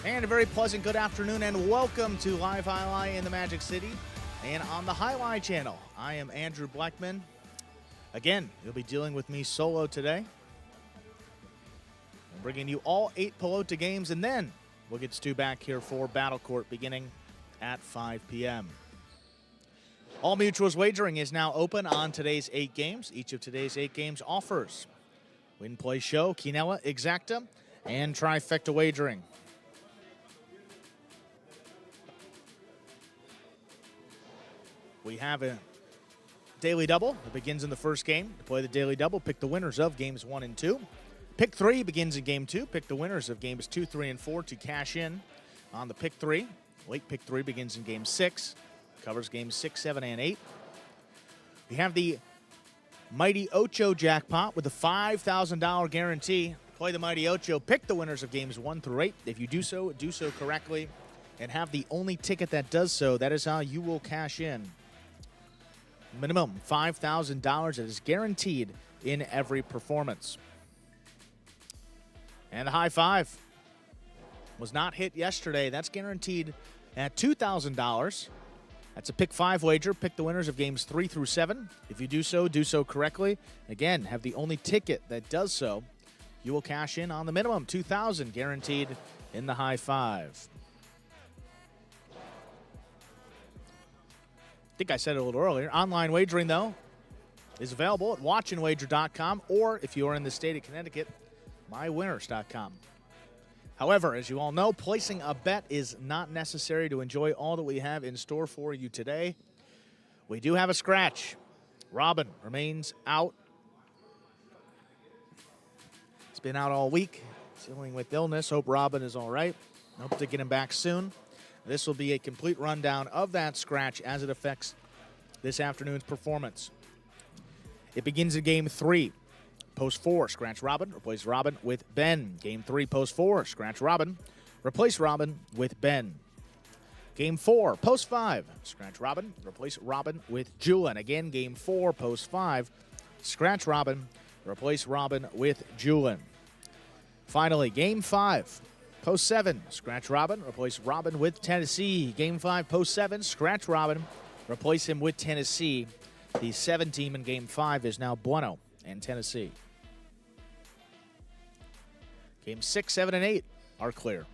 And a very pleasant good afternoon and welcome to Live Highlight in the Magic City and on the Highlight channel. I am Andrew Blackman. Again, you'll be dealing with me solo today. I'm bringing you all 8 Pelota games, and then we'll get Stu back here for Battle Court beginning at 5 p.m. All Mutuals wagering is now open on today's 8 games. Each of today's 8 games offers Win Play Show, Quinella, Exacta, and Trifecta wagering. We have a daily double that begins in the first game. To play the daily double, pick the winners of games 1 and 2. Pick 3 begins in game 2. Pick the winners of games 2, 3, and 4 to cash in on the pick 3. Late pick 3 begins in game 6. Covers games 6, 7, and 8. We have the Mighty Ocho jackpot with a $5,000 guarantee. Play the Mighty Ocho. Pick the winners of games 1 through 8. If you do so correctly and have the only ticket that does so, that is how you will cash in. Minimum $5,000 that is guaranteed in every performance. And the high five was not hit yesterday. That's guaranteed at $2,000. That's a pick 5 wager. Pick the winners of games 3 through 7. If you do so correctly. Again, have the only ticket that does so. You will cash in on the minimum $2,000 guaranteed in the high five. I think I said it a little earlier. Online wagering, though, is available at watchandwager.com, or if you are in the state of Connecticut, mywinners.com. However, as you all know, placing a bet is not necessary to enjoy all that we have in store for you today. We do have a scratch. Robin remains out. He's been out all week, dealing with illness. Hope Robin is all right. Hope to get him back soon. This will be a complete rundown of that scratch as it affects this afternoon's performance. It begins in game 3. Post 4, scratch Robin, replace Robin with Ben. Game 3, post 4, scratch Robin, replace Robin with Ben. Game 4, post 5, scratch Robin, replace Robin with Julian. Again, game 4, post 5, scratch Robin, replace Robin with Julian. Finally, game 5. Post 7, scratch Robin, replace Robin with Tennessee. Game 5, post 7, scratch Robin, replace him with Tennessee. The 7 team in game 5 is now Bueno and Tennessee. Game 6, 7, and 8 are clear.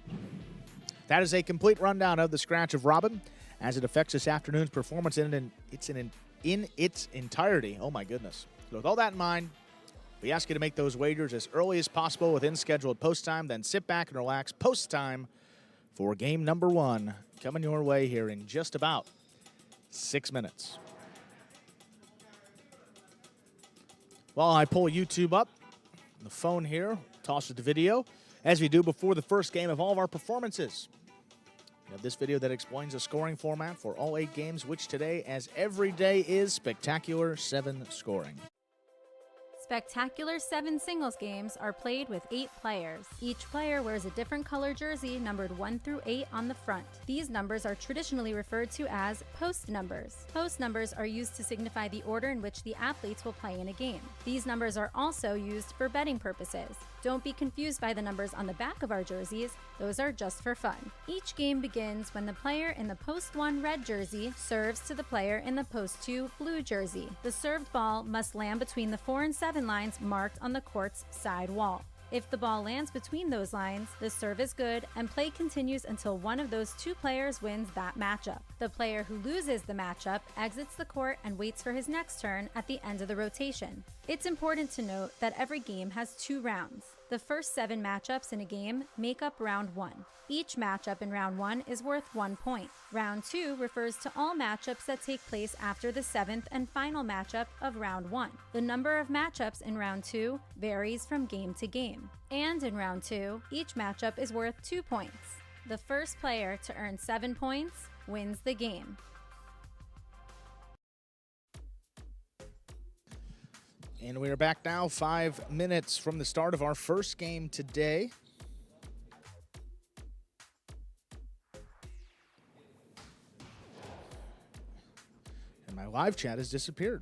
That is a complete rundown of the scratch of Robin as it affects this afternoon's performance in its entirety. Oh, my goodness. So with all that in mind, we ask you to make those wagers as early as possible within scheduled post time, then sit back and relax post time for game number 1 coming your way here in just about 6 minutes. While I pull YouTube up, the phone here tosses the video as we do before the first game of all of our performances. We have this video that explains the scoring format for all 8 games, which today, as every day, is Spectacular 7 scoring. Spectacular 7 singles games are played with 8 players. Each player wears a different color jersey numbered 1 through 8 on the front. These numbers are traditionally referred to as post numbers. Post numbers are used to signify the order in which the athletes will play in a game. These numbers are also used for betting purposes. Don't be confused by the numbers on the back of our jerseys. Those are just for fun. Each game begins when the player in the post 1 red jersey serves to the player in the post 2 blue jersey. The served ball must land between the 4 and 7 lines marked on the court's side wall. If the ball lands between those lines, the serve is good and play continues until one of those 2 players wins that matchup. The player who loses the matchup exits the court and waits for his next turn at the end of the rotation. It's important to note that every game has 2 rounds. The first 7 matchups in a game make up round 1. Each matchup in round 1 is worth 1 point. Round 2 refers to all matchups that take place after the 7th and final matchup of round 1. The number of matchups in round 2 varies from game to game. And in round 2, each matchup is worth 2 points. The first player to earn 7 points wins the game. And we are back now 5 minutes from the start of our first game today. And my live chat has disappeared.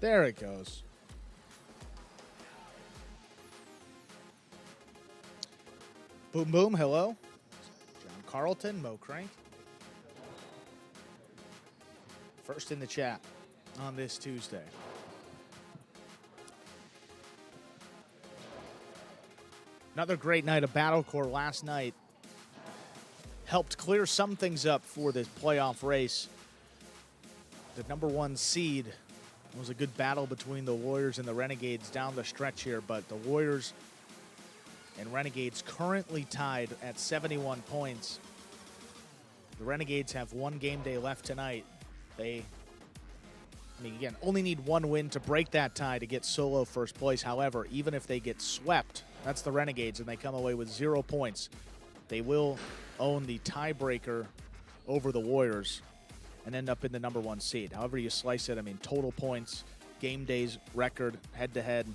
There it goes. Boom Boom, hello. John Carlton, Mo Crank. First in the chat on this Tuesday. Another great night of Battle Court last night. Helped clear some things up for this playoff race. The number 1 seed was a good battle between the Warriors and the Renegades down the stretch here, but the Warriors and Renegades currently tied at 71 points. The Renegades have 1 game day left tonight. They, again, only need 1 win to break that tie to get solo first place. However, even if they get swept, that's the Renegades, and they come away with 0 points, they will own the tiebreaker over the Warriors and end up in the number 1 seed. However you slice it, total points, game days, record, head-to-head,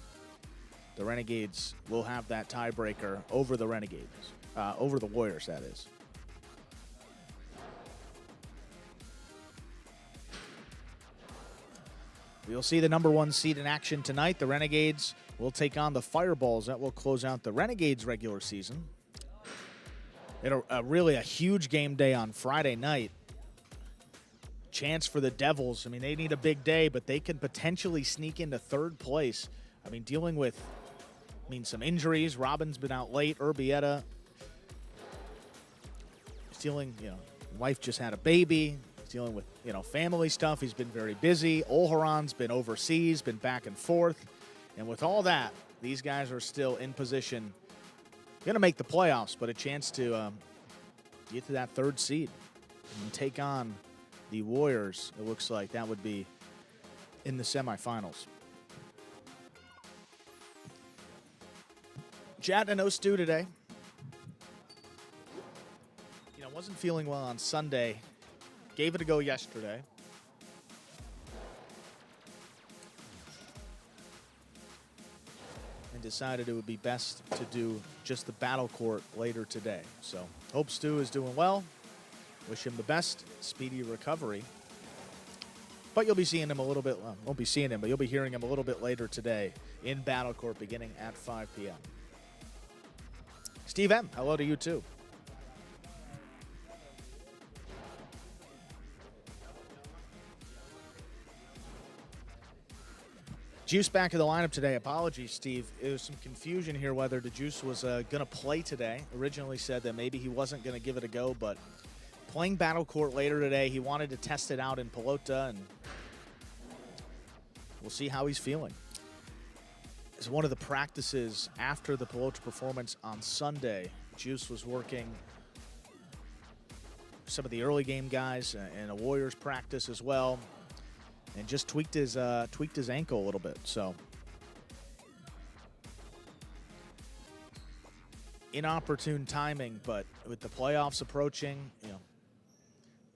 the Renegades will have that tiebreaker over the Renegades, over the Warriors, that is. We'll see the number 1 seed in action tonight. The Renegades will take on the Fireballs. That will close out the Renegades regular season. Really a huge game day on Friday night. Chance for the Devils. They need a big day, but they can potentially sneak into 3rd place. Dealing with some injuries. Robin's been out late. Urbieta is dealing, wife just had a baby. He's dealing with, family stuff. He's been very busy. Olharan's been overseas, been back and forth. And with all that, these guys are still in position, going to make the playoffs, but a chance to get to that 3rd seed and take on the Warriors. It looks like that would be in the semifinals. Chat and no stew today. Wasn't feeling well on Sunday. Gave it a go yesterday. And decided it would be best to do just the Battle Court later today. So, hope Stu is doing well. Wish him the best, speedy recovery. But you'll be seeing him a little bit, well, won't be seeing him, but you'll be hearing him a little bit later today in Battle Court beginning at 5 p.m. Steve M., hello to you too. Juice back in the lineup today. Apologies, Steve. There was some confusion here whether the Juice was going to play today. Originally said that maybe he wasn't going to give it a go, but playing Battle Court later today, he wanted to test it out in Pelota, and we'll see how he's feeling. It's one of the practices after the Pelota performance on Sunday. Juice was working some of the early game guys and a Warriors practice as well, and just tweaked his ankle a little bit. So inopportune timing, but with the playoffs approaching, he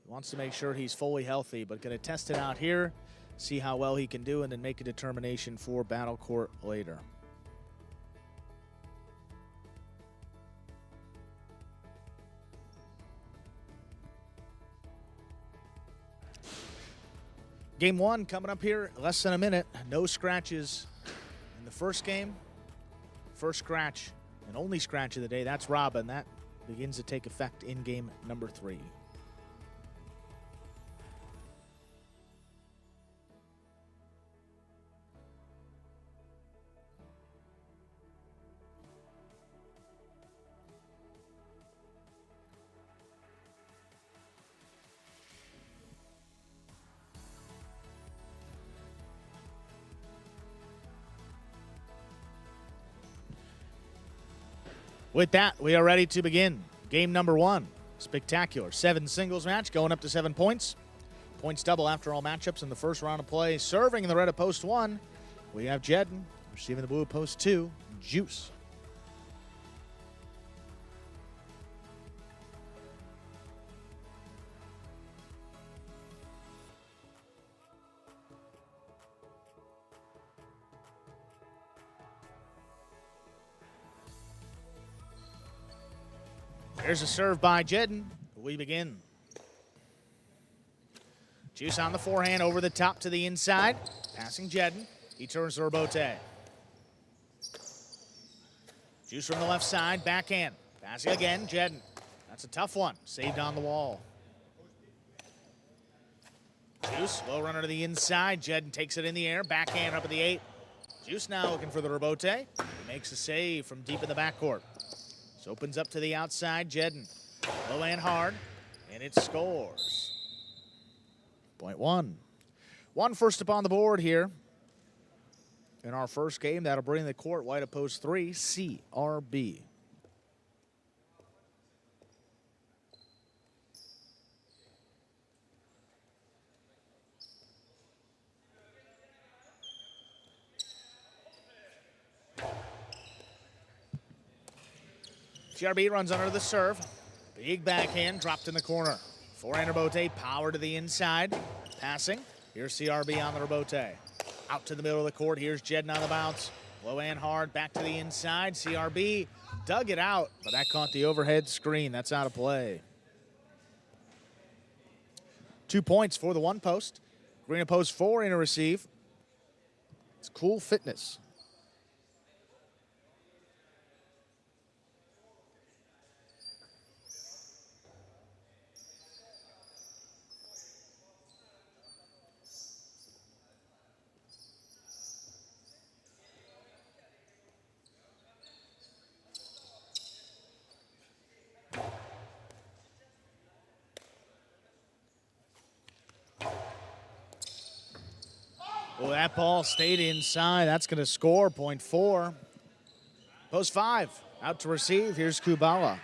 wants to make sure he's fully healthy, but going to test it out here, see how well he can do, and then make a determination for Battle Court later. Game 1 coming up here, less than a minute. No scratches in the first game. First scratch and only scratch of the day, that's Robin. That begins to take effect in game number 3. With that, we are ready to begin game number 1. Spectacular 7 singles match going up to 7 points. Points double after all matchups in the first round of play. Serving in the red of post 1, we have Jedden. Receiving the blue of post 2, Juice. There's a serve by Jedden. We begin. Juice on the forehand over the top to the inside. Passing Jedden. He turns to Robote. Juice from the left side, backhand. Passing again, Jedden. That's a tough one. Saved on the wall. Juice, low runner to the inside. Jedden takes it in the air. Backhand up at the 8. Juice now looking for the Robote. He makes a save from deep in the backcourt. This opens up to the outside. Jedden. Low and hard. And it scores. Point one. One first up on the board here. In our first game, that'll bring the court white opposed 3, CRB. CRB runs under the serve. Big backhand dropped in the corner. Forehand Robote, power to the inside. Passing. Here's CRB on the Robote. Out to the middle of the court. Here's Jedden on the bounce. Low and hard. Back to the inside. CRB dug it out, but that caught the overhead screen. That's out of play. 2 points for the one post. Green opposed 4 in a receive. It's Cool Fitness. Well, that ball stayed inside. That's going to score, point 4. Post 5, out to receive. Here's Kubala.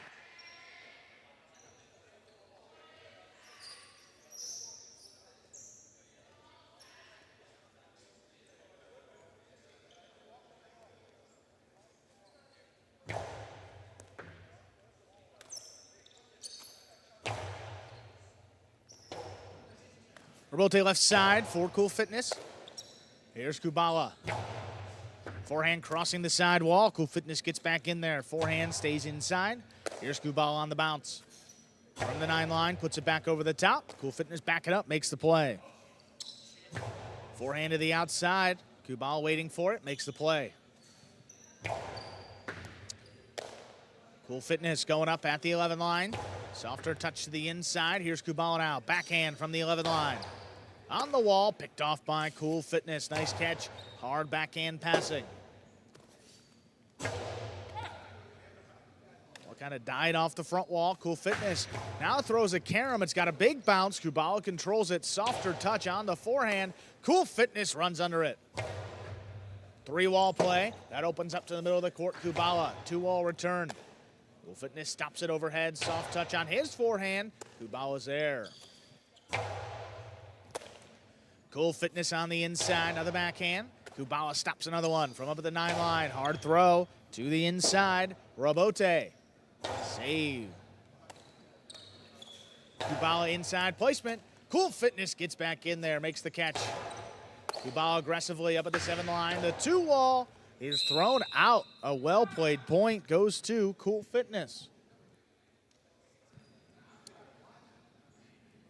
Robote left side for Cool Fitness. Here's Kubala. Forehand crossing the side wall. Cool Fitness gets back in there. Forehand stays inside. Here's Kubala on the bounce. From the 9 line, puts it back over the top. Cool Fitness backing up, makes the play. Forehand to the outside. Kubala waiting for it, makes the play. Cool Fitness going up at the 11 line. Softer touch to the inside. Here's Kubala now. Backhand from the 11 line. On the wall, picked off by Cool Fitness. Nice catch. Hard backhand passing. Well, kind of died off the front wall. Cool Fitness now throws a carom. It's got a big bounce. Kubala controls it. Softer touch on the forehand. Cool Fitness runs under it. 3-wall play. That opens up to the middle of the court. Kubala, 2-wall return. Cool Fitness stops it overhead. Soft touch on his forehand. Kubala's there. Cool Fitness on the inside, another backhand. Kubala stops another one from up at the 9 line. Hard throw to the inside. Robote. Save. Kubala inside placement. Cool Fitness gets back in there, makes the catch. Kubala aggressively up at the 7 line. The 2-wall is thrown out. A well-played point goes to Cool Fitness.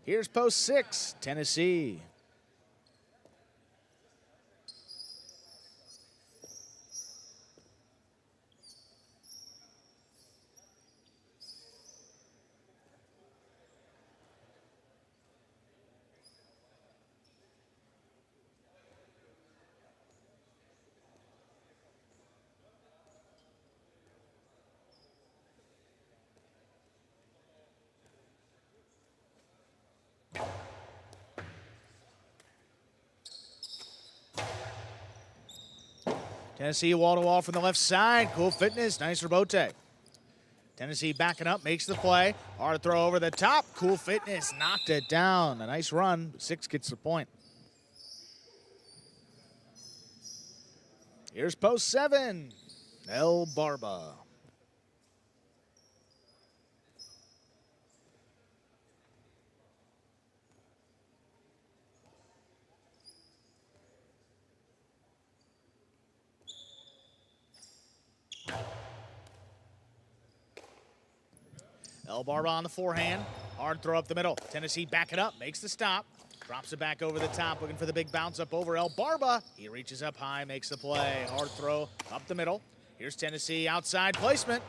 Here's post 6, Tennessee. Tennessee wall-to-wall from the left side. Cool Fitness, nice Robote. Tennessee backing up, makes the play. Hard throw over the top. Cool Fitness knocked it down. A nice run. 6 gets the point. Here's post 7, El Barba. El Barba on the forehand. Hard throw up the middle. Tennessee back it up, makes the stop. Drops it back over the top, looking for the big bounce up over El Barba. He reaches up high, makes the play. Hard throw up the middle. Here's Tennessee, outside placement.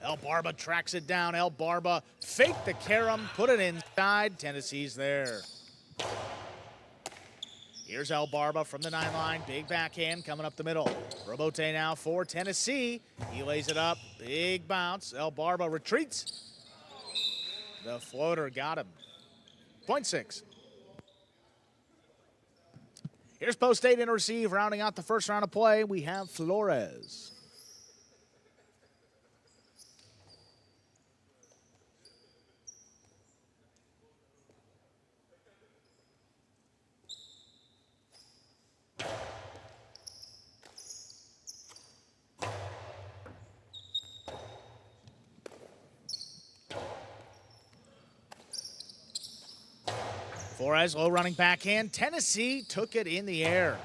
El Barba tracks it down. El Barba faked the carom, put it inside. Tennessee's there. Here's El Barba from the 9 line. Big backhand coming up the middle. Robote now for Tennessee. He lays it up. Big bounce. El Barba retreats. The floater got him. Point 6. Here's post 8 and receive. Rounding out the first round of play, we have Flores. Flores, low running backhand. Tennessee took it in the air.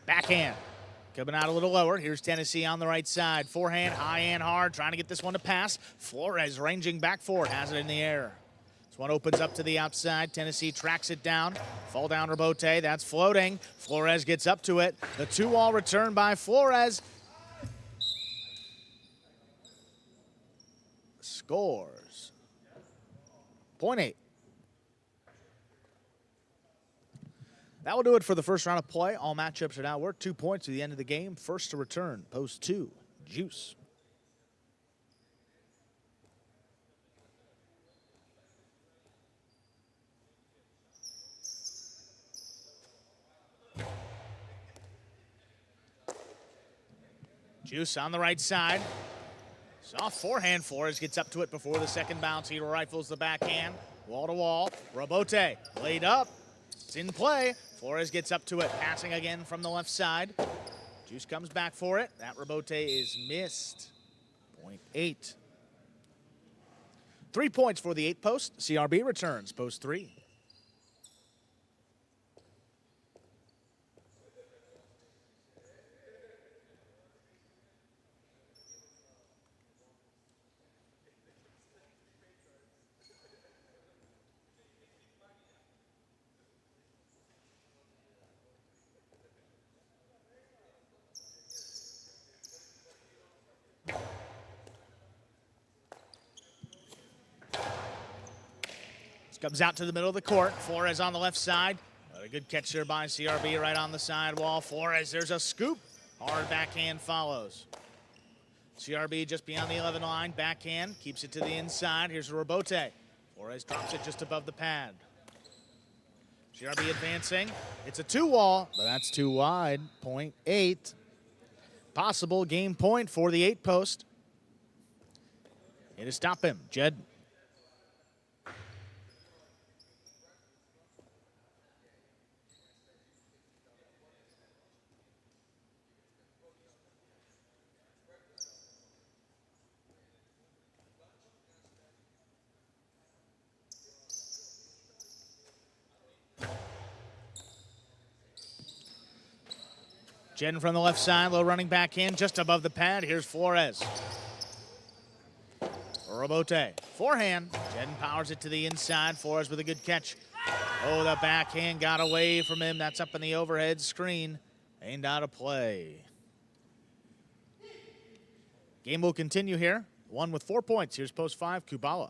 Backhand. Coming out a little lower. Here's Tennessee on the right side. Forehand, high and hard. Trying to get this one to pass. Flores ranging back for it. Has it in the air. This one opens up to the outside. Tennessee tracks it down. Fall down Robote. That's floating. Flores gets up to it. The 2-wall return by Flores. Scores. Point 8. That will do it for the first round of play. All matchups are now worth 2 points to the end of the game. First to return, post 2, Juice. Juice on the right side. Soft forehand. Flores gets up to it before the second bounce. He rifles the backhand. Wall to wall. Robote laid up. It's in play. Flores gets up to it. Passing again from the left side. Juice comes back for it. That Robote is missed. Point 8. 3 points for the 8 post. CRB returns post 3. Comes out to the middle of the court. Flores on the left side. A good catch there by CRB right on the sidewall. Flores, there's a scoop. Hard backhand follows. CRB just beyond the 11 line. Backhand, keeps it to the inside. Here's a Robote. Flores drops it just above the pad. CRB advancing. It's a 2-wall, but that's too wide. Point 8. Possible game point for the 8 post. It is stop him. Jed. Jedden from the left side, low running backhand, just above the pad. Here's Flores. Robote, forehand. Jedden powers it to the inside. Flores with a good catch. Oh, the backhand got away from him. That's up in the overhead screen. Aimed out of play. Game will continue here. One with 4 points. Here's post 5, Kubala.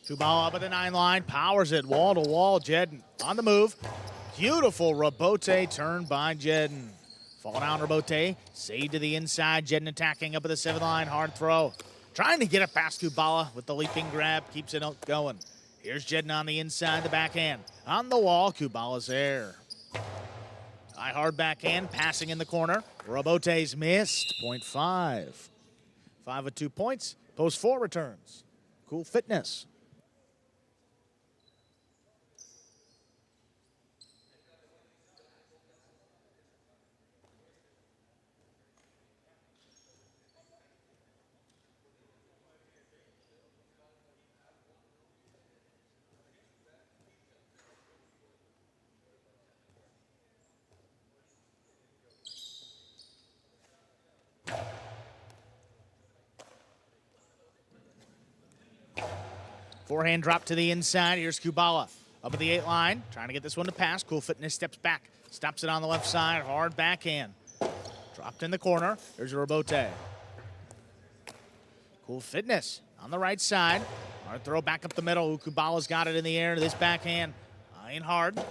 Kubala up at the 9 line, powers it wall to wall. Jedden on the move. Beautiful Robote turn by Jedden. Fall down Robote, saved to the inside. Jedden attacking up at the 7 line, hard throw. Trying to get it past Kubala with the leaping grab, keeps it going. Here's Jedden on the inside, the backhand. On the wall, Kubala's there. High hard backhand, passing in the corner. Robote's missed, point 5. 5 with 2 points, post 4 returns. Cool fitness. Forehand drop to the inside. Here's Kubala up at the 8 line, trying to get this one to pass. Cool Fitness steps back, stops it on the left side. Hard backhand. Dropped in the corner. There's Robote. Cool Fitness on the right side. Hard throw back up the middle. Kubala's got it in the air. This backhand. Eyeing hard.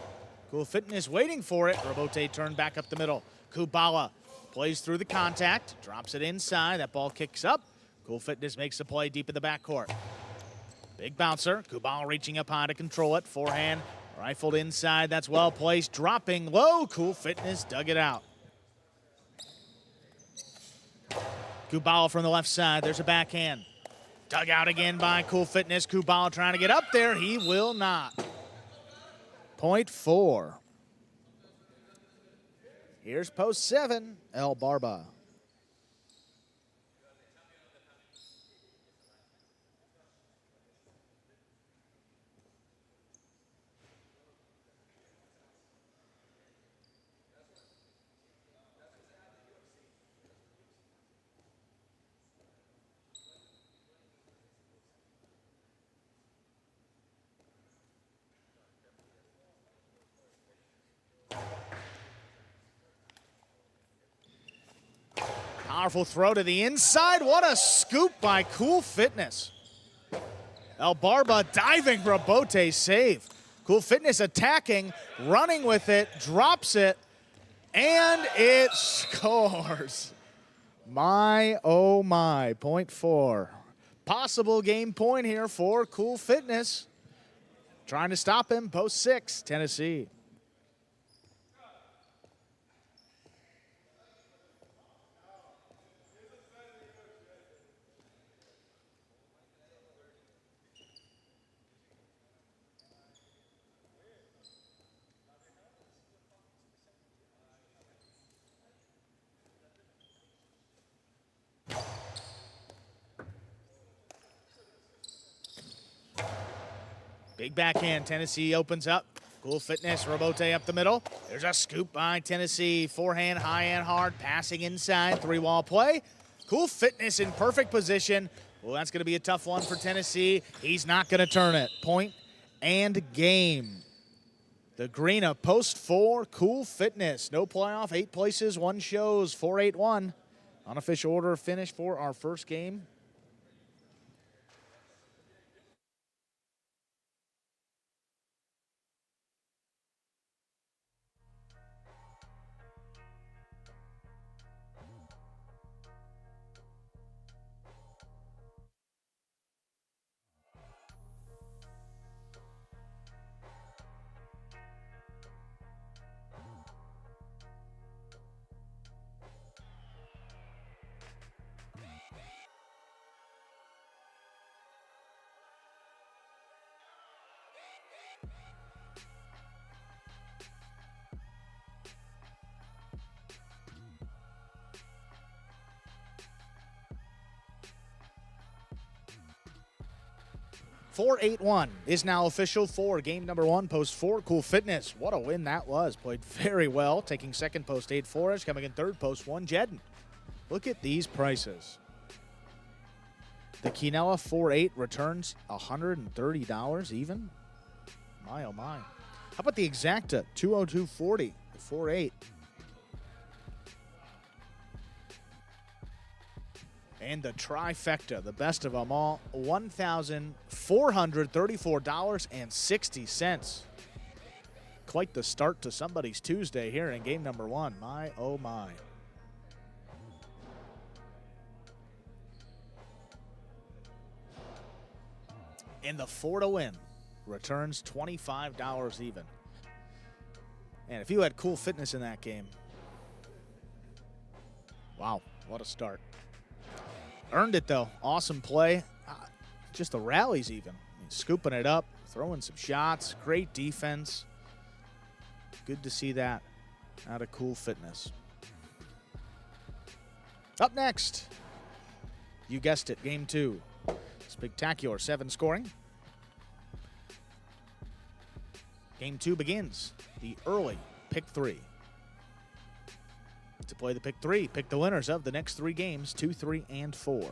Cool Fitness waiting for it. Robote turned back up the middle. Kubala plays through the contact. Drops it inside. That ball kicks up. Cool Fitness makes the play deep in the backcourt. Big bouncer. Kubala reaching up high to control it. Forehand rifled inside. That's well placed. Dropping low. Cool Fitness dug it out. Kubala from the left side. There's a backhand. Dug out again by Cool Fitness. Kubala trying to get up there. He will not. Point 4. Here's post 7, El Barba. Powerful throw to the inside. What a scoop by Cool Fitness. El Barba diving, Robote save. Cool Fitness attacking, running with it, drops it, and it scores. My, oh my, point 4. Possible game point here for Cool Fitness. Trying to stop him, post 6, Tennessee. Big backhand, Tennessee opens up. Cool Fitness, Robote up the middle. There's a scoop by Tennessee. Forehand, high and hard, passing inside, 3-wall play. Cool Fitness in perfect position. Well, that's gonna be a tough one for Tennessee. He's not gonna turn it. Point and game. The green of post 4, Cool Fitness. No playoff, 8 places, 1 shows, 4-8-1. Unofficial order of finish for our first game. .481 is now official for game number 1, post 4, Cool Fitness. What a win that was. Played very well, taking second post 8, Forrest, coming in third post 1, Jedden. Look at these prices. The Quinella 4-8 returns $130 even. My, oh my. How about the Exacta 202.40, 4-8. And the trifecta, the best of them all, $1,434.60. Quite the start to somebody's Tuesday here in game number 1. My, oh my. And the 4 to win returns $25 even. And if you had Cool Fitness in that game, wow, what a start. Earned it, though. Awesome play. Just the rallies even. Scooping it up, throwing some shots. Great defense. Good to see that out of Cool Fitness. Up next, you guessed it, game 2. Spectacular 7 scoring. Game 2 begins. The early pick 3. To play the pick 3, pick the winners of the next 3 games, 2, 3, and 4.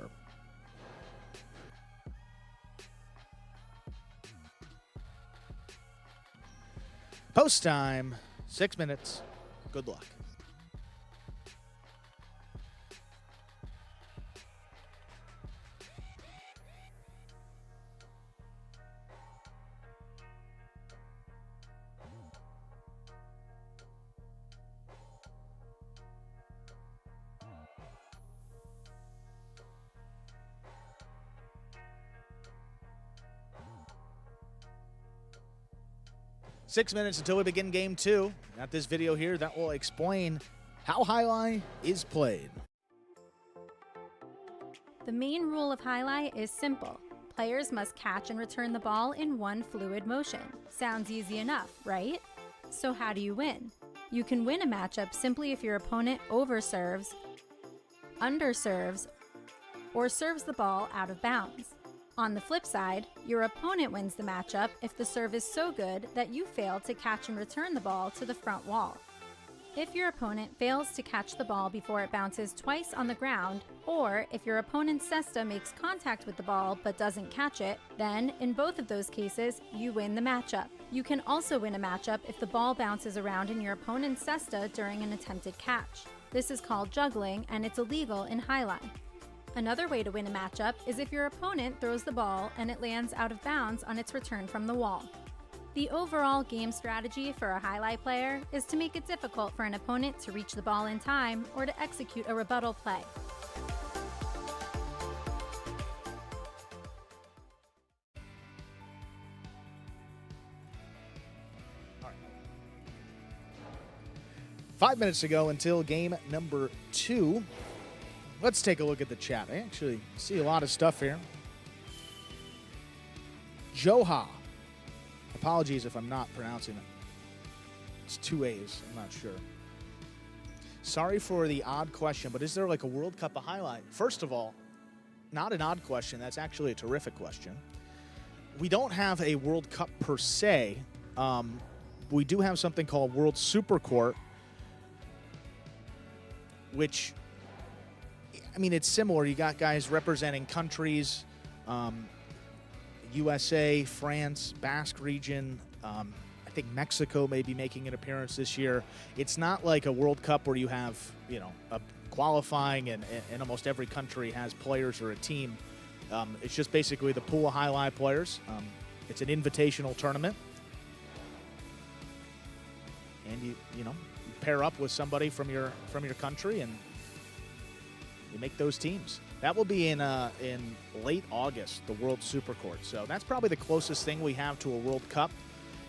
Post time, 6 minutes. Good luck. Six minutes until we begin game two. Got this video here that will explain how highlight is played. The main rule of highlight is simple. Players must catch and return the ball in one fluid motion. Sounds easy enough, right? So how do you win? You can win a matchup simply if your opponent overserves, underserves, or serves the ball out of bounds. On the flip side, your opponent wins the matchup if the serve is so good that you fail to catch and return the ball to the front wall. If your opponent fails to catch the ball before it bounces twice on the ground, or if your opponent's cesta makes contact with the ball but doesn't catch it, then in both of those cases, you win the matchup. You can also win a matchup if the ball bounces around in your opponent's cesta during an attempted catch. This is called juggling, and it's illegal in highlight. Another way to win a matchup is if your opponent throws the ball and it lands out of bounds on its return from the wall. The overall game strategy for a highlight player is to make it difficult for an opponent to reach the ball in time or to execute a rebuttal play. All right. 5 minutes to go until game number two. Let's take a look at the chat. I actually see a lot of stuff here. Joha. Apologies if I'm not pronouncing it. It's 2 A's. I'm not sure. Sorry for the odd question, but is there like a World Cup of highlight? First of all, not an odd question. That's actually a terrific question. We don't have a World Cup per se. We do have something called World Super Court, which... I mean, it's similar. You got guys representing countries, USA, France, Basque region. I think Mexico may be making an appearance this year. It's not like a World Cup where you have, a qualifying and almost every country has players or a team. It's just basically the pool of highlight players. It's an invitational tournament. And you pair up with somebody from your country and you make those teams. That will be in late August, the World Super Court. So that's probably the closest thing we have to a World Cup.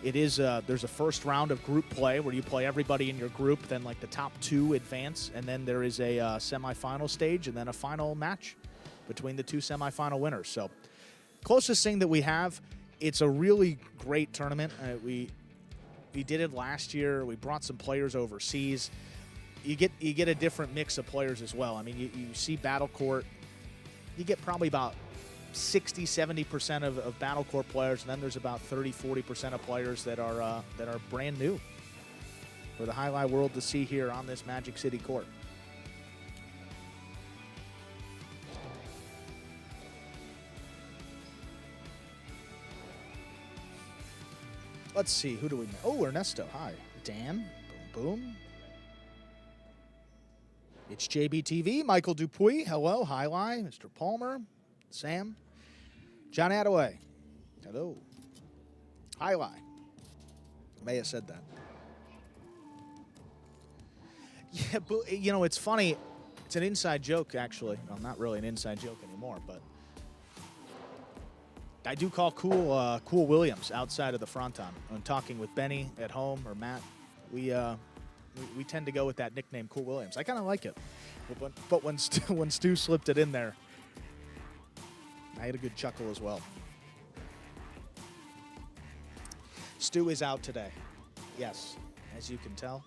It is there's a first round of group play where you play everybody in your group, then like the top two advance, and then there is a semifinal stage and then a final match between the two semifinal winners. So closest thing that we have. It's a really great tournament. We did it last year. We brought some players overseas. You get a different mix of players as well. I mean, you see Battle Court, you get probably about 60-70% of Battle Court players, and then there's about 30-40% of players that are brand new for the highlight world to see here on this Magic City court. Let's see, who do we know? Oh, Ernesto, hi. Dan, boom, boom. It's JBTV, Michael Dupuy, hello, Highlight, Mr. Palmer, Sam, John Attaway, hello, Highlight, may have said that. Yeah, but, it's funny, it's an inside joke, actually. Well, not really an inside joke anymore, but I do call Cool Williams outside of the fronton. When talking with Benny at home or Matt, we tend to go with that nickname, Cool Williams. I kind of like it. But when Stu slipped it in there, I had a good chuckle as well. Stu is out today. Yes, as you can tell.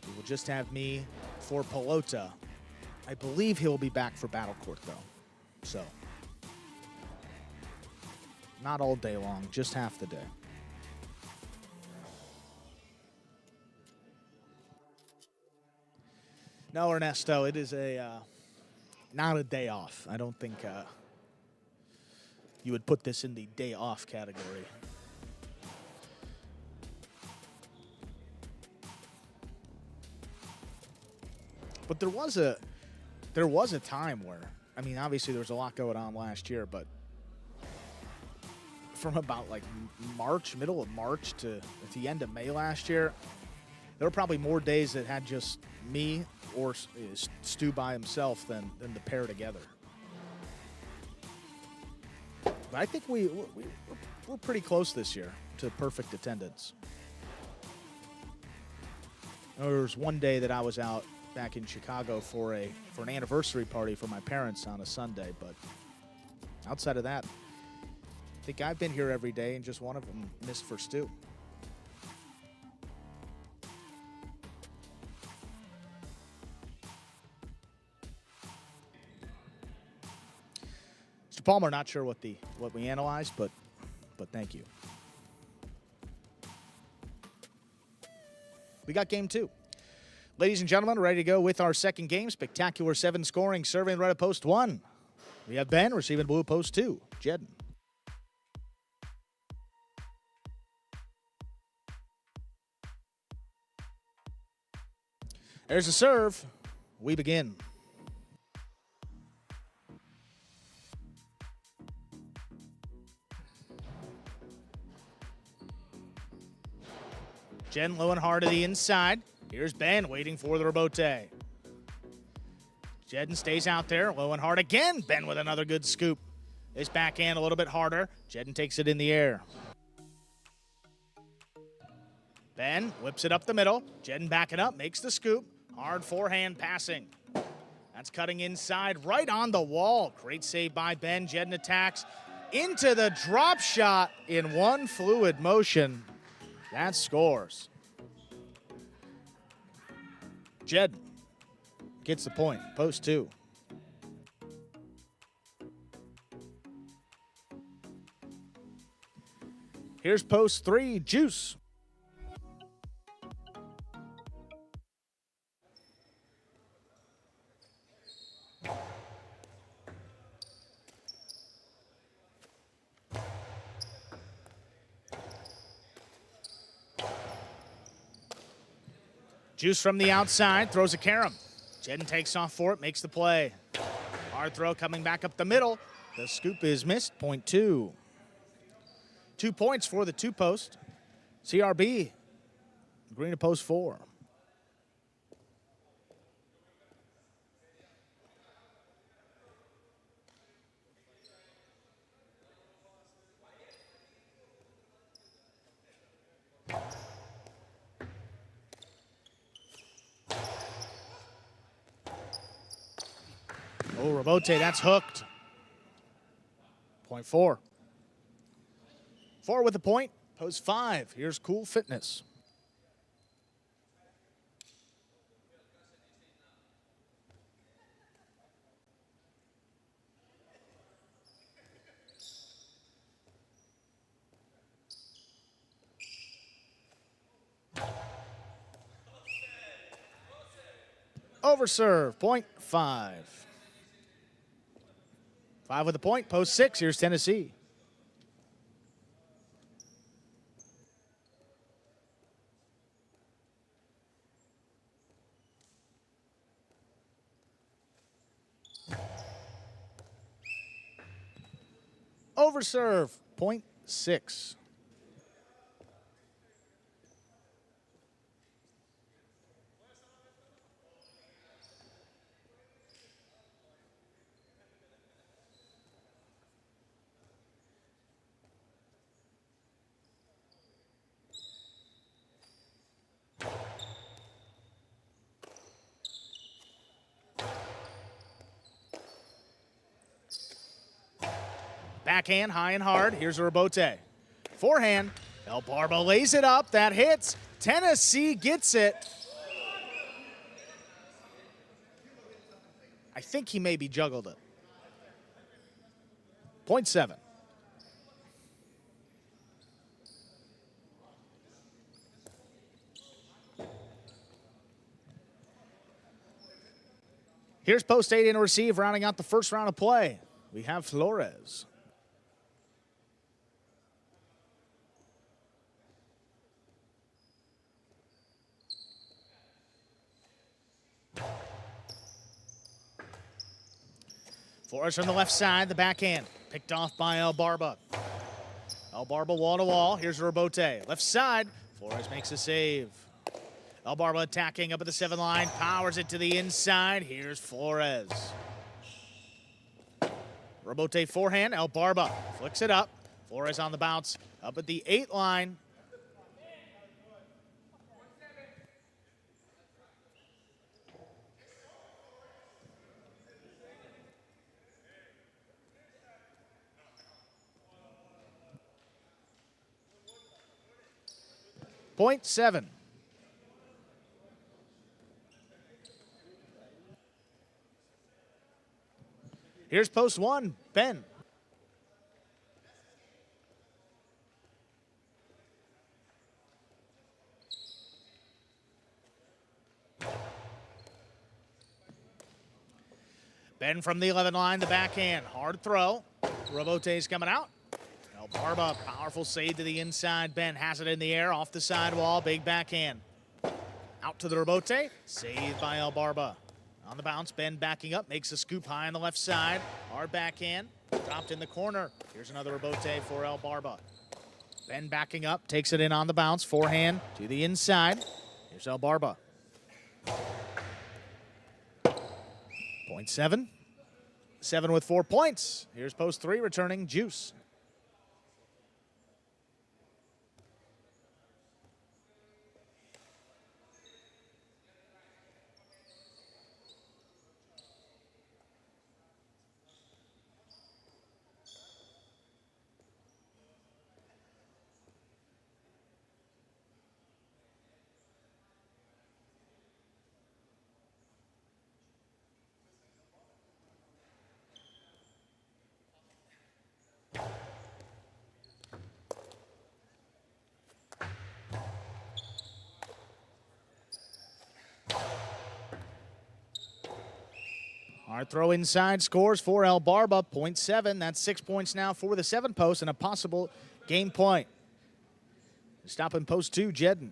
We will just have me for Pelota. I believe he'll be back for Battle Court, though. So, not all day long, just half the day. No, Ernesto, it is not a day off. I don't think you would put this in the day off category. But there was a time where, I mean, obviously there was a lot going on last year, but from about like middle of March to at the end of May last year, there were probably more days that had just me or Stu by himself than the pair together. But I think we're pretty close this year to perfect attendance. There was one day that I was out back in Chicago for an anniversary party for my parents on a Sunday, but outside of that, I think I've been here every day and just one of them missed for Stu. Mr. Palmer, not sure what we analyzed, but thank you. We got game 2. Ladies and gentlemen, ready to go with our second game. Spectacular 7 scoring, serving red at post 1. We have Ben receiving blue post 2. Jedden. There's a serve. We begin. Jen low and hard to the inside. Here's Ben waiting for the rebote. Jedden stays out there, low and hard again. Ben with another good scoop. His backhand a little bit harder. Jedden takes it in the air. Ben whips it up the middle. Jedden backing up, makes the scoop. Hard forehand passing. That's cutting inside, right on the wall. Great save by Ben. Jedden attacks into the drop shot in one fluid motion. That scores. Jedden gets the point. Post 2. Here's post 3. Juice. Juice from the outside, throws a carom. Jedden takes off for it, makes the play. Hard throw coming back up the middle. The scoop is missed, point 2. 2 points for the 2-post. CRB, green to post 4. Oh, rebote, that's hooked. Point 4. 4 with the point, post 5. Here's Cool Fitness. Overserve, point 5. 5 with the point, post 6. Here's Tennessee. Overserve, point 6. Backhand, high and hard. Here's a rebote. Forehand. El Barbo lays it up. That hits. Tennessee gets it. I think he maybe juggled it. Point 7. Here's post 8 in receive, rounding out the first round of play. We have Flores. Flores from the left side, the backhand. Picked off by El Barba. El Barba wall to wall. Here's Robote. Left side. Flores makes a save. El Barba attacking up at the 7 line. Powers it to the inside. Here's Flores. Robote forehand. El Barba flicks it up. Flores on the bounce. Up at the 8 line. .7. Here's post 1, Ben. Ben from the 11 line, the backhand. Hard throw. Robote's coming out. El Barba, powerful save to the inside. Ben has it in the air, off the sidewall. Big backhand. Out to the Robote. Saved by El Barba. On the bounce, Ben backing up, makes a scoop high on the left side. Hard backhand. Dropped in the corner. Here's another Robote for El Barba. Ben backing up, takes it in on the bounce. Forehand to the inside. Here's El Barba. .7. 7 with 4 points. Here's post 3 returning Juice. Hard throw inside, scores for El Barba, .7. That's 6 points now for the 7 post and a possible game point. Stopping post 2, Jedden.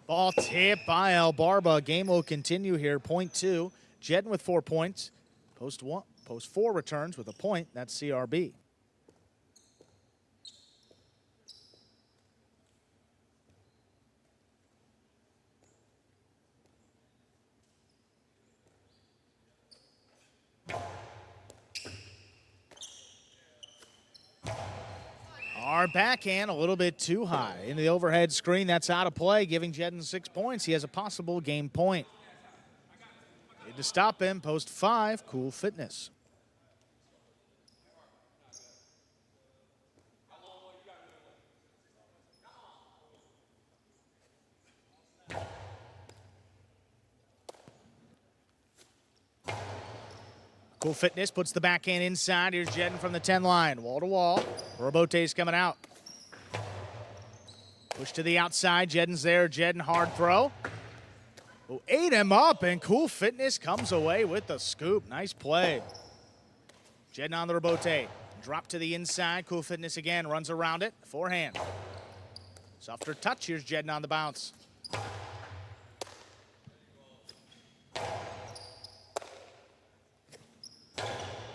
Ball tipped by El Barba. Game will continue here. .2. Jedden with 4 points. Post 4 returns with a point. That's CRB. Our backhand a little bit too high. Into the overhead screen, that's out of play, giving Jedden 6 points. He has a possible game point. Need to stop him, post 5, Cool Fitness. Cool Fitness puts the backhand inside. Here's Jedden from the 10 line. Wall to wall. Robote's coming out. Push to the outside. Jedden's there. Jedden hard throw. Oh, ate him up, and Cool Fitness comes away with the scoop. Nice play. Jedden on the Robote. Drop to the inside. Cool Fitness again. Runs around it. Forehand. Softer touch. Here's Jedden on the bounce.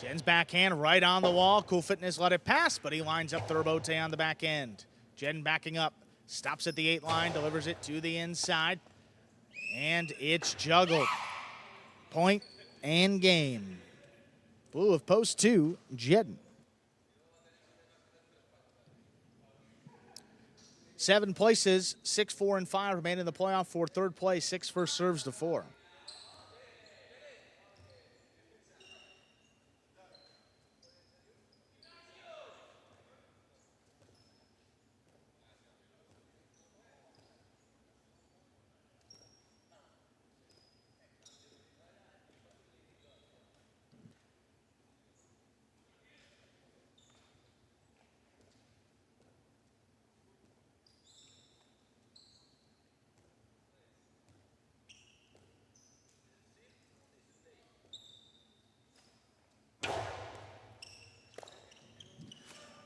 Jedden's backhand right on the wall. Cool Fitness let it pass, but he lines up the Robote on the back end. Jedden backing up. Stops at the 8 line. Delivers it to the inside. And it's juggled. Point and game. Blue of post 2, Jedden. 7 places, 6, 4, and 5 remain in the playoff for third place. 6 first serves to 4.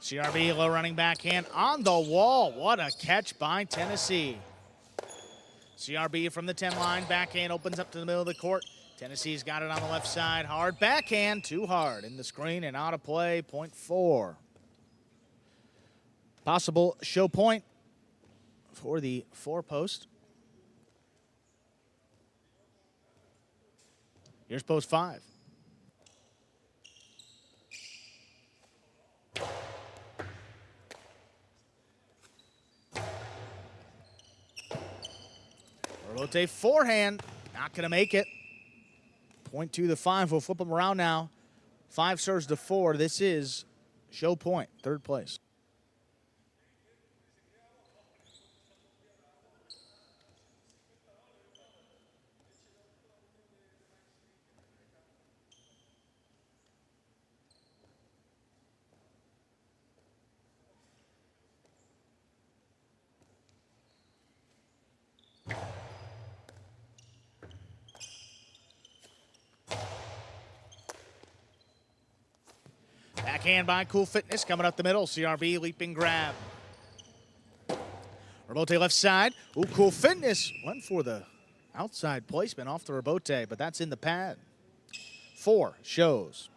CRB low running backhand on the wall. What a catch by Tennessee. CRB from the 10 line, backhand opens up to the middle of the court. Tennessee's got it on the left side. Hard backhand, too hard in the screen and out of play, point 4. Possible show point for the 4-post. Here's post 5. Rotate forehand, not going to make it. Point to the 5. We'll flip them around now. 5 serves to 4. This is show point, 3rd place. Backhand by Cool Fitness coming up the middle. CRB leaping grab. Rebote left side. Ooh, Cool Fitness went for the outside placement off the Rebote, but that's in the pad. 4 shows.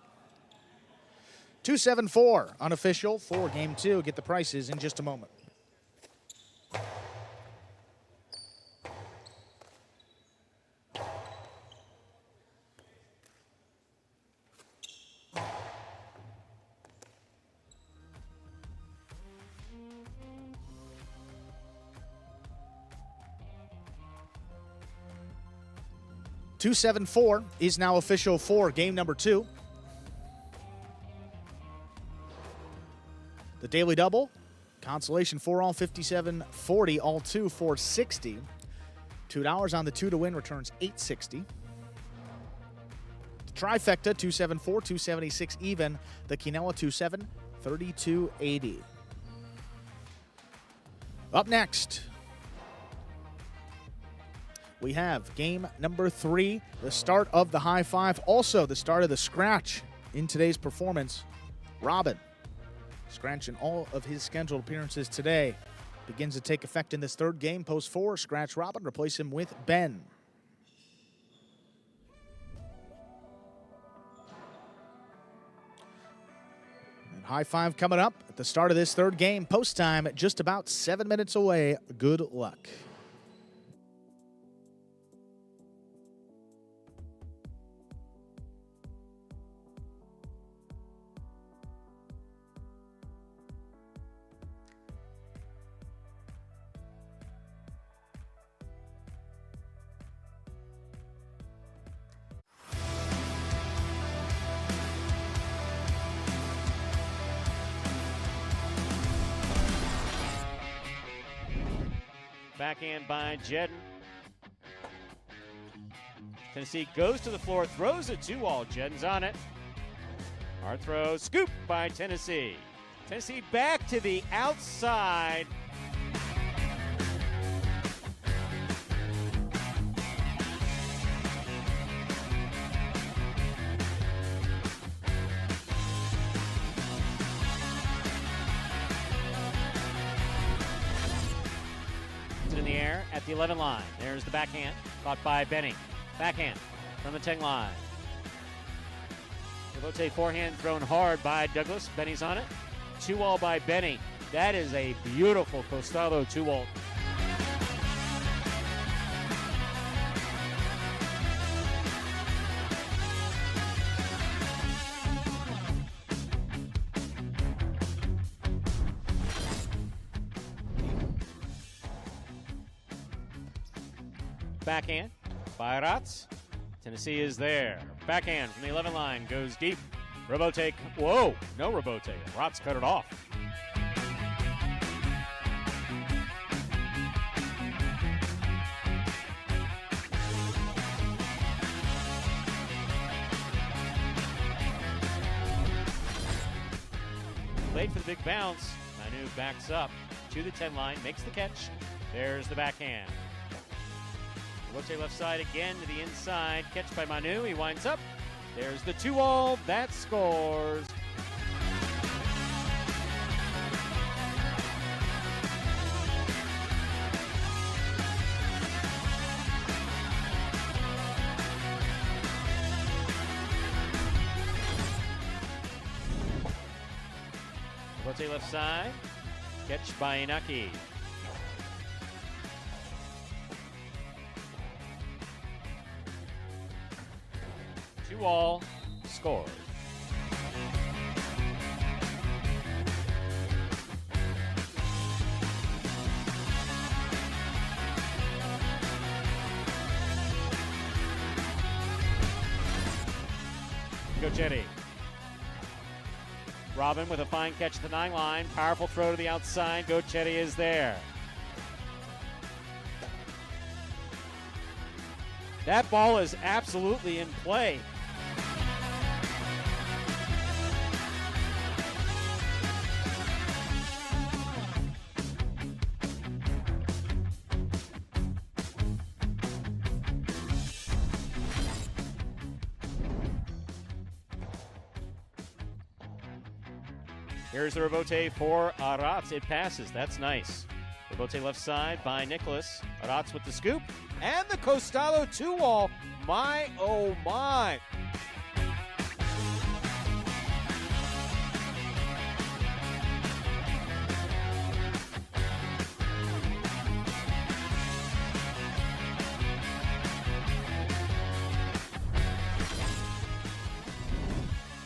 274 unofficial for game 2. Get the prices in just a moment. .274 is now official for game number 2. The daily double, consolation 4 all 57.40, all 2 460. $2 on the 2 to win returns $860. The trifecta 274, 276 even. The quinella 27, 32.80. Up next, we have game number 3, the start of the high 5, also the start of the scratch in today's performance. Robin, scratching all of his scheduled appearances today, begins to take effect in this 3rd game. Post 4, scratch Robin, replace him with Ben. And high 5 coming up at the start of this 3rd game. Post time just about 7 minutes away. Good luck. Backhand by Jedden. Tennessee goes to the floor, throws it 2-all. Jedden's on it. Hard throw, scoop by Tennessee. Tennessee back to the outside. In the air at the 11 line. There's the backhand, caught by Benny. Backhand from the 10 line. Rebote forehand thrown hard by Douglas. Benny's on it. 2-all by Benny. That is a beautiful Costado 2-all. Backhand by Ratz. Tennessee is there. Backhand from the 11 line goes deep. Rebote. Whoa, no Rebote. Ratz cut it off. Late for the big bounce. Manu backs up to the 10 line, makes the catch. There's the backhand. Rotate left side again to the inside. Catch by Manu. He winds up. There's the 2-all. That scores. Rebote left side. Catch by Inaki. Two all. Scores. Gochetti. Robin with a fine catch at the 9 line. Powerful throw to the outside. Gochetti is there. That ball is absolutely in play. Here's the rebote for Arats. It passes. That's nice. Rebote left side by Nicholas. Arats with the scoop. And the Costalo 2-wall. My, oh my.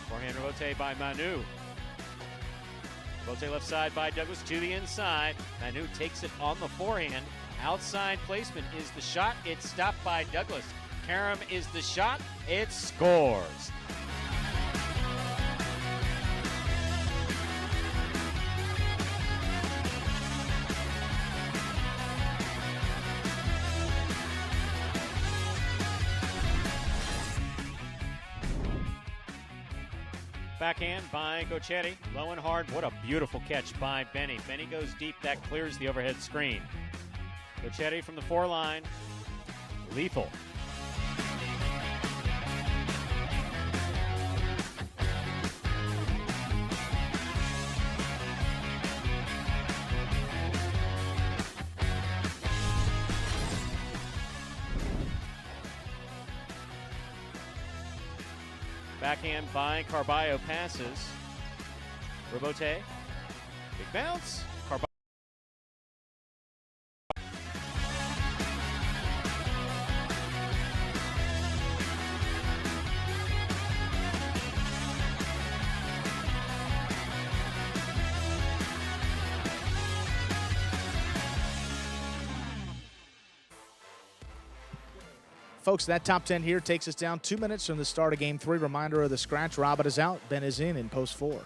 Forehand rebote by Manu. Rebote left side by Douglas to the inside. Manu takes it on the forehand. Outside placement is the shot. It's stopped by Douglas. Karam is the shot. It scores. Backhand by Gochetti. Low and hard. What a beautiful catch by Benny. Benny goes deep. That clears the overhead screen. Gochetti from the 4 line. Lethal. Backhand by Carballo passes. Rebote. Big bounce. Carballo. Folks, that top 10 here takes us down 2 minutes from the start of Game 3. Reminder of the scratch. Robin is out. Ben is in post 4.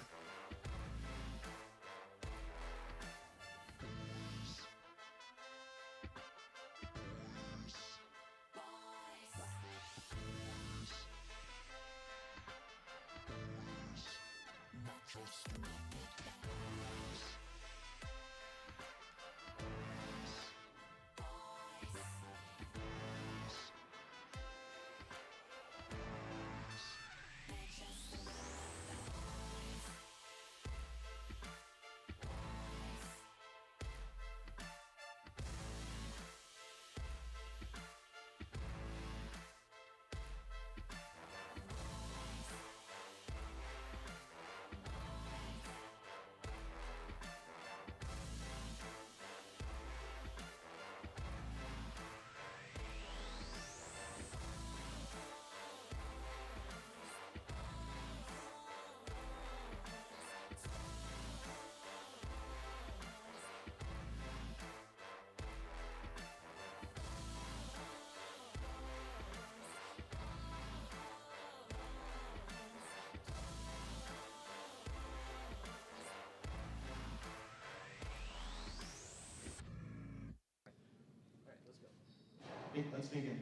Let's begin.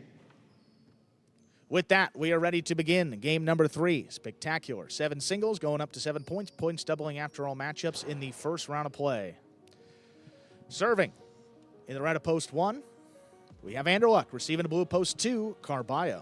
With that, we are ready to begin game number 3. Spectacular. 7 singles going up to 7 points. Points doubling after all matchups in the first round of play. Serving in the red of post 1, we have Anderluck. Receiving the blue post 2, Carballo.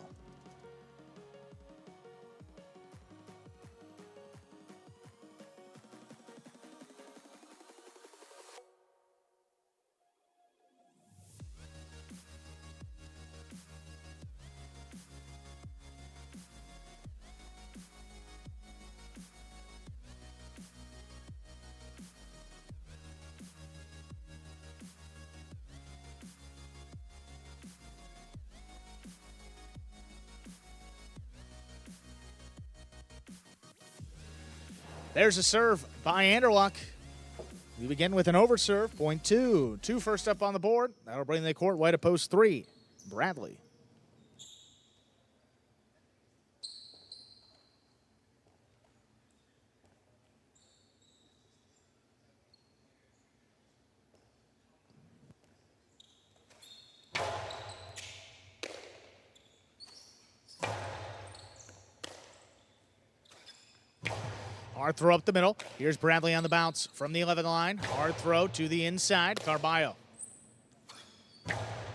There's a serve by Anderluck. We begin with an overserve, point two. 2 first up on the board. That'll bring the court white at post 3. Bradley. Hard throw up the middle. Here's Bradley on the bounce from the 11 line. Hard throw to the inside. Carballo.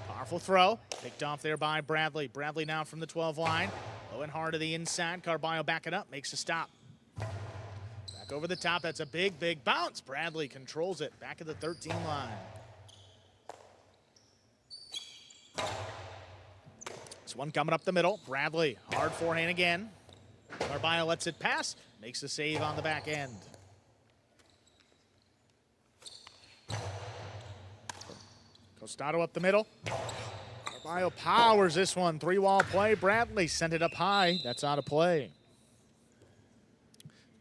Powerful throw. Picked off there by Bradley. Bradley now from the 12 line. Low and hard to the inside. Carballo backing up. Makes a stop. Back over the top. That's a big, big bounce. Bradley controls it. Back at the 13 line. This one coming up the middle. Bradley. Hard forehand again. Carballo lets it pass. Makes the save on the back end. Costado up the middle. Carballo powers this one. 3-wall play. Bradley sent it up high. That's out of play.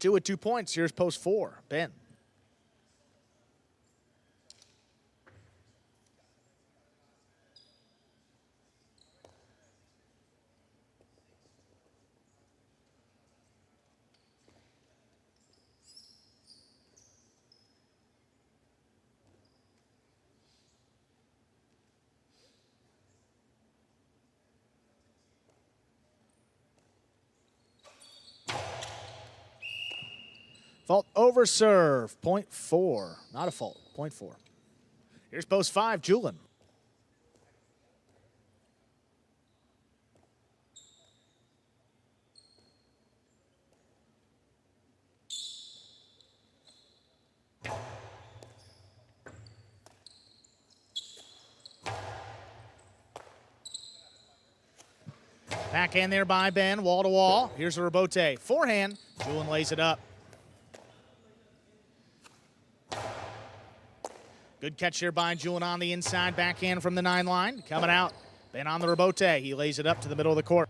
2 with 2 points. Here's post 4. Ben. Fault over serve, point 4. Not a fault, point 4. Here's post 5, Julin. Backhand there by Ben, wall to wall. Here's a rebote. Forehand, Julin lays it up. Good catch here by Julin on the inside. Backhand from the 9 line. Coming out. Ben on the rebote. He lays it up to the middle of the court.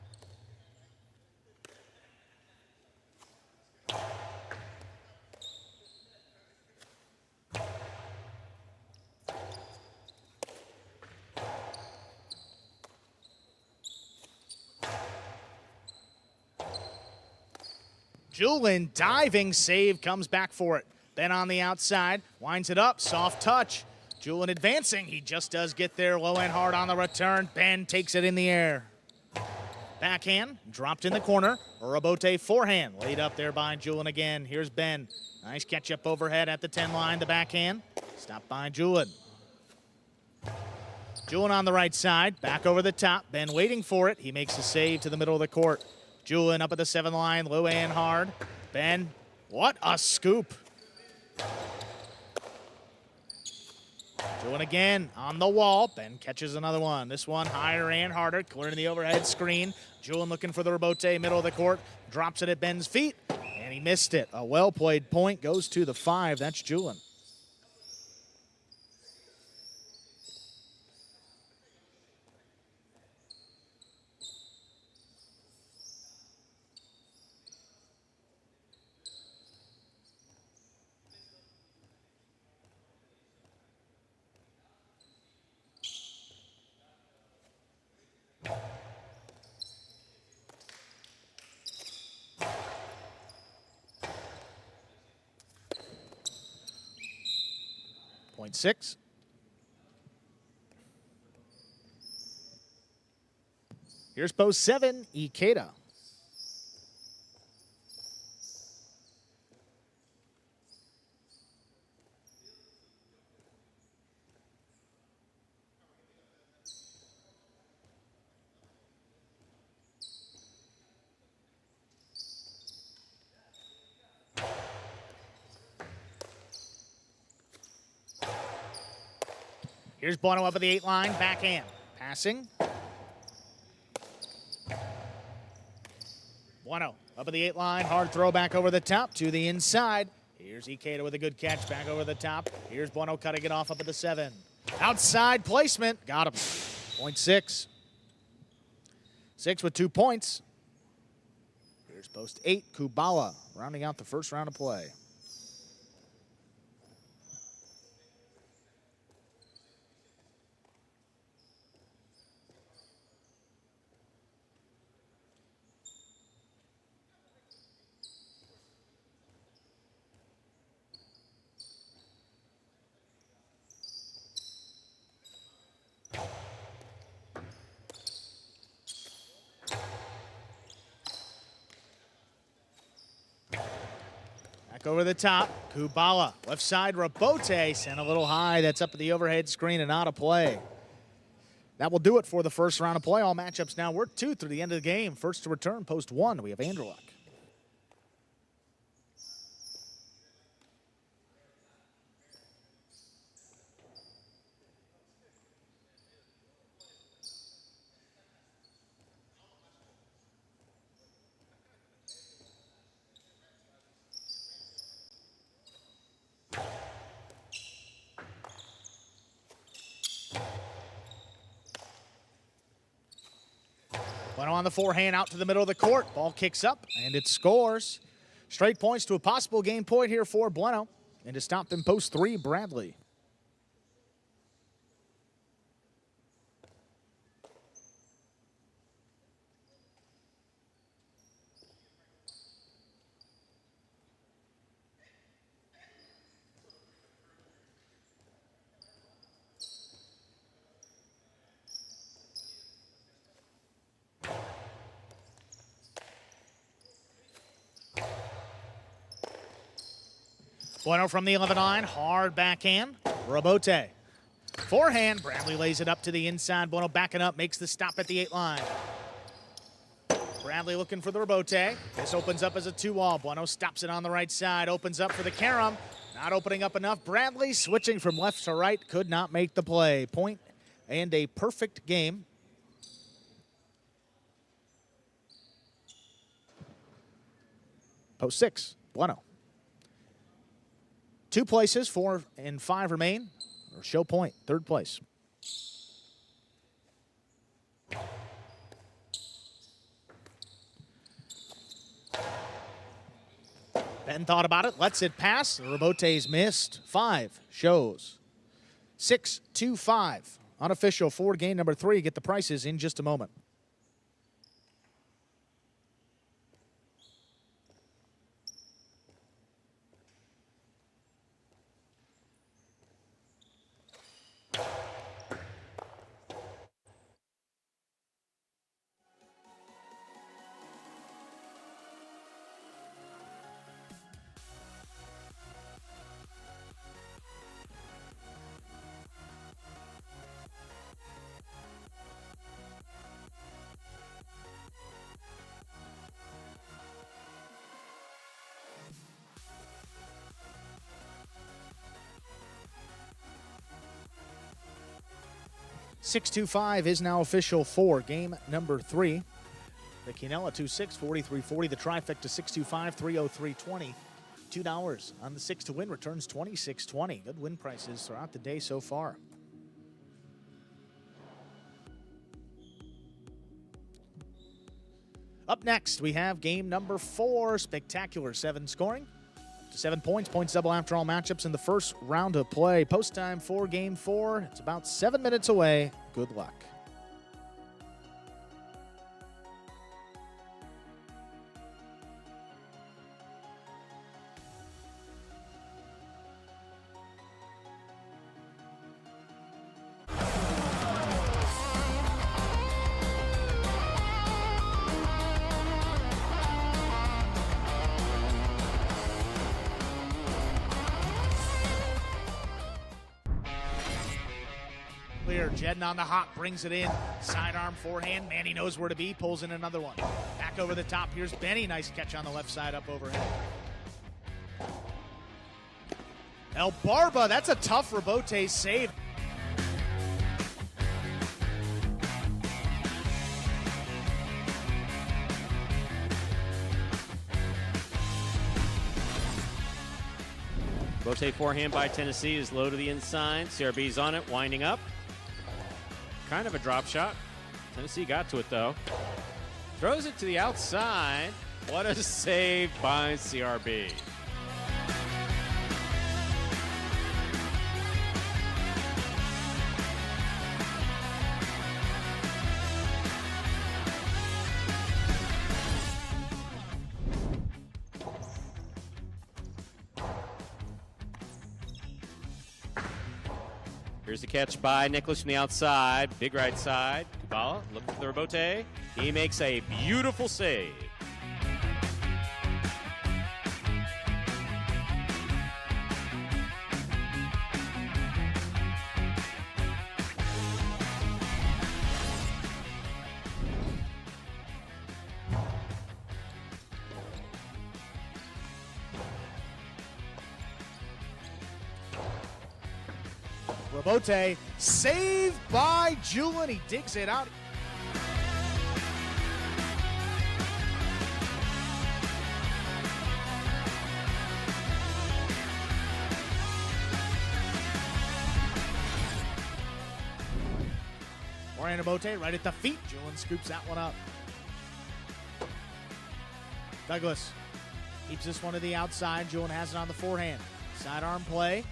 Julin diving save, comes back for it. Ben on the outside, winds it up, soft touch. Julin advancing, he just does get there, low and hard on the return. Ben takes it in the air. Backhand, dropped in the corner. Robote forehand, laid up there by Julin again. Here's Ben. Nice catch up overhead at the 10 line, the backhand. Stopped by Julin. Julin on the right side, back over the top. Ben waiting for it. He makes a save to the middle of the court. Julin up at the 7 line, low and hard. Ben, what a scoop. Julin again on the wall. Ben catches another one. This one higher and harder, clearing the overhead screen. Julin looking for the rebote, middle of the court. Drops it at Ben's feet, and he missed it. A well-played point goes to the 5. That's Julin. Point 6. Here's post 7, Ikeda. Here's Bono up at the 8 line, backhand. Passing. Bono up at the 8 line, hard throw back over the top to the inside. Here's Ikeda with a good catch back over the top. Here's Bono cutting it off up at the 7. Outside placement, got him. Point 6. 6 with 2 points. Here's post 8, Kubala, rounding out the first round of play. Back over the top, Kubala, left side, Rabote, sent a little high. That's up at the overhead screen and out of play. That will do it for the first round of play. All matchups now worth 2 through the end of the game. First to return, post 1, we have Andrew Luck. Bueno on the forehand out to the middle of the court. Ball kicks up and it scores. Straight points to a possible game point here for Bueno. And to stop them, post 3, Bradley. Bueno from the 11 line, hard backhand, Rabote. Forehand, Bradley lays it up to the inside. Bueno backing up, makes the stop at the 8 line. Bradley looking for the Rabote. This opens up as a 2-all. Bueno stops it on the right side, opens up for the carom. Not opening up enough. Bradley switching from left to right, could not make the play. Point and a perfect game. Post 6, Bueno. 2 places, 4 and 5 remain. Or show point, 3rd place. Ben thought about it, lets it pass. Rabote's missed. 5 shows. 6-2-5. Unofficial for game number 3. Get the prices in just a moment. .625 is now official for game number 3. The Quinella 2-6, 43-40. The trifecta 625, 303.20. $2 on the 6 to win returns 26.20. Good win prices throughout the day so far. Up next, we have game number 4. Spectacular 7 scoring. To 7 points. Points double after all matchups in the first round of play. Post time for game 4. It's about 7 minutes away. Good luck. Clear, Jedden on the hop, brings it in. Sidearm forehand, Manny knows where to be, pulls in another one. Back over the top, here's Benny, nice catch on the left side up overhead. El Barba, that's a tough Rabote save. Rabote forehand by Tennessee is low to the inside. CRB's on it, winding up. Kind of a drop shot. Tennessee got to it though. Throws it to the outside. What a save by CRB. Here's the catch by Nicholas from the outside. Big right side. Kubala looking for the rebote. He makes a beautiful save. Rebote, saved by Julin. He digs it out. Oriana Bote right at the feet. Julin scoops that one up. Douglas keeps this one to the outside. Julin has it on the forehand. Sidearm play.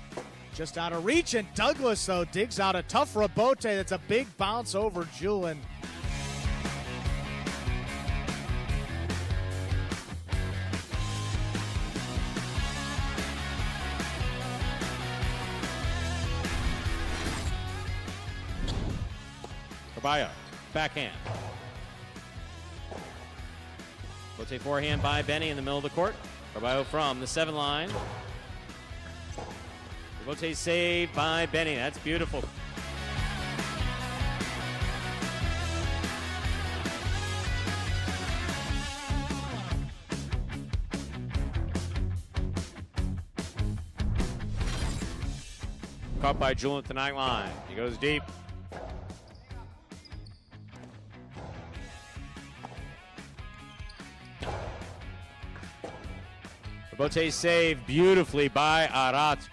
Just out of reach, and Douglas, though, digs out a tough rebote. That's a big bounce over Julin. Carballo, backhand. Bote forehand by Benny in the middle of the court. Carballo from the 7 line. Bote saved by Benny. That's beautiful. Caught by Julin at the 9 line. He goes deep. Bote saved beautifully by Arat.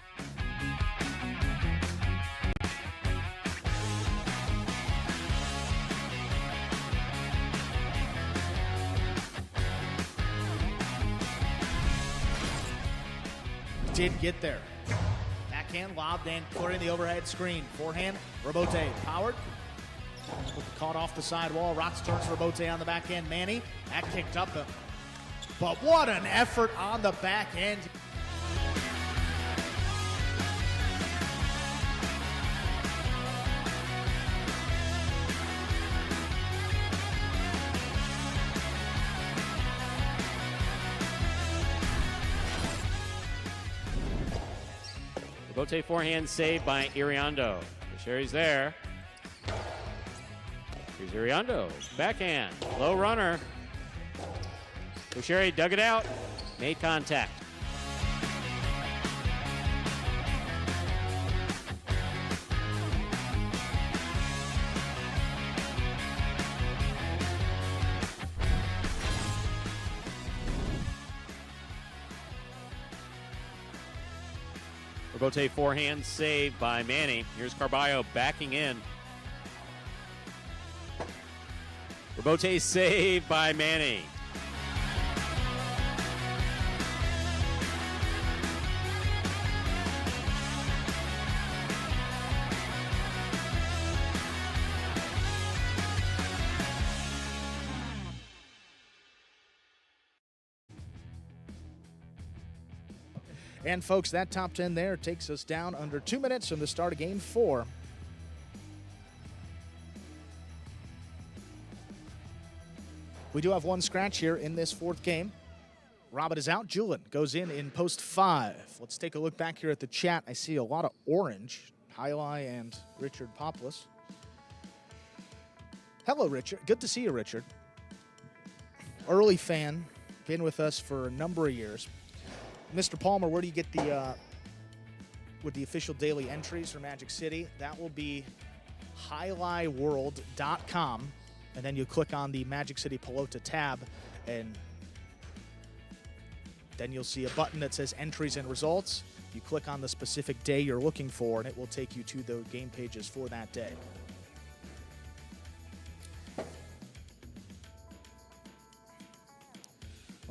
Did get there. Backhand lobbed and clearing the overhead screen. Forehand, Rebote powered. Caught off the sidewall. Rotz turns Rebote on the backhand. Manny, that kicked up. But what an effort on the back end. Bote forehand saved by Iriondo. Sherry's there. Here's Iriondo. Backhand. Low runner. Sherry dug it out. Made contact. Bote forehand saved by Manny. Here's Carballo backing in. Bote saved by Manny. And folks, that top 10 there takes us down under 2 minutes from the start of game 4. We do have one scratch here in this 4th game. Robin is out. Julin goes in post 5. Let's take a look back here at the chat. I see a lot of orange. Highlight and Richard Poplis. Hello, Richard. Good to see you, Richard. Early fan. Been with us for a number of years. Mr. Palmer, where do you get with the official daily entries for Magic City? That will be highlightworld.com, and then you click on the Magic City Pelota tab, and then you'll see a button that says entries and results. You click on the specific day you're looking for, and it will take you to the game pages for that day.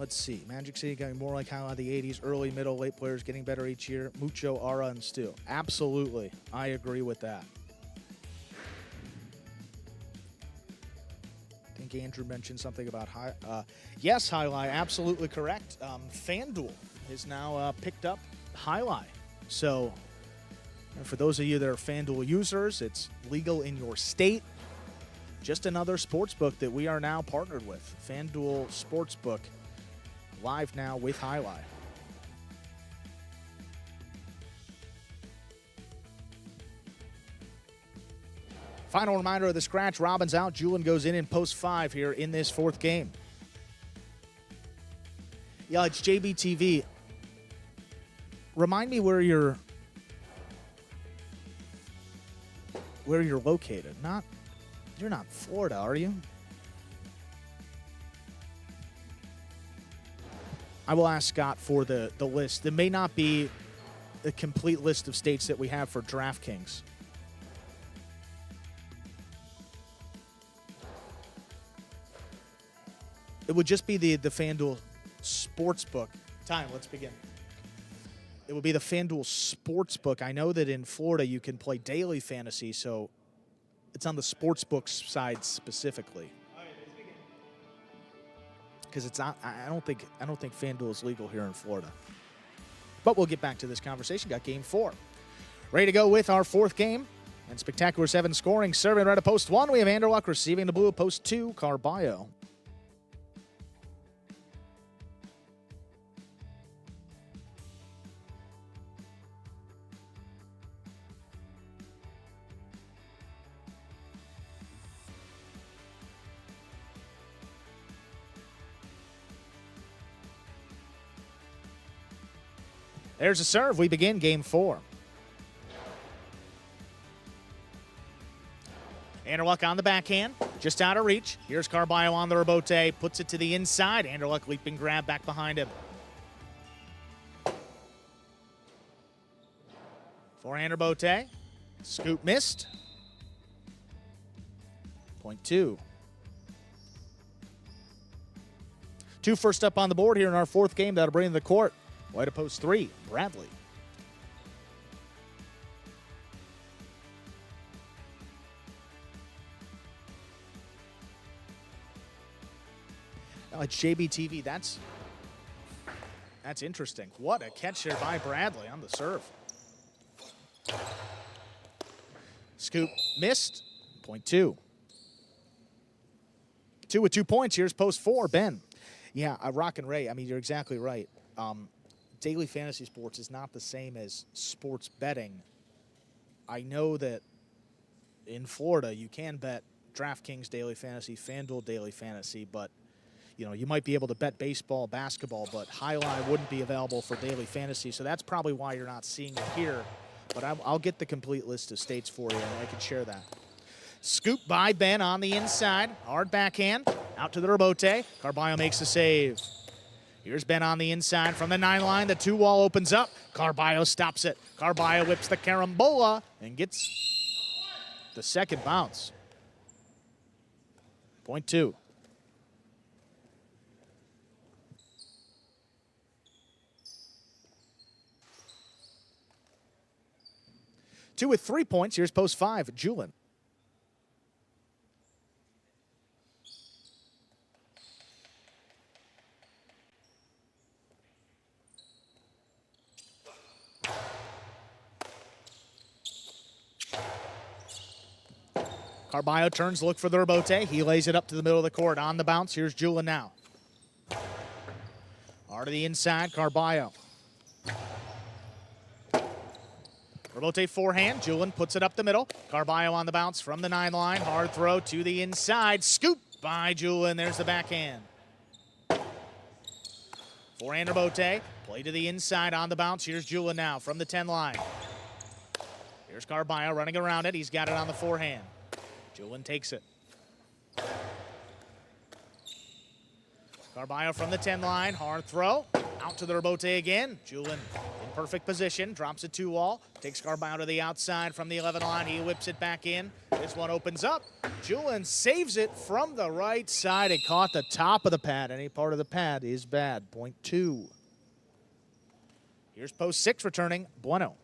Let's see. Magic City getting more like how the 80s, early, middle, late players getting better each year. Mucho, Ara, and Stu. Absolutely. I agree with that. I think Andrew mentioned something about yes, Highlight, absolutely correct. FanDuel has now picked up Highlight. So for those of you that are FanDuel users, it's legal in your state. Just another sportsbook that we are now partnered with. FanDuel Sportsbook, live now with Highlight. Final reminder of the scratch. Robin's out. Julian goes in post 5 here in this 4th game. Yeah, it's JBTV. Remind me where you're located. You're not Florida, are you? I will ask Scott for the list. It may not be the complete list of states that we have for DraftKings. It would just be the FanDuel Sportsbook. Time, let's begin. It would be the FanDuel Sportsbook. I know that in Florida you can play daily fantasy, so it's on the Sportsbook side specifically. All right, let's begin. Because it's not, I don't think FanDuel is legal here in Florida. But we'll get back to this conversation. Got game 4. Ready to go with our 4th game. And spectacular 7 scoring. Serving right at post 1. We have Anderluck receiving the blue at post 2. Carballo. There's a serve. We begin game 4. Anderluck on the backhand, just out of reach. Here's Carballo on the rebote, puts it to the inside. Anderluck leaping grab back behind him. Forehand rebote. Scoop missed. Point 2. 2 first up on the board here in our 4th game. That'll bring to the court. White to post 3, Bradley. Now it's JBTV. That's interesting. What a catch there by Bradley on the serve. Scoop missed. Point 2. 2 with 2 points. Here's post 4, Ben. Yeah, Rock and Ray, I mean, you're exactly right. Daily fantasy sports is not the same as sports betting. I know that in Florida you can bet DraftKings Daily Fantasy, FanDuel Daily Fantasy, but you might be able to bet baseball, basketball, but Highline wouldn't be available for Daily Fantasy, so that's probably why you're not seeing it here. But I'll get the complete list of states for you, and I can share that. Scoop by Ben on the inside. Hard backhand. Out to the rebote. Carballo makes the save. Here's Ben on the inside from the 9 line. The 2-wall opens up. Carballo stops it. Carballo whips the carambola and gets the second bounce. Point 2. Two with 3 points. Here's post 5, Julian. Carballo turns, look for the rebote. He lays it up to the middle of the court. On the bounce, here's Julian now. Hard to the inside, Carballo. Rebote forehand. Julian puts it up the middle. Carballo on the bounce from the 9 line. Hard throw to the inside. Scoop by Julian. There's the backhand. Forehand rebote. Play to the inside on the bounce. Here's Julian now from the 10 line. Here's Carballo running around it. He's got it on the forehand. Julian takes it. Carballo from the 10 line. Hard throw. Out to the rebote again. Julin in perfect position. Drops it 2-wall. Takes Carbino to the outside from the 11 line. He whips it back in. This one opens up. Julin saves it from the right side. It caught the top of the pad. Any part of the pad is bad. Point 2. Here's post 6 returning Bueno.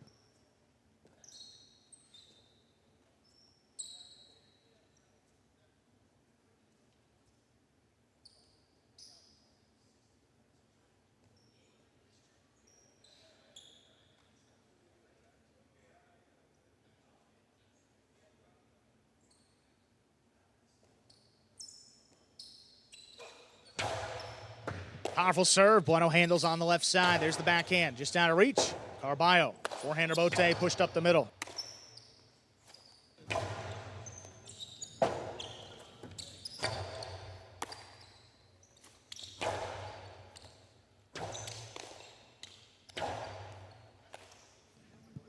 Powerful serve. Bueno handles on the left side. There's the backhand. Just out of reach. Carbino. Forehand rebote pushed up the middle.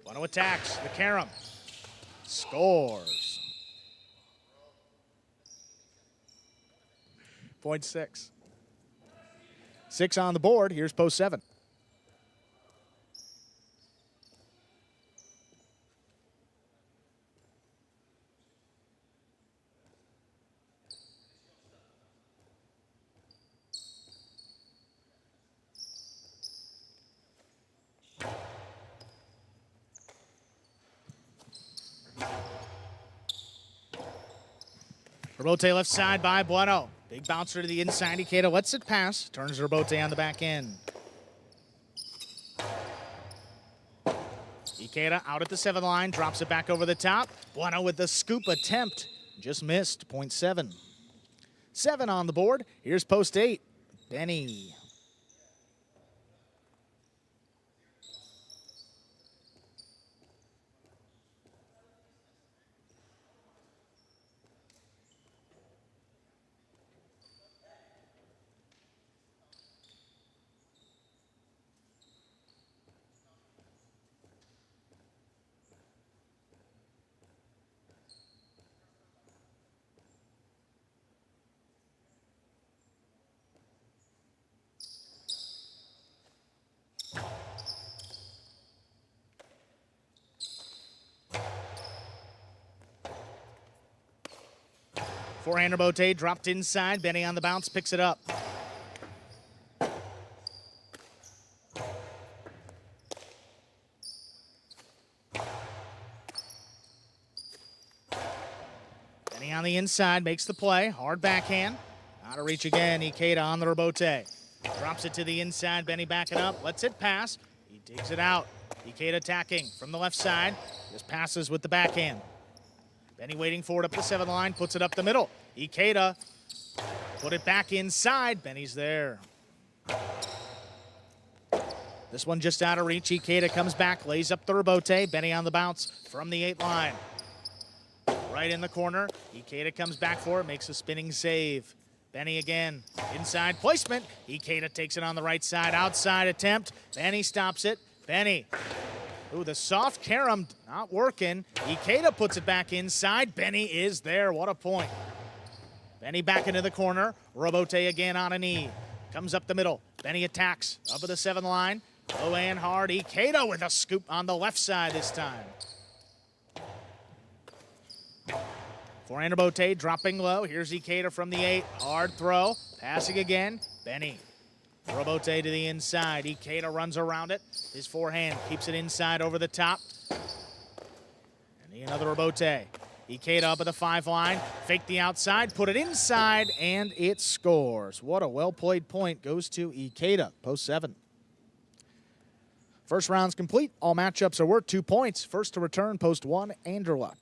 Bueno attacks. The carom. Scores. Point 6. 6 on the board. Here's post 7. Rebote left side by Bueno. Big bouncer to the inside. Ikeda lets it pass. Turns Rebote on the back end. Ikeda out at the 7 line. Drops it back over the top. Bueno with the scoop attempt. Just missed. Point 7. 7 on the board. Here's post 8. Benny. Forehand Rebote dropped inside. Benny on the bounce, picks it up. Benny on the inside, makes the play. Hard backhand. Out of reach again. Ikeda on the Rebote. Drops it to the inside. Benny backing up. Lets it pass. He digs it out. Ikeda attacking from the left side. Just passes with the backhand. Benny waiting for it up the 7 line. Puts it up the middle. Ikeda put it back inside. Benny's there. This one just out of reach. Ikeda comes back. Lays up the Rebote. Benny on the bounce from the 8 line. Right in the corner. Ikeda comes back for it. Makes a spinning save. Benny again. Inside placement. Ikeda takes it on the right side. Outside attempt. Benny stops it. Benny. Ooh, the soft carom not working. Ikeda puts it back inside. Benny is there. What a point. Benny back into the corner. Rebote again on a knee. Comes up the middle. Benny attacks. Up at the 7 line. Low and hard. Ikeda with a scoop on the left side this time. Forehand Rebote dropping low. Here's Ikeda from the 8. Hard throw. Passing again. Benny. Rebote to the inside. Ikeda runs around it. His forehand keeps it inside over the top. And another Rebote. Ikeda up at the 5 line. Fake the outside. Put it inside. And it scores. What a well-played point goes to Ikeda. Post 7. First round's complete. All matchups are worth 2 points. First to return, post 1, Anderla.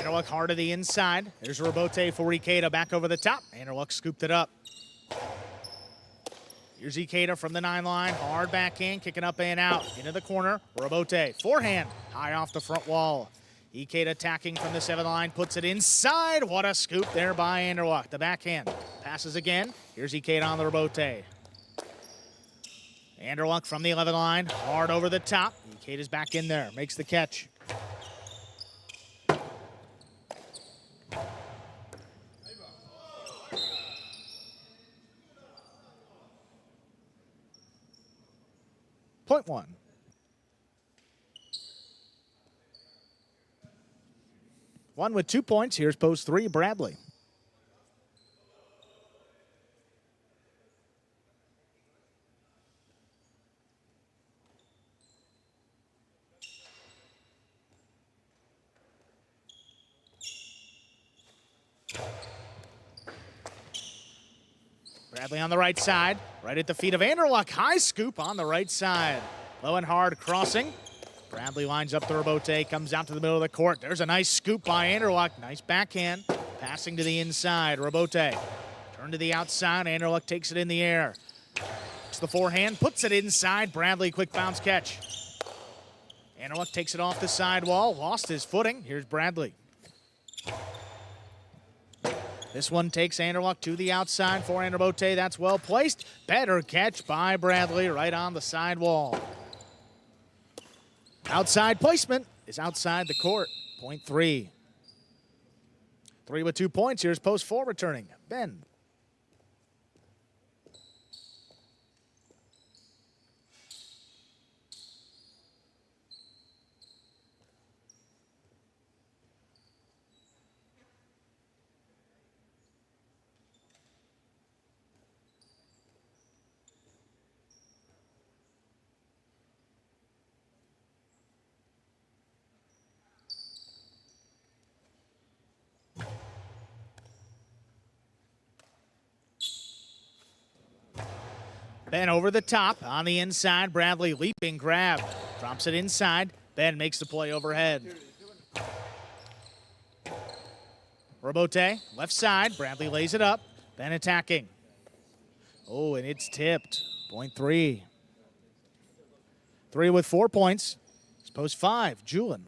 Anderluck hard to the inside. There's Robote for Ikeda back over the top. Anderluck scooped it up. Here's Ikeda from the 9 line. Hard backhand, kicking up and out. Into the corner. Robote, forehand, high off the front wall. Ikeda attacking from the 7 line, puts it inside. What a scoop there by Anderluck. The backhand passes again. Here's Ikeda on the Robote. Anderluck from the 11 line, hard over the top. Ikeda's back in there, makes the catch. Point 1. One with 2 points. Here's post 3, Bradley. Bradley on the right side, right at the feet of Anderluck. High scoop on the right side. Low and hard crossing. Bradley lines up the Robote, comes out to the middle of the court. There's a nice scoop by Anderluck. Nice backhand. Passing to the inside. Robote turn to the outside. Anderluck takes it in the air. It's the forehand, puts it inside. Bradley, quick bounce catch. Anderluck takes it off the sidewall. Lost his footing. Here's Bradley. This one takes Anderluck to the outside for Robote. That's well placed. Better catch by Bradley right on the sidewall. Outside placement is outside the court. Point 3. 3 with 2 points. Here's post 4 returning. Ben. Ben over the top, on the inside, Bradley leaping grab, drops it inside, Ben makes the play overhead. Robote, left side, Bradley lays it up, Ben attacking. Oh, and it's tipped, point 3. 3 with 4 points, it's post 5, Julin.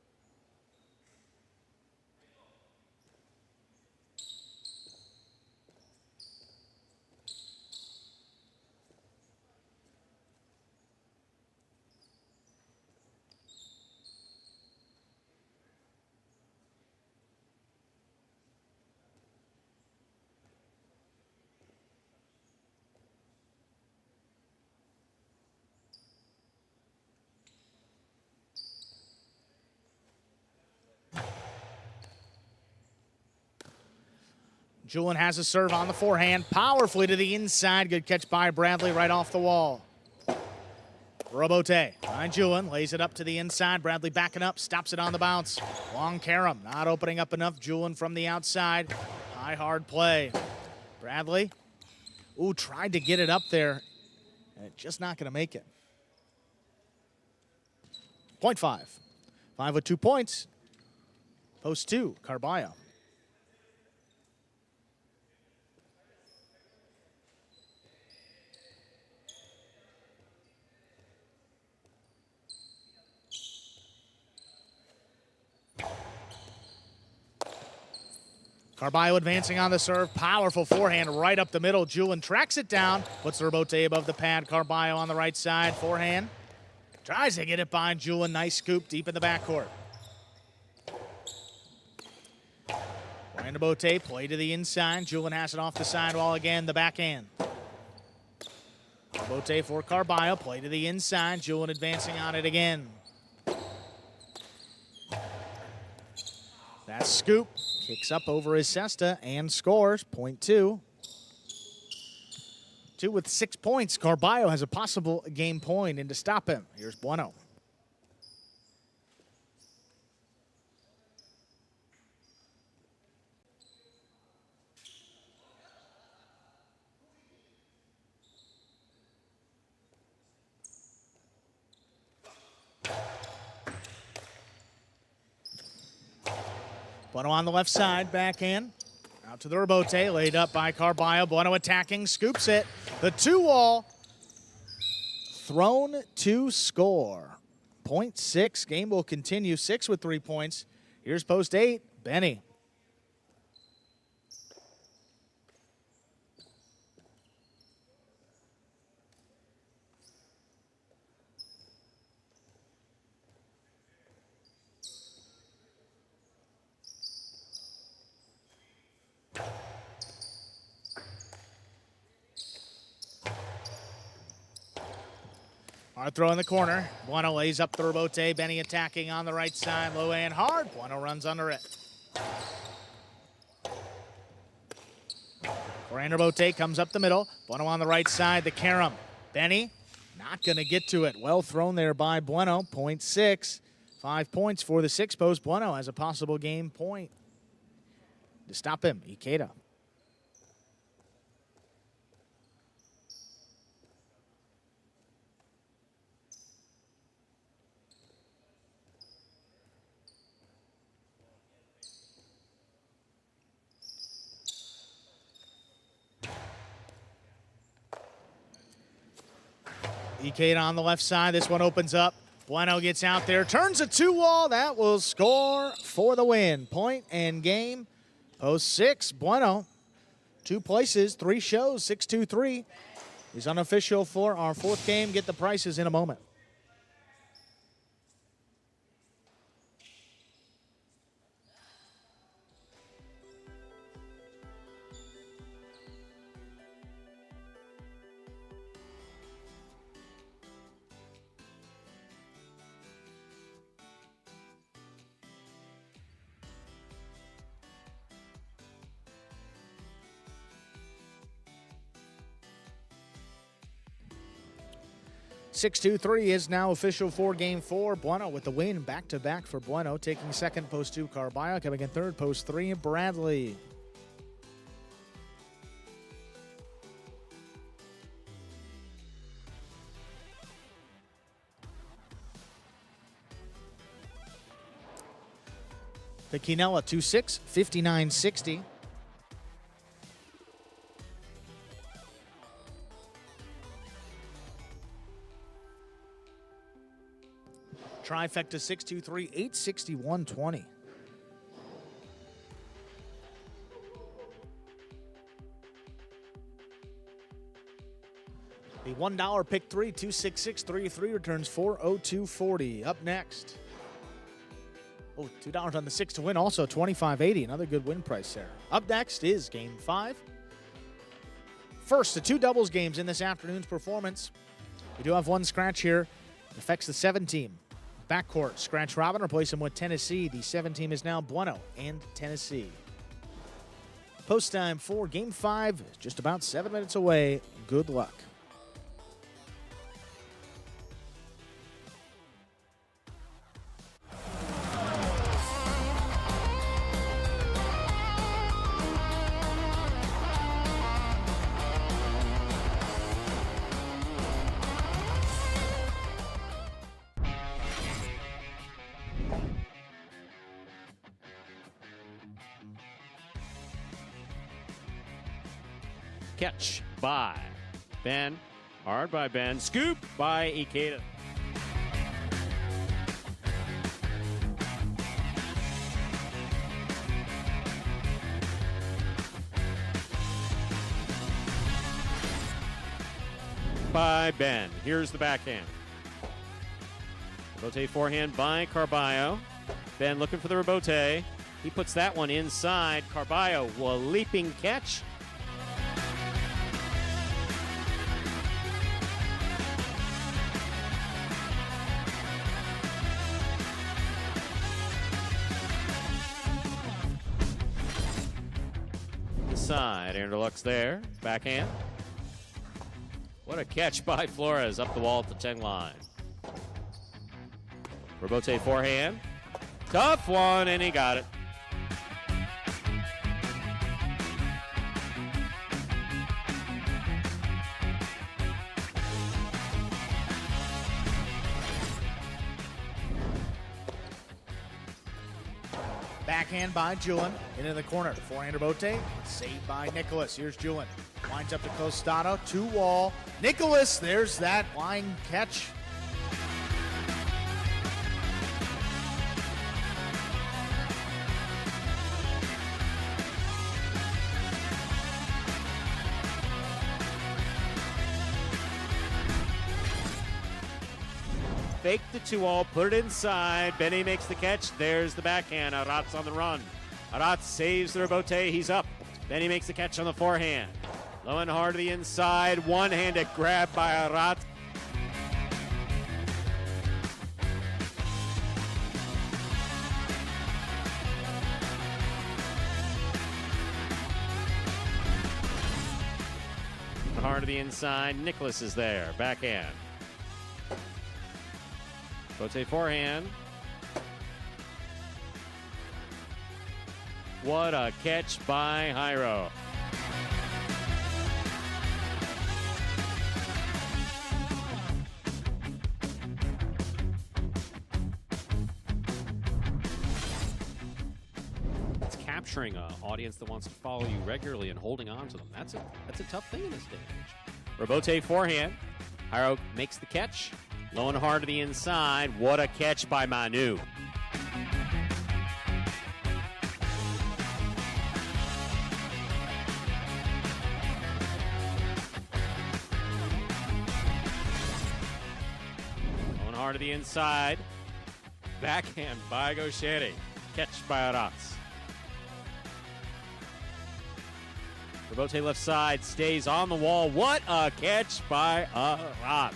Julin has a serve on the forehand, powerfully to the inside. Good catch by Bradley right off the wall. Robote behind Julin, lays it up to the inside. Bradley backing up, stops it on the bounce. Long carom, not opening up enough. Julin from the outside. High, hard play. Bradley, tried to get it up there, and it's just not going to make it. Point 5. 5 with 2 points. Post 2, Carballo. Carballo advancing on the serve. Powerful forehand right up the middle. Julin tracks it down. Puts the Robote above the pad. Carballo on the right side. Forehand. Tries to get it behind Julin. Nice scoop deep in the backcourt. Robote play to the inside. Julin has it off the sidewall again. The backhand. Robote for Carballo. Play to the inside. Julin advancing on it again. That scoop. Kicks up over his cesta and scores. Point 2. 2 with 6 points. Carballo has a possible game point in to stop him. Here's Bueno. Bueno on the left side, backhand. Out to the rebote, laid up by Carballo. Bueno attacking, scoops it. The 2-wall. Thrown to score. 0.6. Game will continue. 6 with 3 points. Here's post 8, Benny. Hard throw in the corner. Bueno lays up the rebote. Benny attacking on the right side. Low and hard. Bueno runs under it. Forehand rebote comes up the middle. Bueno on the right side. The carom. Benny not going to get to it. Well thrown there by Bueno. 0.6. 5 points for the 6 post. Bueno has a possible game point. To stop him, Ikeda. Ikeda on the left side. This one opens up. Bueno gets out there, turns a 2-wall. That will score for the win. Point and game. Post 6, Bueno. 2 places, 3 shows, 6-2-3. He's unofficial for our 4th game. Get the prices in a moment. Six, 2-3 is now official for game 4. Bueno with the win, back-to-back for Bueno. Taking second, post 2, Carballo. Coming in third, post 3, Bradley. The Quinella 2-6, 59-60. Trifecta 6-2-3, 861-20. The $1 pick 3, 26633 returns 40240. Up next. Oh, $2 on the 6 to win, also 25.80. Another good win price there. Up next is game 5. First, the 2 doubles games in this afternoon's performance. We do have one scratch here. It affects the 7 team. Backcourt, scratch Robin, replace him with Tennessee. The 7 team is now Bueno and Tennessee. Post time for game 5 is just about 7 minutes away. Good luck. Catch by Ben. Hard by Ben. Scoop by Ikeda. By Ben. Here's the backhand. Rebote forehand by Carballo. Ben looking for the rebote. He puts that one inside. Carballo will leaping catch. Side, Anderluck's there, backhand. What a catch by Flores up the wall at the 10 line. Rebote forehand, tough one, and he got it. Backhand by Julin. Into the corner. The forehander Bote. Saved by Nicholas. Here's Julin. Winds up to Costado. 2-wall. Nicholas. There's that line catch. Fake the 2-all, put it inside. Benny makes the catch. There's the backhand. Arat's on the run. Arat saves the rebote. He's up. Benny makes the catch on the forehand. Low and hard to the inside. One-handed grab by Arat. Hard to the inside. Nicholas is there. Backhand. Bote forehand. What a catch by Jairo. It's capturing an audience that wants to follow you regularly and holding on to them. That's a tough thing in this day and age. Rebote forehand. Jairo makes the catch. Low and hard to the inside. What a catch by Manu. Low and hard to the inside. Backhand by Gaucheri. Catch by Arats. Rebote left side stays on the wall. What a catch by Arats.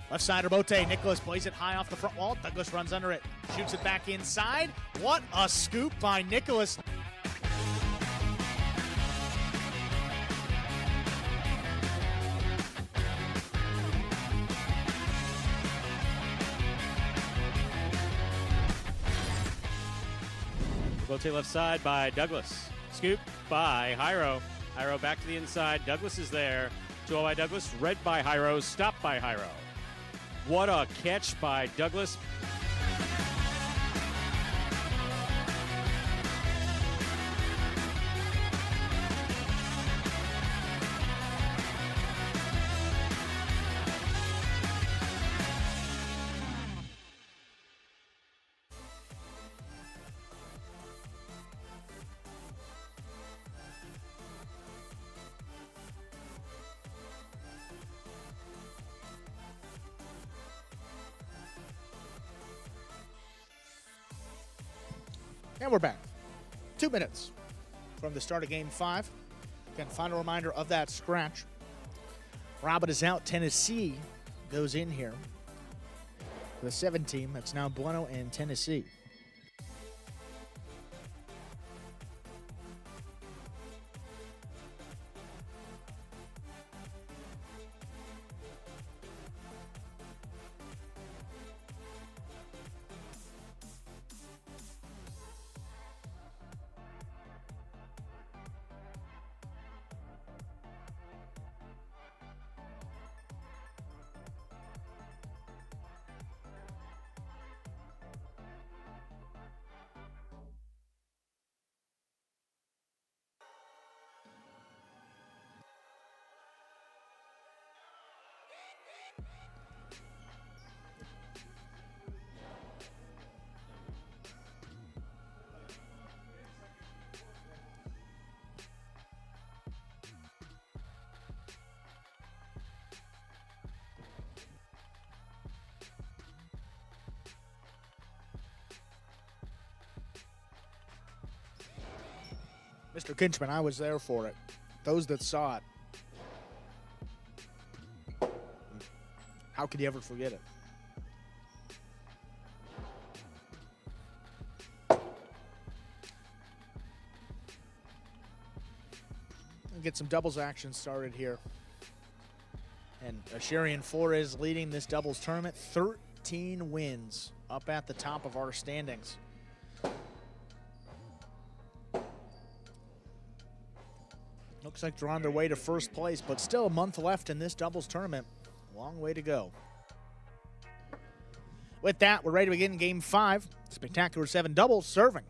Left side Bote. Nicholas plays it high off the front wall. Douglas runs under it. Shoots it back inside. What a scoop by Nicholas. Bote left side by Douglas. Scoop by Jairo. Jairo back to the inside. Douglas is there. 2-0 by Douglas. Read by Jairo. Stopped by Jairo. What a catch by Douglas. And we're back. 2 minutes from the start of Game 5. Again, final reminder of that scratch. Robin is out. Tennessee goes in here. The 7 team. That's now Bueno and Tennessee. Mr. Kinchman, I was there for it. Those that saw it. How could you ever forget it? We'll get some doubles action started here. And Asherian Flores leading this doubles tournament. 13 wins up at the top of our standings. Looks like they're on their way to first place, but still a month left in this doubles tournament. Long way to go. With that, we're ready to begin Game 5. Spectacular 7 doubles serving.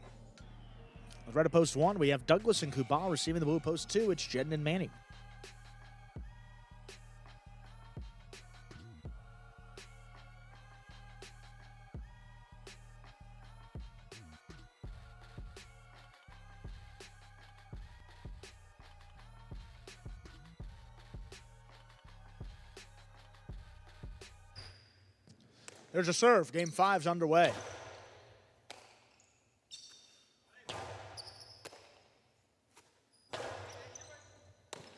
With red at post 1, we have Douglas and Kubal receiving the blue at post 2. It's Jedden and Manny. There's a serve. Game 5's underway.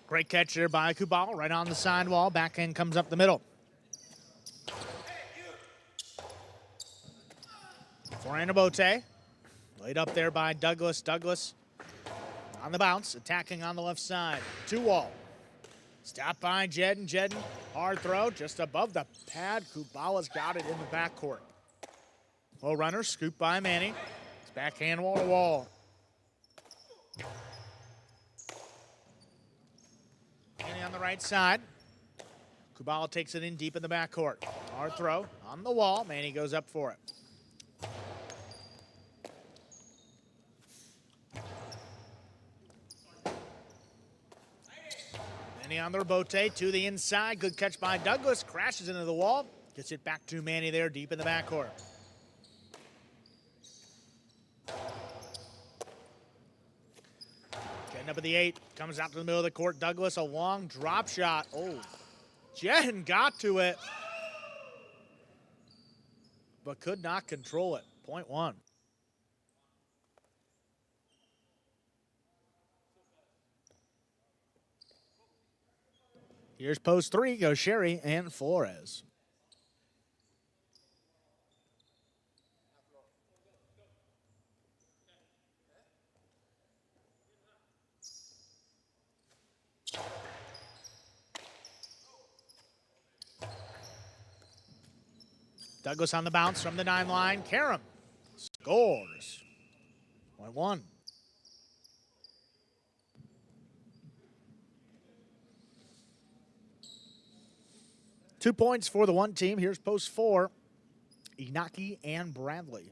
Great catch there by Kubal, right on the sidewall. Backhand comes up the middle. Forehand to Bote. Laid up there by Douglas. Douglas on the bounce, attacking on the left side. 2-wall. Stopped by Jedden. Jedden, hard throw, just above the pad. Kubala's got it in the backcourt. Low runner, scooped by Manny. It's backhand wall to wall. Manny on the right side. Kubala takes it in deep in the backcourt. Hard throw on the wall. Manny goes up for it. Manny on the rebote to the inside. Good catch by Douglas. Crashes into the wall. Gets it back to Manny there deep in the backcourt. Getting up at the 8. Comes out to the middle of the court. Douglas, a long drop shot. Oh, Jedden got to it, but could not control it. Point 1. Here's post 3, go Sherry and Flores. Douglas on the bounce from the 9 line. Karam scores. Point 1. Two points for the one team. Here's post 4, Inaki and Bradley.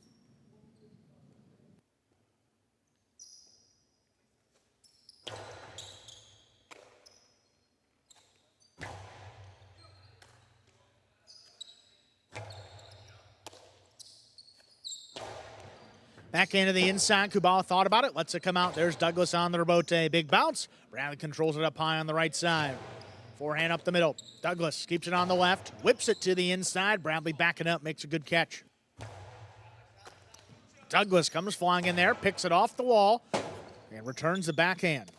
Back into the inside. Kubala thought about it. Lets it come out. There's Douglas on the rebote. Big bounce. Bradley controls it up high on the right side. Forehand up the middle. Douglas keeps it on the left. Whips it to the inside. Bradley backing up. Makes a good catch. Douglas comes flying in there. Picks it off the wall. And returns the backhand.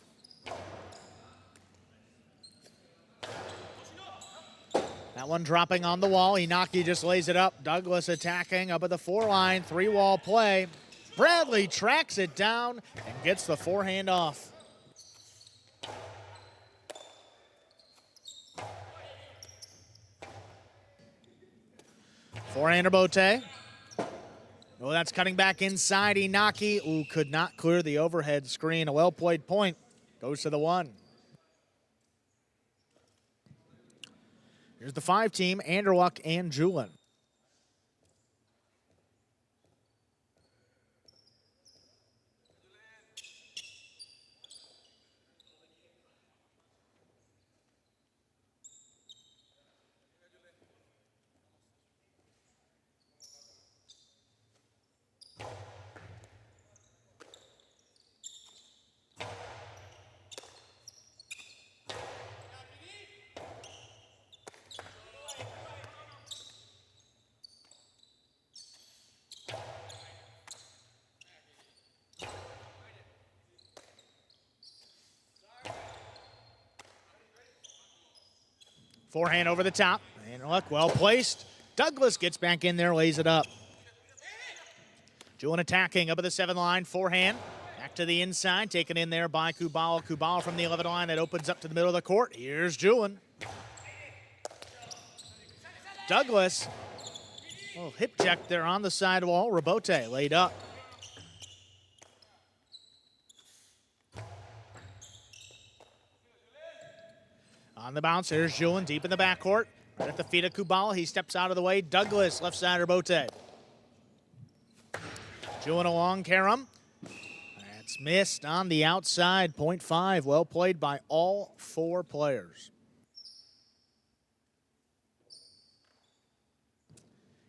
That one dropping on the wall. Inaki just lays it up. Douglas attacking up at the 4 line. 3-wall play. Bradley tracks it down and gets the forehand off. Forehand to Bote. Oh, that's cutting back inside. Inaki, ooh, could not clear the overhead screen. A well-played point. Goes to the 1. Here's the 5 team, Anderluck and Julin. Forehand over the top. Anderluck well placed. Douglas gets back in there, lays it up. Julin attacking up at the 7 line. Forehand. Back to the inside. Taken in there by Kubala. Kubala from the 11 line. It opens up to the middle of the court. Here's Julin. Douglas Little hip check there on the sidewall. Rabote laid up. On the bounce, here's Julin deep in the backcourt. Right at the feet of Kubala. He steps out of the way. Douglas, left side, Rabote. Julin along, Karam. That's missed on the outside. 0.5. Well played by all 4 players.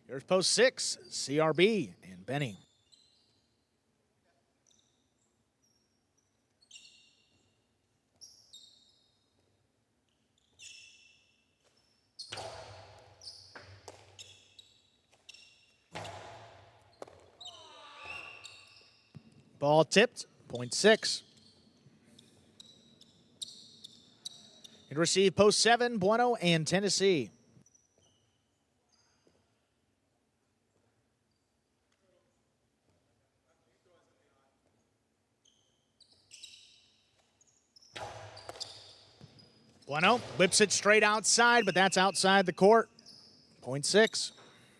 Here's post 6, CRB and Benny. Ball tipped, 0.6. And receive post 7, Bueno and Tennessee. Bueno whips it straight outside, but that's outside the court. 0.6.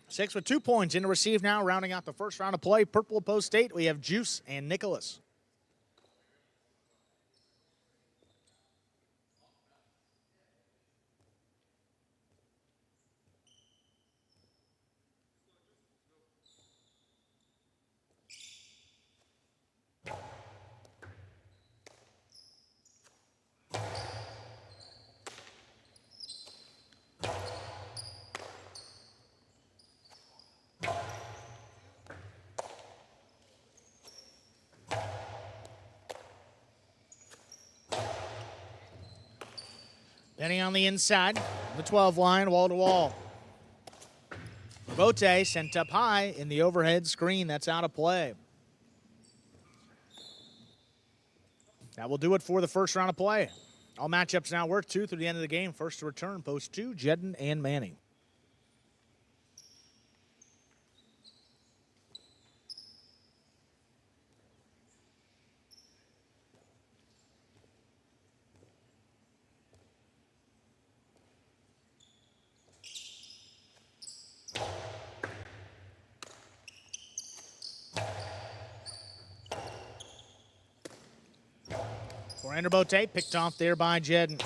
6 with 2 points in to receive now, rounding out the first round of play. Purple post 8, we have Juice and Nicholas. Benny on the inside, the 12 line, wall to wall. Rabote sent up high in the overhead screen. That's out of play. That will do it for the first round of play. All matchups now worth 2 through the end of the game. First to return, post 2, Jedden and Manning. Forehand Rabote picked off there by Jedden.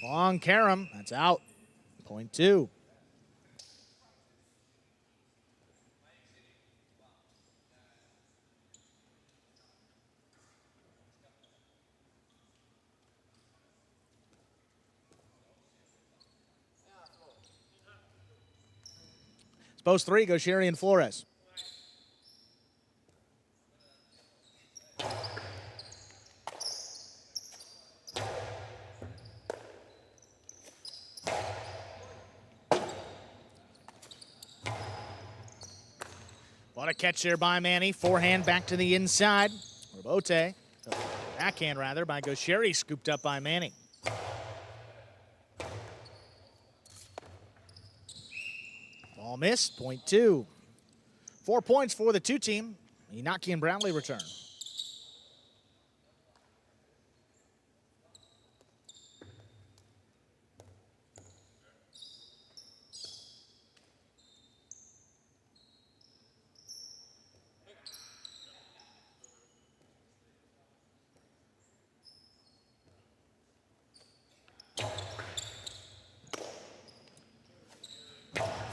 Long Karam, that's out. 0.2. It's post 3, goes Sherry and Flores. What a catch there by Manny. Forehand back to the inside. Rabote, backhand rather, by Gaucheri, scooped up by Manny. Ball missed, 0.2. 4 points for the 2 team. Inaki and Bradley return.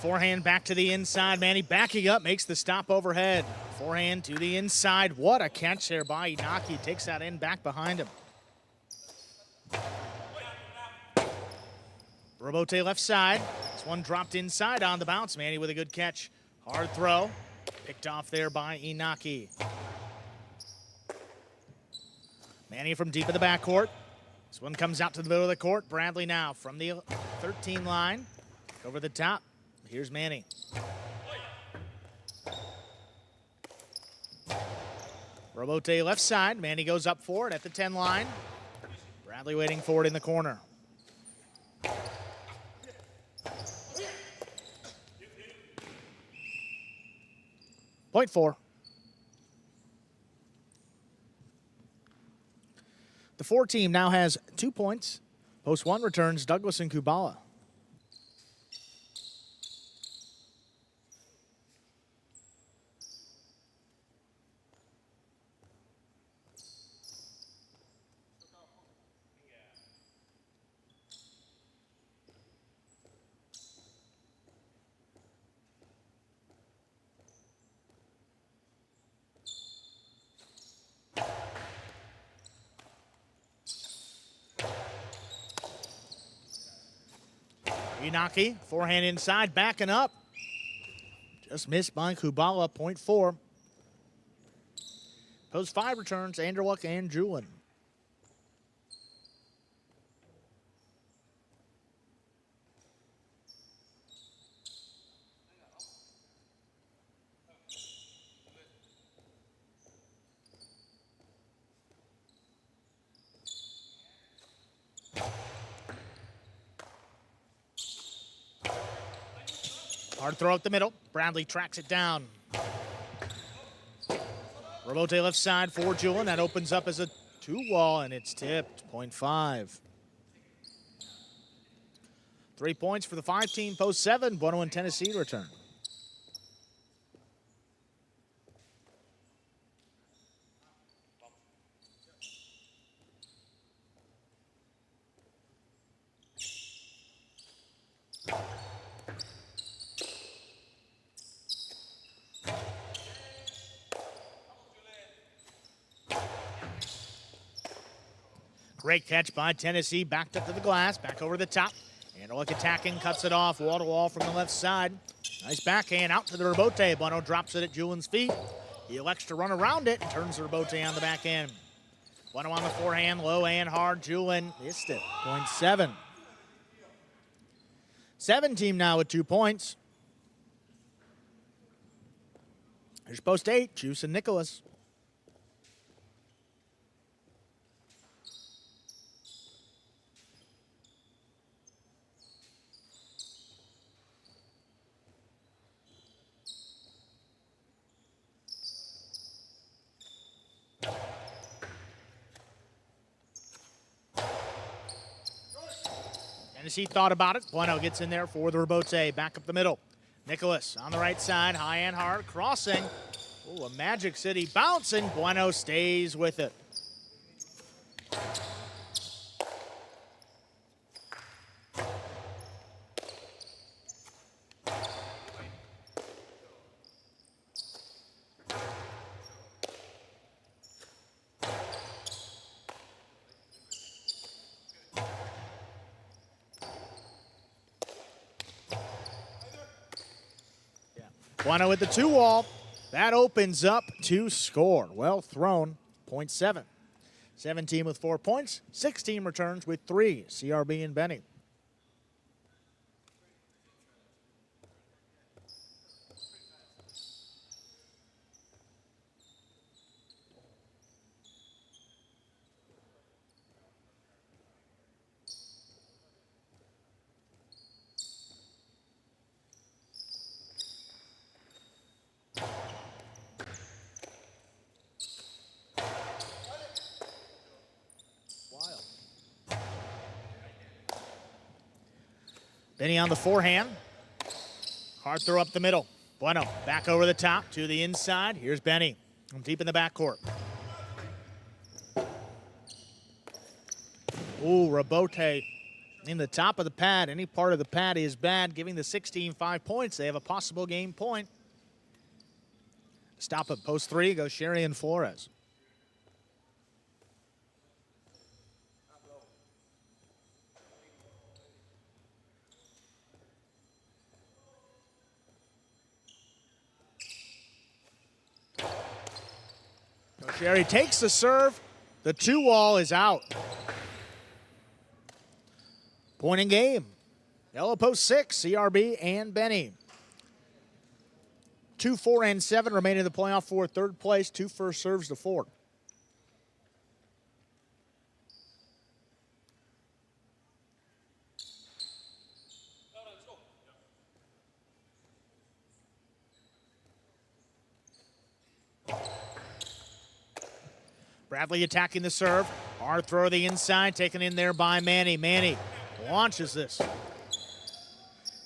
Forehand back to the inside. Manny backing up, makes the stop overhead. Forehand to the inside. What a catch there by Inaki. Takes that in back behind him. Rabote left side. This one dropped inside on the bounce. Manny with a good catch. Hard throw. Picked off there by Inaki. Manny from deep in the backcourt. This one comes out to the middle of the court. Bradley now from the 13 line. Over the top. Here's Manny. Rabote left side. Manny goes up for it at the 10 line. Bradley waiting for it in the corner. Point 4. The 4 team now has 2 points, Post 1 returns Douglas and Kubala. Inaki, forehand inside, backing up. Just missed by Kubala, point 4. Post 5 returns Anderluck and Julin. Hard throw up the middle. Bradley tracks it down. Robote left side for Julin. That opens up as a 2-wall, and it's tipped. Point 5. 3 points for the 5-team. Post 7. Bueno and Tennessee return. Great catch by Tennessee. Backed up to the glass. Back over the top. Anderluck attacking. Cuts it off. Wall to wall from the left side. Nice backhand out to the Robote. Bueno drops it at Julin's feet. He elects to run around it and turns the Robote on the back end. Bueno on the forehand. Low and hard. Julin missed it. Point 7. 7-team now with 2 points. Here's post 8. Juice and Nicholas. Tennessee thought about it. Bueno gets in there for the Robote. Back up the middle. Nicholas on the right side. High and hard. Crossing. Oh, a Magic City bouncing. Bueno stays with it. Bueno with the 2-wall. That opens up to score. Well thrown. Point 7. 7-team with 4 points. 6-team returns with 3. CRB and Benny. Benny on the forehand. Hard throw up the middle. Bueno back over the top to the inside. Here's Benny from deep in the backcourt. Ooh, Robote in the top of the pad. Any part of the pad is bad, giving the 16 5 points. They have a possible game point. Stop at post 3 goes Sherry and Flores. Sherry takes the serve. The 2-wall is out. Point in game. Yellow post 6, CRB and Benny. 2, 4, and 7 remain in the playoff for third place. 2 first serves to 4. Bradley attacking the serve. Hard throw to the inside, taken in there by Manny. Manny launches this.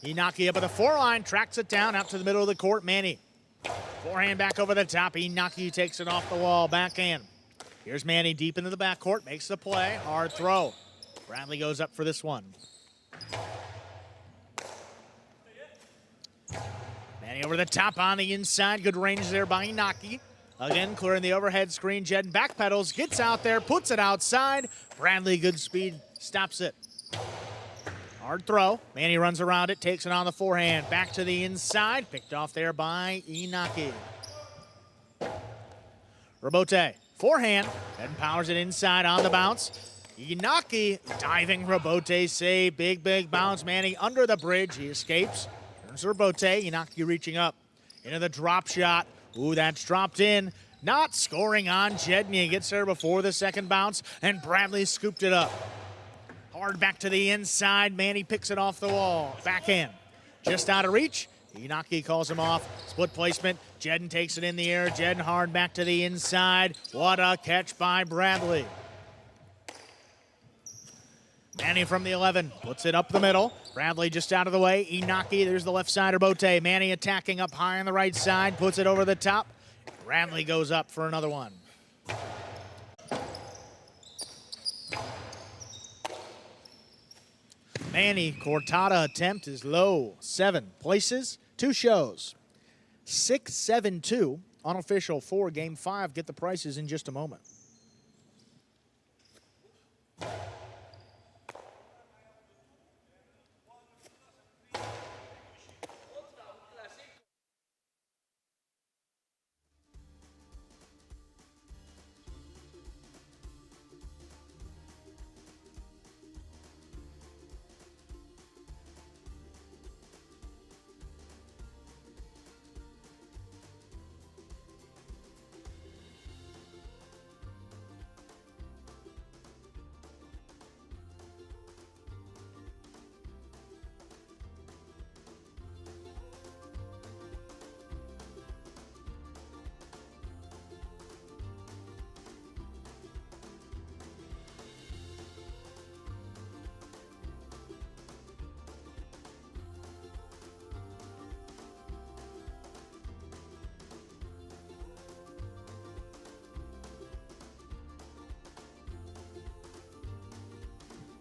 Inaki up at the four-line, tracks it down out to the middle of the court. Manny, forehand back over the top. Inaki takes it off the wall, backhand. Here's Manny deep into the backcourt, makes the play. Hard throw. Bradley goes up for this one. Manny over the top on the inside. Good range there by Inaki. Again, clearing the overhead screen. Jedden backpedals, gets out there, puts it outside. Bradley, good speed, stops it. Hard throw. Manny runs around it, takes it on the forehand. Back to the inside, picked off there by Inaki. Robote, forehand, and powers it inside on the bounce. Inaki diving, Robote save, big bounce. Manny under the bridge, he escapes. Turns to Robote, Inaki reaching up into the drop shot. Ooh, that's dropped in. Not scoring on Jedden. He gets there before the second bounce, and Bradley scooped it up. Hard back to the inside. Manny picks it off the wall. Backhand. Just out of reach. Inaki calls him off. Split placement. Jedden takes it in the air. Jedden hard back to the inside. What a catch by Bradley. Manny from the 11 puts it up the middle. Bradley just out of the way. Inaki, there's the left side of Bote. Manny attacking up high on the right side, puts it over the top. Bradley goes up for another one. Manny, Cortada attempt is low. 7 places, 2 shows. 6-7-2, unofficial 4, game 5. Get the prices in just a moment.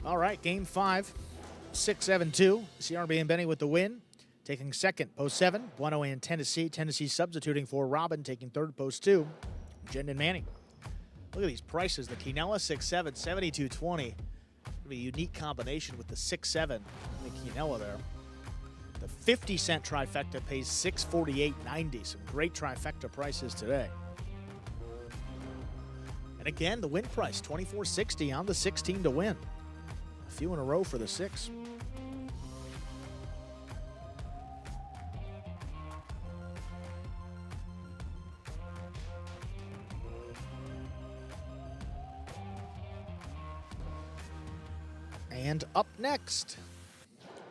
All right, game 5, 6-7-2. CRB and Benny with the win. Taking second, post 7, Bueno and Tennessee. Tennessee substituting for Robin, taking third, post 2, Jen and Manny. Look at these prices. The Quinella 6-7, $72.20. A unique combination with the 6-7 and the Quinella there. The 50-cent trifecta pays $648.90. Some great trifecta prices today. And again, the win price, $24.60 on the 16 to win. A few in a row for the 6. And up next,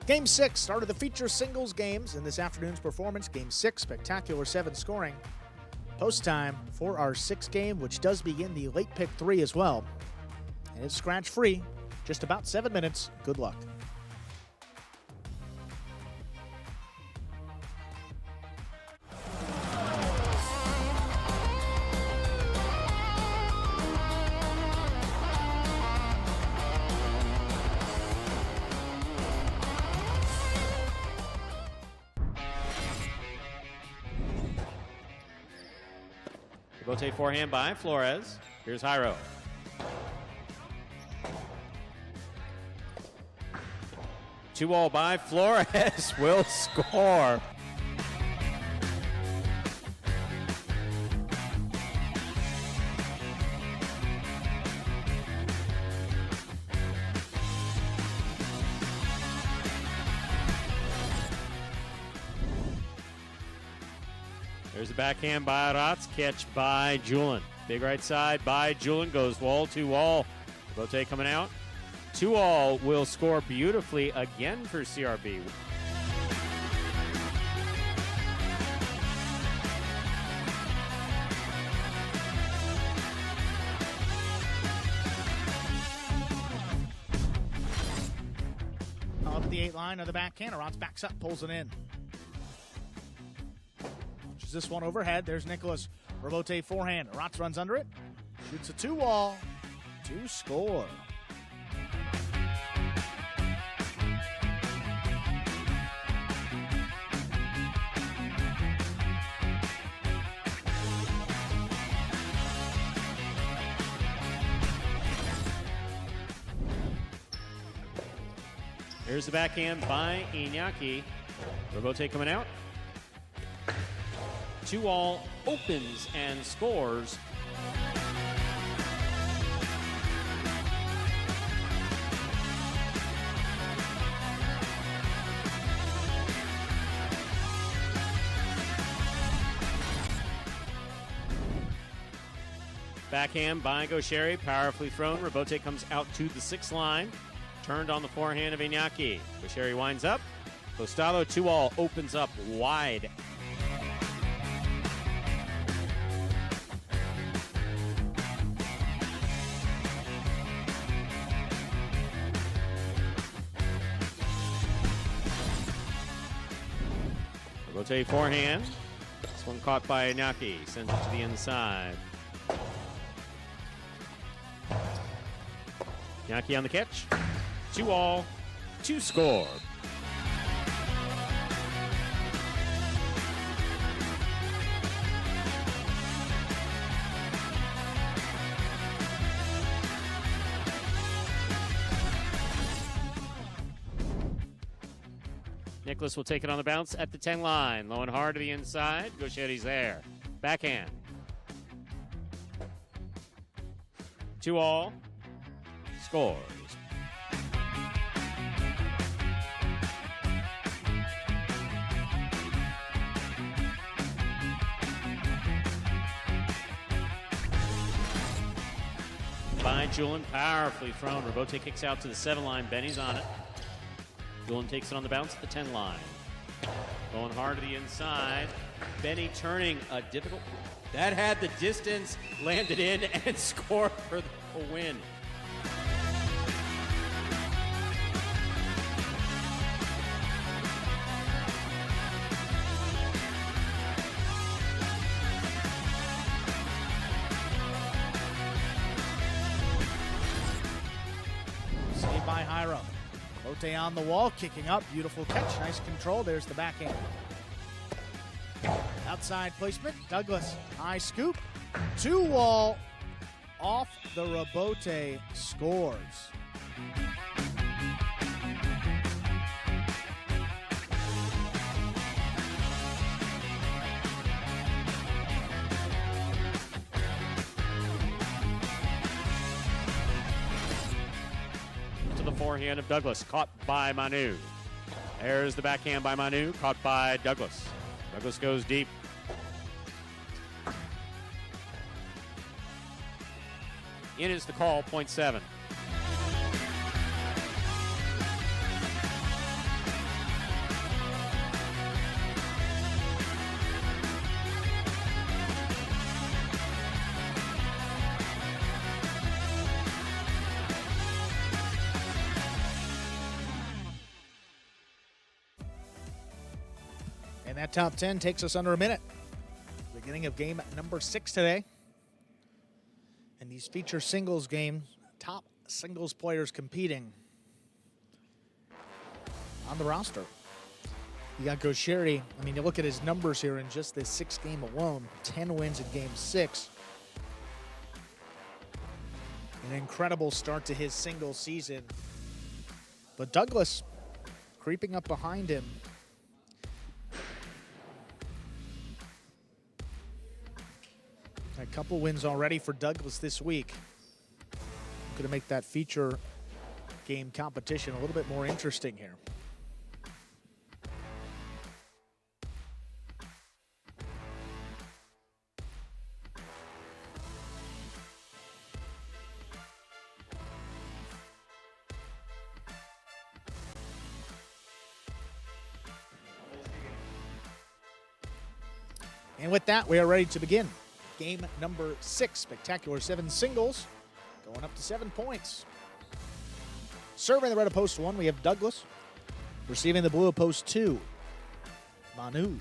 Game 6 started the feature singles games in this afternoon's performance. Game 6, spectacular 7 scoring. Post time for our 6th game, which does begin the late pick 3 as well. And it's scratch free, just about 7 minutes. Good luck. Bote forehand by Flores. Here's Jairo. Two all by Flores will score. There's a backhand by Ratz, catch by Julin. Big right side by Julin, goes wall to wall. Bote coming out. 2-all will score beautifully again for CRB. 28 line of the backhand. Arantz backs up, pulls it in. Launches this one overhead. There's Nicholas. Robote forehand. Arantz runs under it. Shoots a 2-wall to score. Here's the backhand by Iñaki. Robote coming out. 2-all opens and scores. Backhand by Gaucheri, powerfully thrown. Robote comes out to the 6th line. Turned on the forehand of Iñaki. Gaucheri winds up. Costalo 2-all opens up wide. Robote forehand. This one caught by Iñaki. Sends it to the inside. Iñaki on the catch. 2-all to score. Nicholas will take it on the bounce at the 10 line. Low and hard to the inside. Gaucheri's there. Backhand. 2-all. Scores. By Julian, powerfully thrown. Robote kicks out to the 7 line. Benny's on it. Julian takes it on the bounce at the 10 line. Going hard to the inside. Benny turning a difficult. That had the distance, landed in, and scored for the win. Saved by Hiram. Lotte on the wall, kicking up. Beautiful catch. Nice control. There's the backhand. Outside placement. Douglas. High scoop. 2-wall. Off the Robote. Scores. To the forehand of Douglas, caught by Manu. There's the backhand by Manu, caught by Douglas. Douglas goes deep. In is the call, point 7. And that top 10 takes us under a minute. Beginning of game number 6 today. And these feature singles games, top singles players competing on the roster. You got Gaucheri. I mean, you look at his numbers here in just this 6th game alone. 10 wins in game 6. An incredible start to his singles season. But Douglas creeping up behind him. A couple wins already for Douglas this week. Going to make that feature game competition a little bit more interesting here. And with that, we are ready to begin. Game number 6, spectacular 7 singles, going up to 7 points. Serving the red of post 1, we have Douglas. Receiving the blue at post 2, Manu.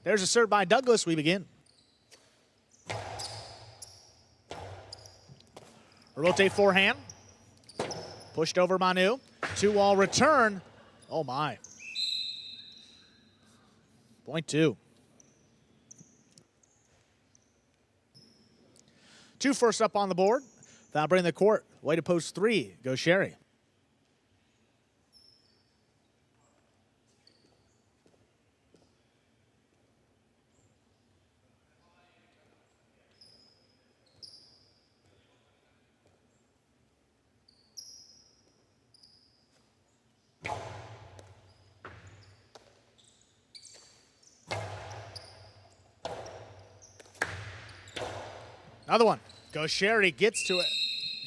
There's a serve by Douglas. We begin. Rotate forehand. Pushed over Manu. 2-all return. Oh my. Point 2. 2 first up on the board. That'll bring the court. Way to post 3. Go Sherry. Another one. Go Sherry gets to it.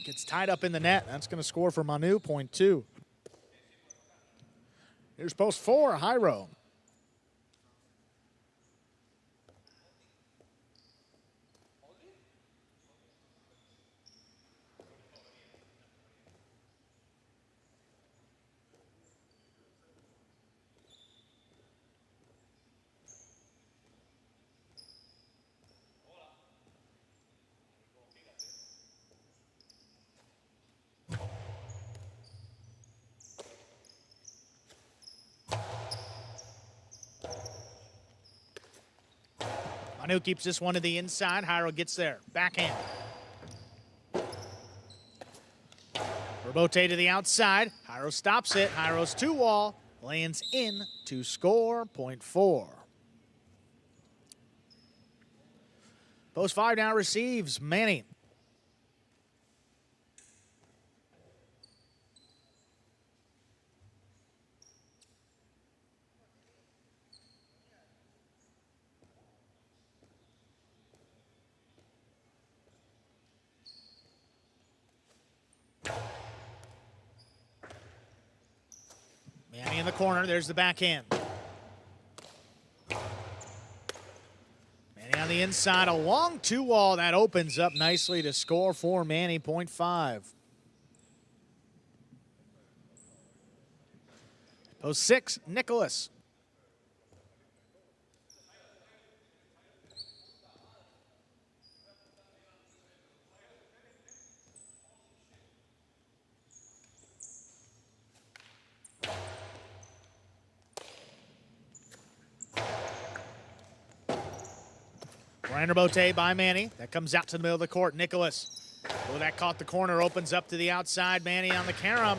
Gets tied up in the net. That's going to score for Manu, point 2. Here's post 4, Jairo. Manu keeps this one to the inside. Jairo gets there. Backhand. Robote to the outside. Jairo stops it. Jairo's 2-wall. Lands in to score. Point 4. Post 5 now receives Manny. Manny in the corner. There's the backhand. Manny on the inside. A long 2-wall that opens up nicely to score for Manny. Point 5. Post 6, Nicholas. Bote by Manny. That comes out to the middle of the court. Nicholas. Oh, that caught the corner. Opens up to the outside. Manny on the carom.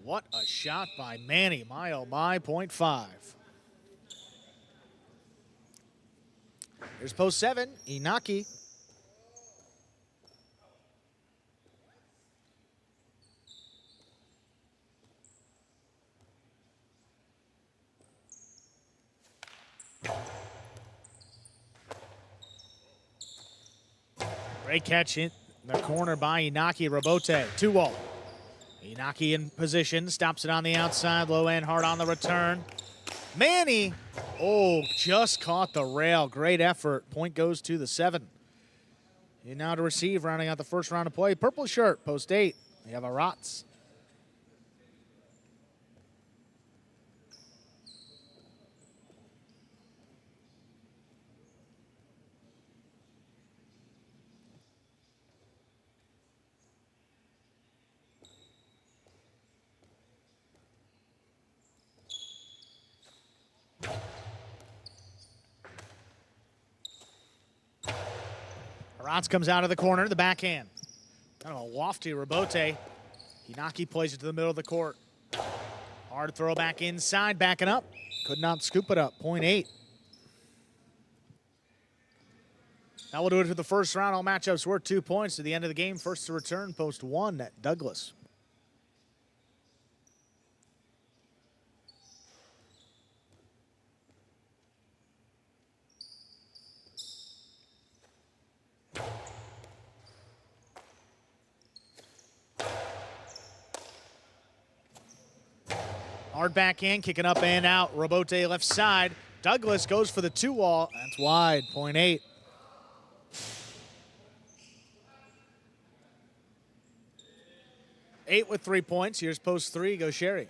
What a shot by Manny. My, oh my, point 5. Here's post 7, Inaki. Great catch in the corner by Inaki. Robote, 2-wall. Inaki in position, stops it on the outside, low end, hard on the return. Manny, oh, just caught the rail. Great effort. Point goes to the 7. And now to receive, rounding out the first round of play. Purple shirt, post 8. We have a Rotz. Rotz comes out of the corner, the backhand. Kind of a wafty Robote. Inaki plays it to the middle of the court. Hard throw back inside, backing up. Could not scoop it up, point 8. That will do it for the first round. All matchups worth 2 points. To the end of the game, first to return, post 1 at Douglas. Hard backhand, kicking up and out. Robote left side. Douglas goes for the 2-wall. That's wide, point 8. Eight with 3 points. Here's post 3. Go Sherry.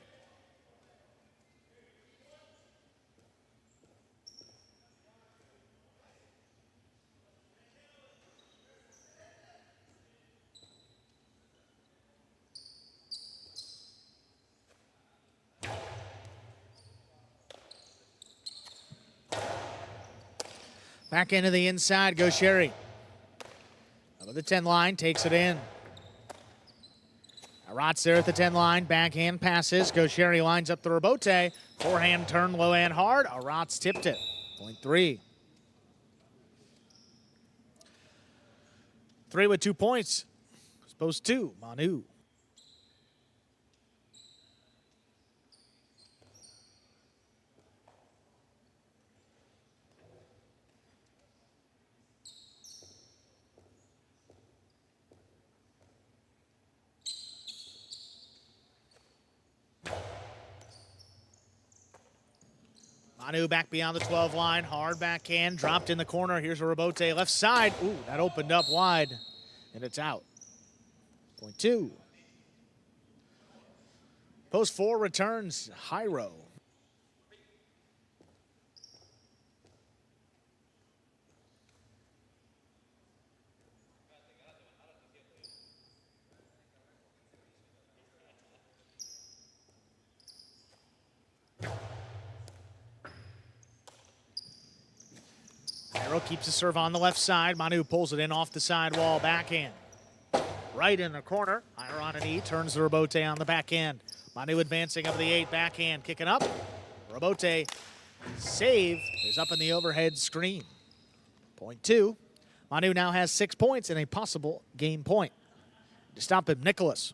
Back into the inside. Go Sherry. Over the 10 line. Takes it in. Rotz there at the 10 line. Backhand passes. Go Sherry lines up the rebote. Forehand turn low and hard. Rotz tipped it. Point 3. 3 with 2 points. Post 2. Manu. Manu back beyond the 12 line. Hard backhand. Dropped in the corner. Here's a rebote left side. Ooh, that opened up wide. And it's out. Point 2. Post 4 returns. Hyro. Keeps the serve on the left side. Manu pulls it in off the sidewall. Backhand. Right in the corner. Higher on a knee. Turns the rebote on the backhand. Manu advancing up the 8. Backhand. Kicking up. Rebote. Save is up in the overhead screen. Point 2. Manu now has 6 points and a possible game point. To stop him, Nicholas.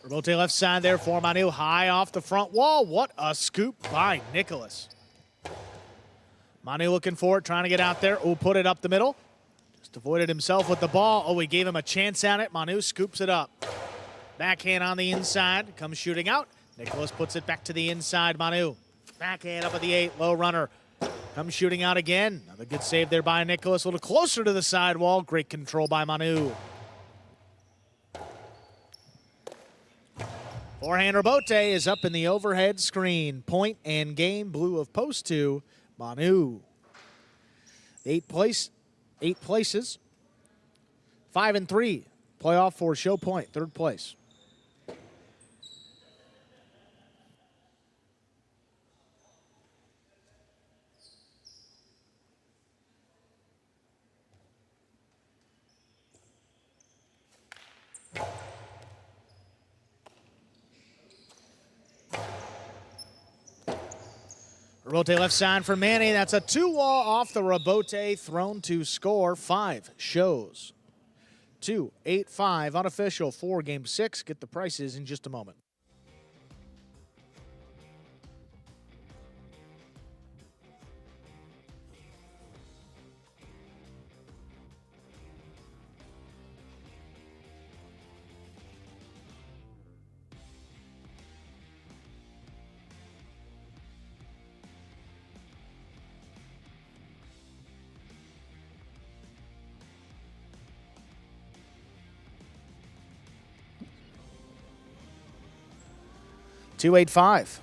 Rebote left side there for Manu. High off the front wall. What a scoop by Nicholas. Manu looking for it, trying to get out there. Oh, put it up the middle. Just avoided himself with the ball. Oh, we gave him a chance at it. Manu scoops it up. Backhand on the inside. Comes shooting out. Nicholas puts it back to the inside. Manu. Backhand up at the 8. Low runner. Comes shooting out again. Another good save there by Nicholas. A little closer to the sidewall. Great control by Manu. Forehand rebote is up in the overhead screen. Point and game. Blue of post 2. Manu. 8 places. 5 and 3. Playoff for Show Point. 3rd place. Rebote left side for Manny. That's a 2-wall off the rebote, thrown to score. 5 shows. 2, 8, 5 unofficial for game 6. Get the prices in just a moment. .285.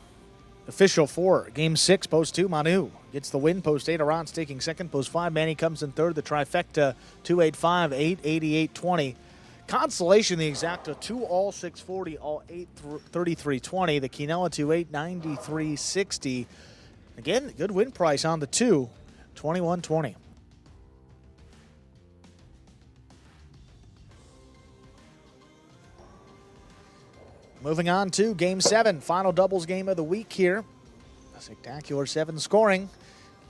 Official for game 6, post 2. Manu gets the win. Post 8. Arons taking second. Post 5. Manny comes in third. The trifecta 285, 888, 20. Consolation the exacta 2 all 640, all 833, 20. The Quinella 28, 93, 60. Again, good win price on the 2, 21, 20. Moving on to Game 7, final doubles game of the week here. A spectacular 7 scoring.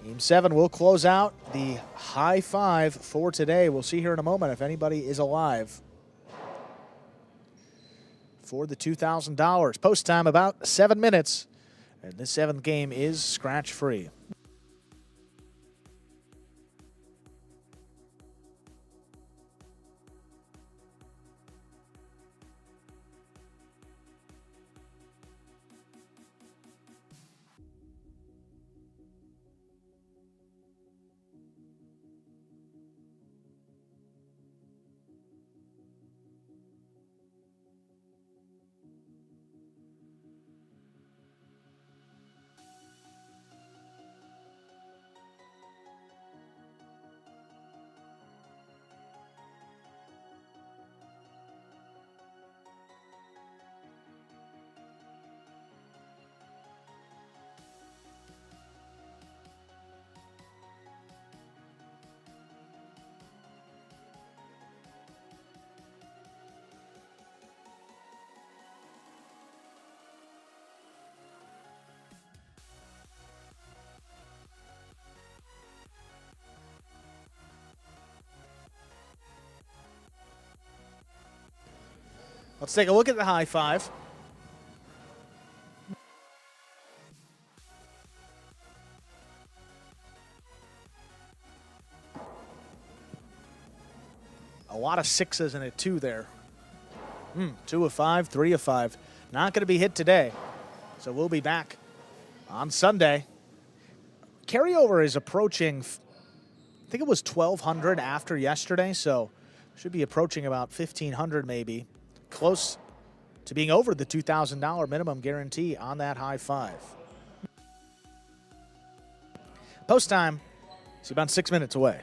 Game 7 will close out the high 5 for today. We'll see here in a moment if anybody is alive. for the $2,000. Post time about 7 minutes. And this 7th game is scratch free. Let's take a look at the high five. A lot of 6s and a 2 there. 2 of 5, 3 of 5. Not going to be hit today. So we'll be back on Sunday. Carryover is approaching, I think it was 1,200 after yesterday, so should be approaching about 1,500 maybe. Close to being over the $2,000 minimum guarantee on that high five. Post time is about 6 minutes away.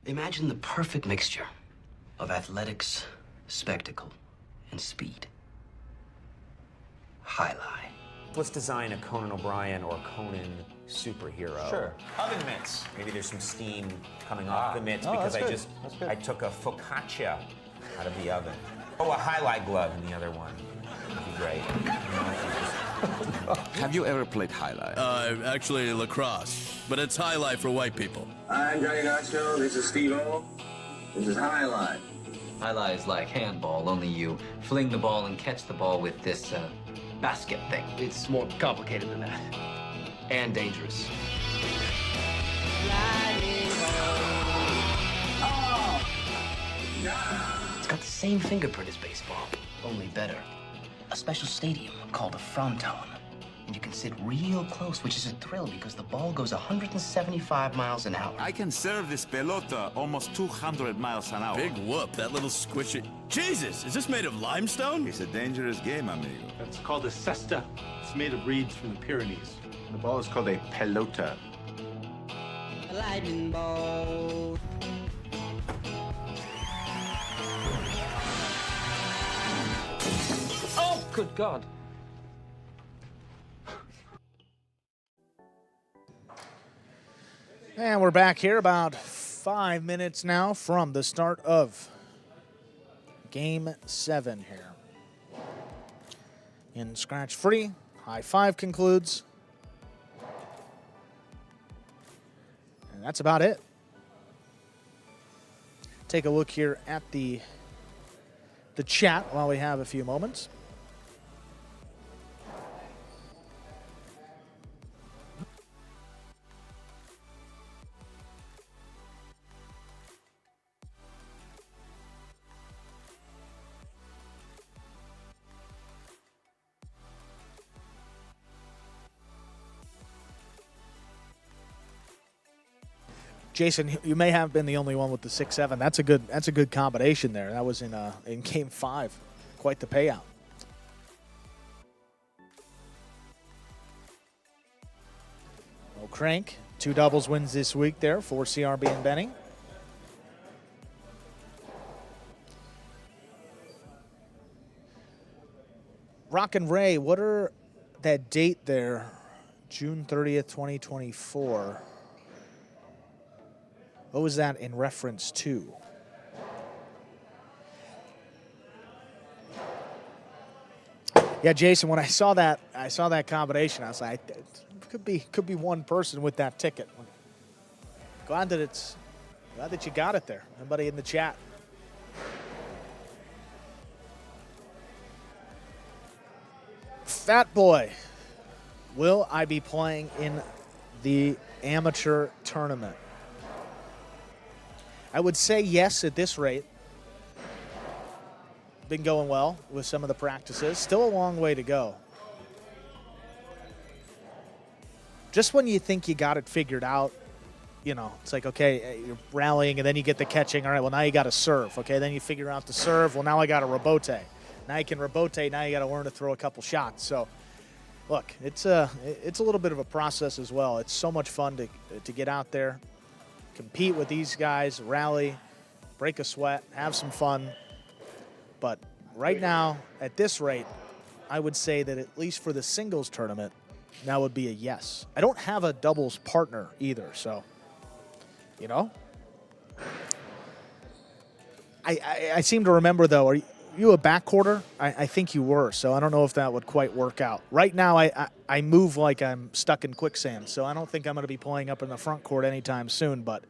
Imagine the perfect mixture of athletics, spectacle, and speed. Highlight. Let's design a Conan O'Brien or Conan superhero. Sure. Oven mitts. Maybe there's some steam coming off the mitts because I took a focaccia out of the oven. Oh, a highlight glove in the other one. That'd be great. Have you ever played highlight? Actually lacrosse, but it's highlight for white people. I'm Johnny Nacho. This is Steve-O. This is highlight. Highlight is like handball, only you fling the ball and catch the ball with this basket thing. It's more complicated than that. And dangerous. It's got the same fingerprint as baseball, only better. A special stadium called a fronton. And you can sit real close, which is a thrill because the ball goes 175 miles an hour. I can serve this pelota almost 200 miles an hour. Big whoop, that little squishy. Jesus, is this made of limestone? It's a dangerous game, amigo. That's called a cesta. It's made of reeds from the Pyrenees. The ball is called a pelota. A lightning ball. Oh, good God. And we're back here about 5 minutes now from the start of Game 7 here. In scratch free, high five concludes. And that's about it. Take a look here at the chat while we have a few moments. Jason, you may have been the only one with the 6-7. That's a good combination there. That was in Game 5. Quite the payout. Oh, Crank, 2 doubles wins this week there for CRB and Benny. Rock and Ray, what are that date there? June 30th, 2024. What was that in reference to? Yeah, Jason, when I saw that combination, I was like, it could be one person with that ticket. Glad that you got it there. Everybody in the chat. Fat boy, will I be playing in the amateur tournament? I would say yes at this rate. Been going well with some of the practices. Still a long way to go. Just when you think you got it figured out, it's like, okay, you're rallying and then you get the catching. All right, well, now you got to serve. Okay, then you figure out the serve. Well, now I got to rebote. Now you can rebote. Now you got to learn to throw a couple shots. So, look, it's a little bit of a process as well. It's so much fun to get out there, compete with these guys, rally, break a sweat, have some fun. But right now, at this rate, I would say that at least for the singles tournament, that would be a yes. I don't have a doubles partner either, so, I seem to remember, though, are you a backcourter? I think you were, so I don't know if that would quite work out. Right now, I move like I'm stuck in quicksand, so I don't think I'm going to be playing up in the front court anytime soon, but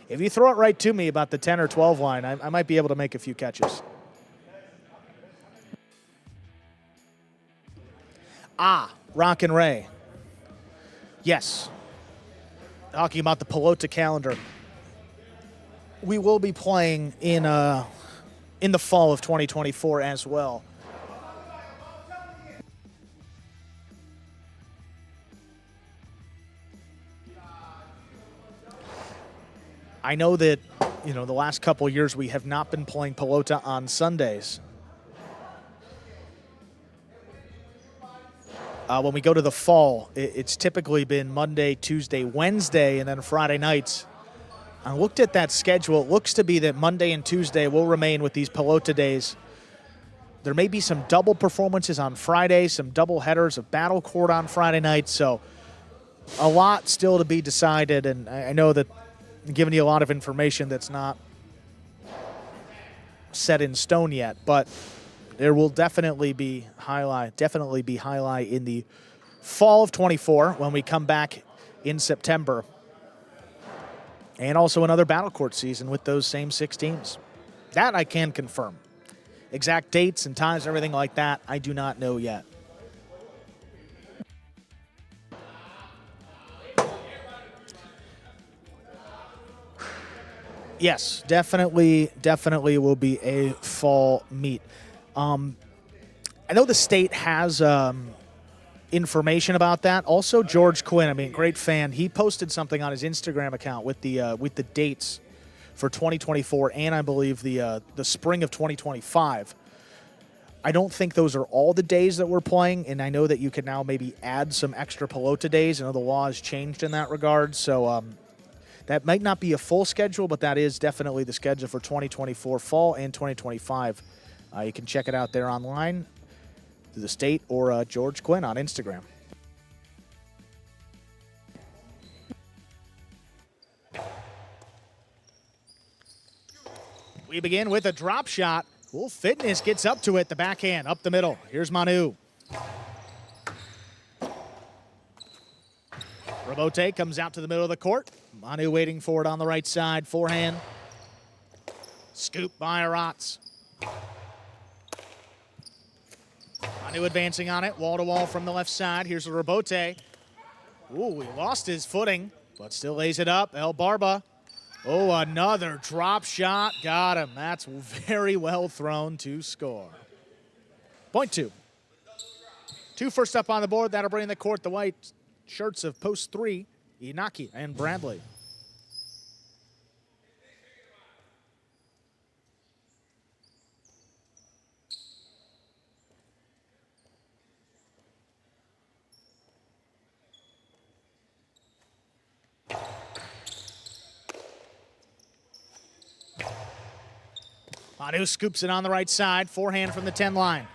if you throw it right to me about the 10 or 12 line, I might be able to make a few catches. Rock and Ray. Yes. Talking about the Pelota calendar. We will be playing in the fall of 2024 as well. I know that, the last couple of years we have not been playing Pelota on Sundays. When we go to the fall, it's typically been Monday, Tuesday, Wednesday, and then Friday nights. I looked at that schedule. It looks to be that Monday and Tuesday will remain with these Pelota days. There may be some double performances on Friday, some double headers of Battle Court on Friday night. So a lot still to be decided, and I know that I'm giving you a lot of information that's not set in stone yet, but there will definitely be highlight in the fall of 24 when we come back in September. And also another Battle Court season with those same 6 teams. That I can confirm. Exact dates and times and everything like that, I do not know yet. Yes, definitely will be a fall meet. I know the state has information about that. Also, George Quinn, great fan. He posted something on his Instagram account with the dates for 2024 and I believe the spring of 2025. I don't think those are all the days that we're playing, and I know that you can now maybe add some extra Pelota days. I know the law has changed in that regard, so that might not be a full schedule, but that is definitely the schedule for 2024 fall and 2025. You can check it out there online through the state or George Quinn on Instagram. We begin with a drop shot. Cool Fitness gets up to it, the backhand, up the middle. Here's Manu. Rebote comes out to the middle of the court. Manu waiting for it on the right side, forehand. Scoop by Aratz. Manu advancing on it, wall-to-wall from the left side. Here's a rebote. Ooh, he lost his footing, but still lays it up. El Barba. Oh, another drop shot. Got him. That's very well thrown to score. Point 2. 2 first up on the board. That'll bring in the court the white shirts of post 3, Inaki and Bradley. Manu scoops it on the right side, forehand from the 10 line.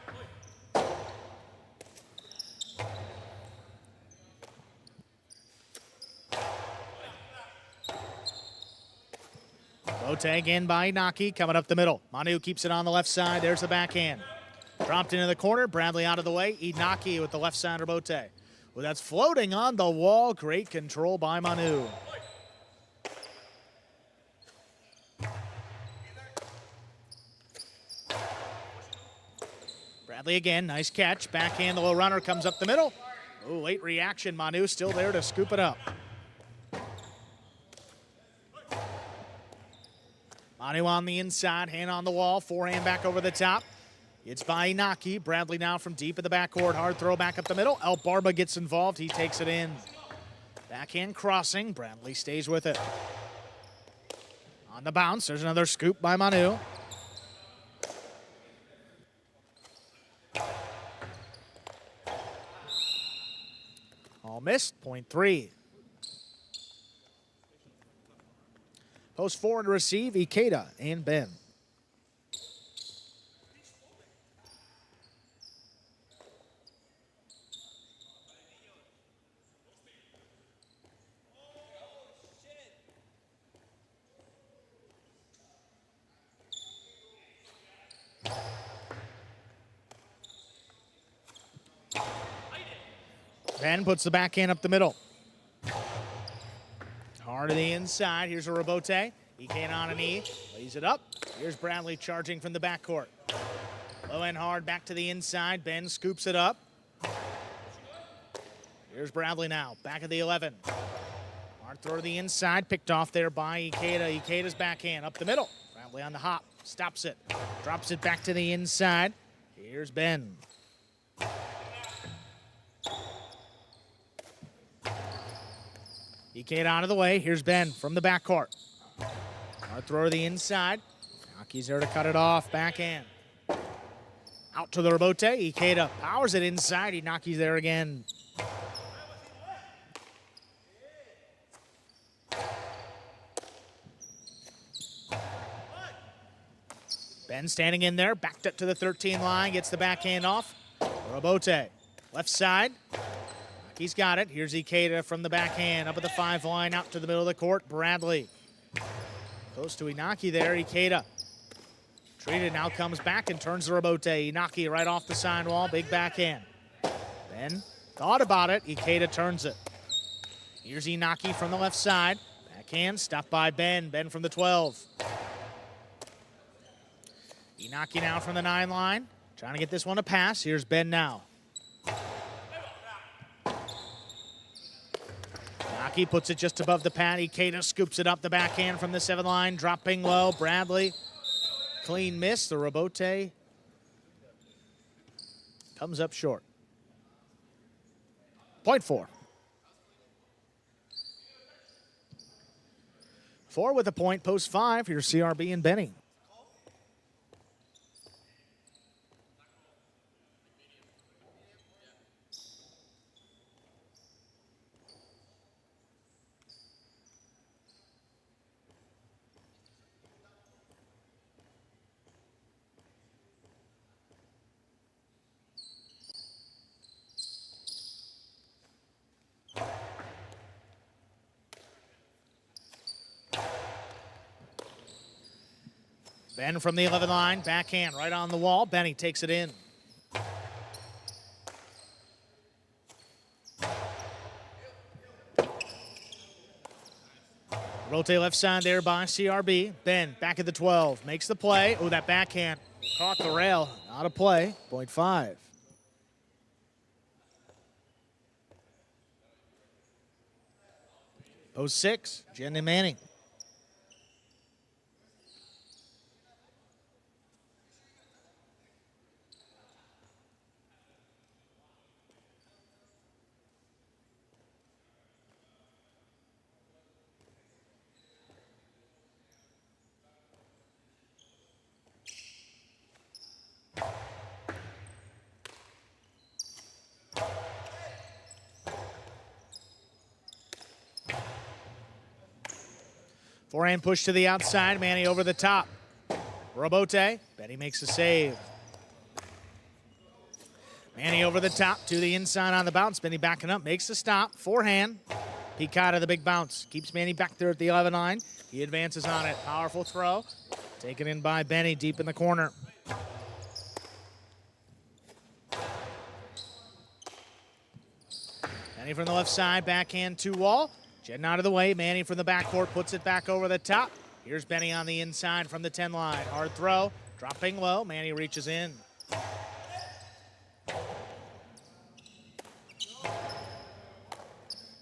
Bote again by Inaki, coming up the middle. Manu keeps it on the left side. There's the backhand. Dropped into the corner. Bradley out of the way. Inaki with the left side rebote. Well, that's floating on the wall. Great control by Manu. Bradley again, nice catch. Backhand, the low runner comes up the middle. Oh, late reaction. Manu still there to scoop it up. Manu on the inside, hand on the wall, forehand back over the top. It's by Inaki. Bradley now from deep in the backcourt. Hard throw back up the middle. El Barba gets involved. He takes it in. Backhand crossing. Bradley stays with it. On the bounce, there's another scoop by Manu. All missed, point 3. Post forward to receive, Ikeda and Ben. Ben puts the backhand up the middle. Hard to the inside. Here's a rebote. Ikeda on a knee. Lays it up. Here's Bradley charging from the backcourt. Low and hard back to the inside. Ben scoops it up. Here's Bradley now. Back of the 11. Hard throw to the inside. Picked off there by Ikeda. Ikeda's backhand up the middle. Bradley on the hop. Stops it. Drops it back to the inside. Here's Ben. Ikeda out of the way. Here's Ben from the backcourt. Hard throw to the inside. Naki's there to cut it off. Backhand. Out to the rebote. Ikeda powers it inside. Inaki's there again. Ben standing in there. Backed up to the 13 line. Gets the backhand off. Rebote. Left side. He's got it. Here's Ikeda from the backhand. Up at the 5 line, out to the middle of the court. Bradley. Close to Inaki there. Ikeda. Treated, now comes back and turns the rebote. Inaki right off the sidewall. Big backhand. Ben thought about it. Ikeda turns it. Here's Inaki from the left side. Backhand, stopped by Ben. Ben from the 12. Inaki now from the 9 line. Trying to get this one to pass. Here's Ben now. Inaki puts it just above the pad. Ikeda scoops it up the backhand from the 7 line. Dropping low. Bradley. Clean miss. The rebote comes up short. Point 4. 4 with a point. Post 5. Here's CRB and Benny. Ben from the 11 line, backhand right on the wall. Benny takes it in. Rotate left side there by CRB. Ben back at the 12, makes the play. Oh, that backhand caught the rail. Out of play, point 5. Post 6, Jen and Manning. Forehand push to the outside. Manny over the top. Robote. Benny makes a save. Manny over the top to the inside on the bounce. Benny backing up. Makes the stop. Forehand. Picata the big bounce. Keeps Manny back there at the 11 line. He advances on it. Powerful throw. Taken in by Benny deep in the corner. Benny from the left side. Backhand to wall. Jetting out of the way, Manny from the backcourt puts it back over the top. Here's Benny on the inside from the 10 line. Hard throw, dropping low. Manny reaches in.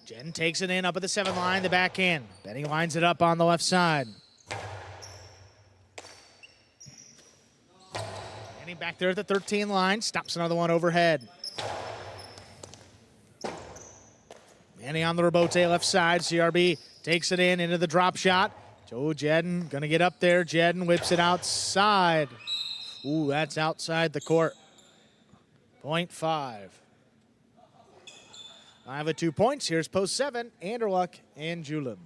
Jedden takes it in up at the 7 line, the backhand. Benny lines it up on the left side. Benny back there at the 13 line, stops another one overhead. Benny on the rebote left side. CRB takes it in into the drop shot. Joe Jedden gonna get up there. Jedden whips it outside. Ooh, that's outside the court. 0.5. I have 2 points. Here's post 7, Anderluck and Julin.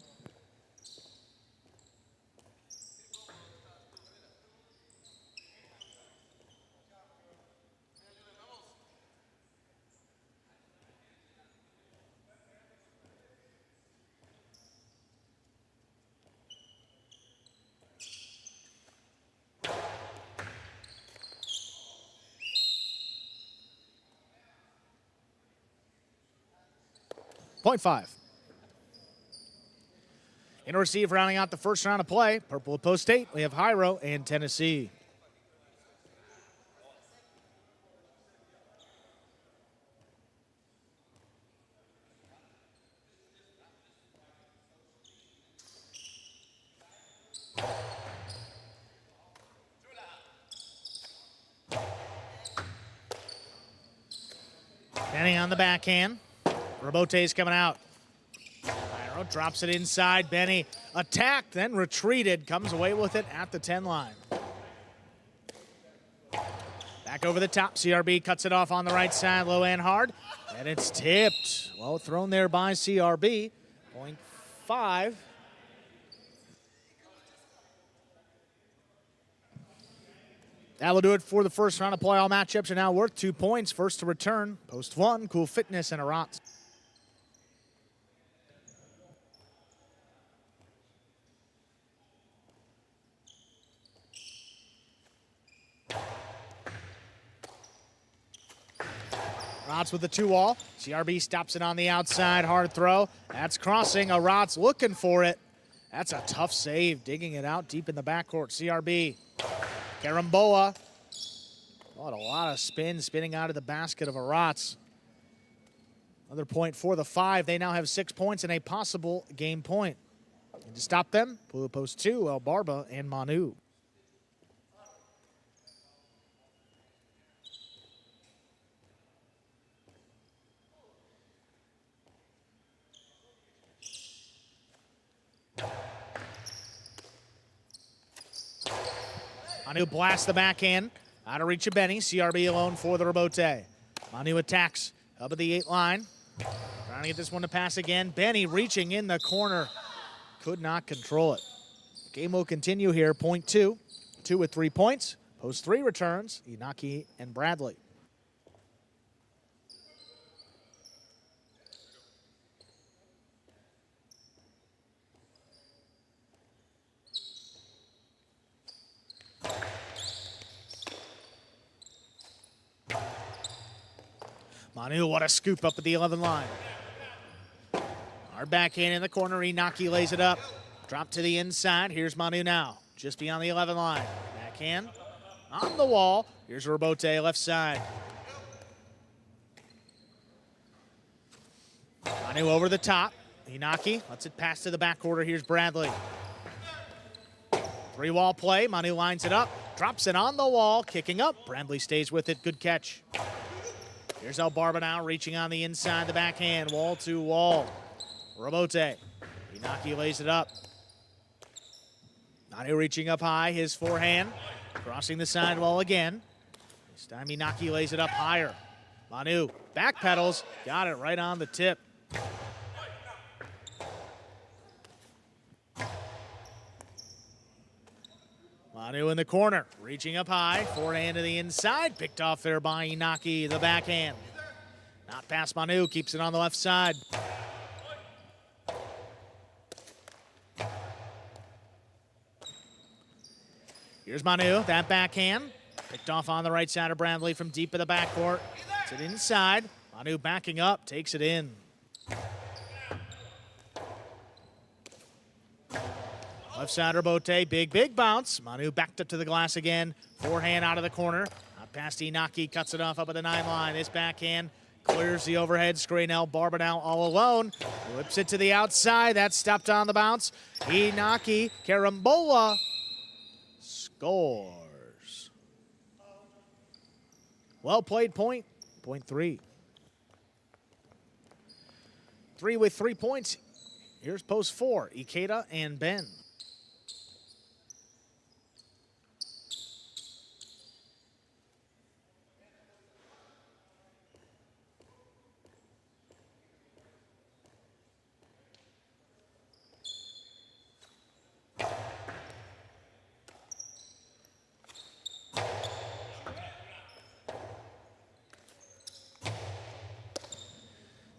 Point 5. In receive, rounding out the first round of play. Purple at post 8. We have Hyro and Tennessee. Benny on the backhand. Rebote's coming out. Hyro drops it inside. Benny attacked, then retreated. Comes away with it at the 10 line. Back over the top. CRB cuts it off on the right side. Low and hard. And it's tipped. Well thrown there by CRB. 0.5. That will do it for the first round of play. All matchups are now worth 2 points. First to return, post 1, Cool Fitness and Arats. Arats with the 2-wall. CRB stops it on the outside. Hard throw. That's crossing. Arats looking for it. That's a tough save. Digging it out deep in the backcourt. CRB. Carambola. Oh, a lot of spinning out of the basket of Arats. Another point for the 5. They now have 6 points and a possible game point. And to stop them, post 2, El Barba and Manu. Manu blasts the backhand. Out of reach of Benny. CRB alone for the rebote. Manu attacks up at the 8 line. Trying to get this one to pass again. Benny reaching in the corner. Could not control it. Game will continue here. Point 2. 2 with 3 points. Post 3 returns. Inaki and Bradley. Manu, what a scoop up at the 11 line. Hard backhand in the corner. Inaki lays it up. Drop to the inside. Here's Manu now. Just beyond the 11 line. Backhand on the wall. Here's Rebote left side. Manu over the top. Inaki lets it pass to the back quarter. Here's Bradley. 3-wall play. Manu lines it up. Drops it on the wall. Kicking up. Bradley stays with it. Good catch. Here's El Barba now, reaching on the inside, the backhand, wall to wall. Rebote. Inaki lays it up. Manu reaching up high, his forehand. Crossing the sidewall again. This time Inaki lays it up higher. Manu backpedals, got it right on the tip. Manu in the corner, reaching up high, forehand to the inside, picked off there by Inaki, the backhand. Not past Manu, keeps it on the left side. Here's Manu, that backhand, picked off on the right side of Bradley from deep in the backcourt. It's it inside, Manu backing up, takes it in. Left side Rebote, big bounce. Manu backed up to the glass again. Forehand out of the corner. Not past Inaki, cuts it off up at the 9 line. This backhand Clears the overhead screen. Now Barbanel all alone. Whips it to the outside. That's stopped on the bounce. Inaki Carambola scores. Well played point. Point 3. 3 with 3 points. Here's post 4. Ikeda and Ben.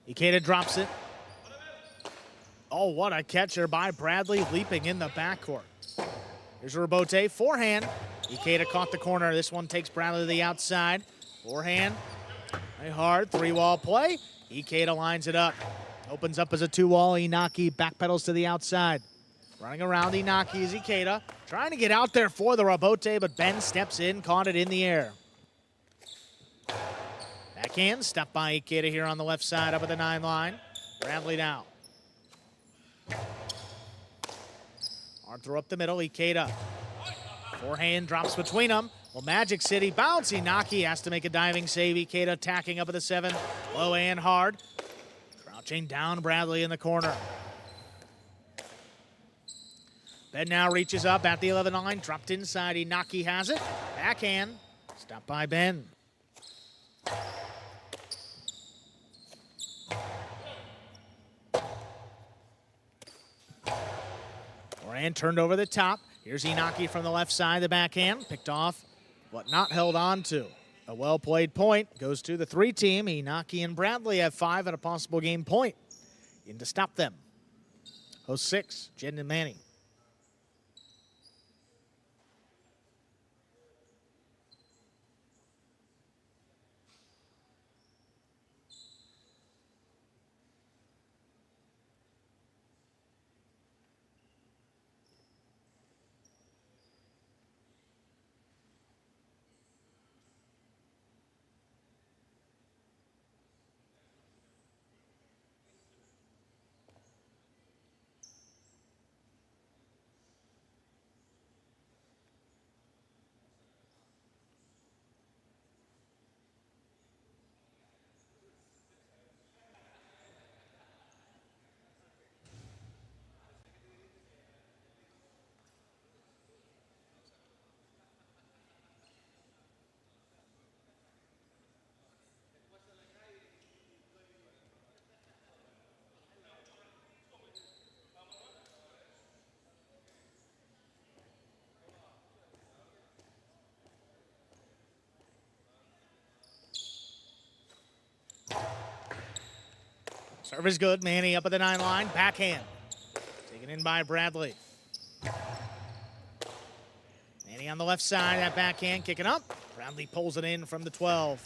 Ikeda drops it. Oh, what a catcher by Bradley, leaping in the backcourt. Here's Robote, forehand. Ikeda caught the corner. This one takes Bradley to the outside. Forehand, very hard, 3-wall play. Ikeda lines it up. Opens up as a 2-wall. Inaki backpedals to the outside. Running around Inaki is Ikeda. Trying to get out there for the Robote, but Ben steps in, caught it in the air. Backhand, step by Ikeda here on the left side up at the 9 line. Bradley now. Hard throw up the middle, Ikeda. Forehand drops between them. Well, Magic City bounce. Inaki has to make a diving save. Ikeda attacking up at the 7. Low and hard. Crouching down Bradley in the corner. Ben now reaches up at the 11 line. Dropped inside. Inaki has it. Backhand. Stopped by Ben. Forehand turned over the top. Here's Inaki from the left side, the backhand. Picked off, but not held on to. A well-played point goes to the 3 team. Inaki and Bradley have 5 at a possible game point. In to stop them. Host 6, Jen and Manny. Serve is good. Manny up at the 9 line. Backhand. Taken in by Bradley. Manny on the left side. That backhand kicking up. Bradley pulls it in from the 12.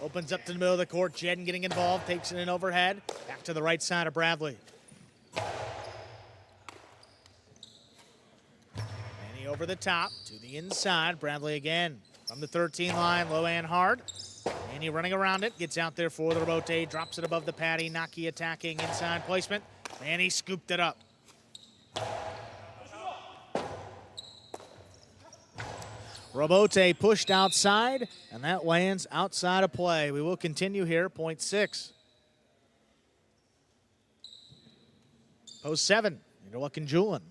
Opens up to the middle of the court. Jedden getting involved. Takes it in overhead. Back to the right side of Bradley. Manny over the top. To the inside. Bradley again. From the 13 line. Low and hard. Manny running around it, gets out there for the Robote, drops it above the pad. Inaki attacking inside placement. Manny scooped it up. Robote pushed outside, and that lands outside of play. We will continue here, point 6. Post 7, Interluck and Julin.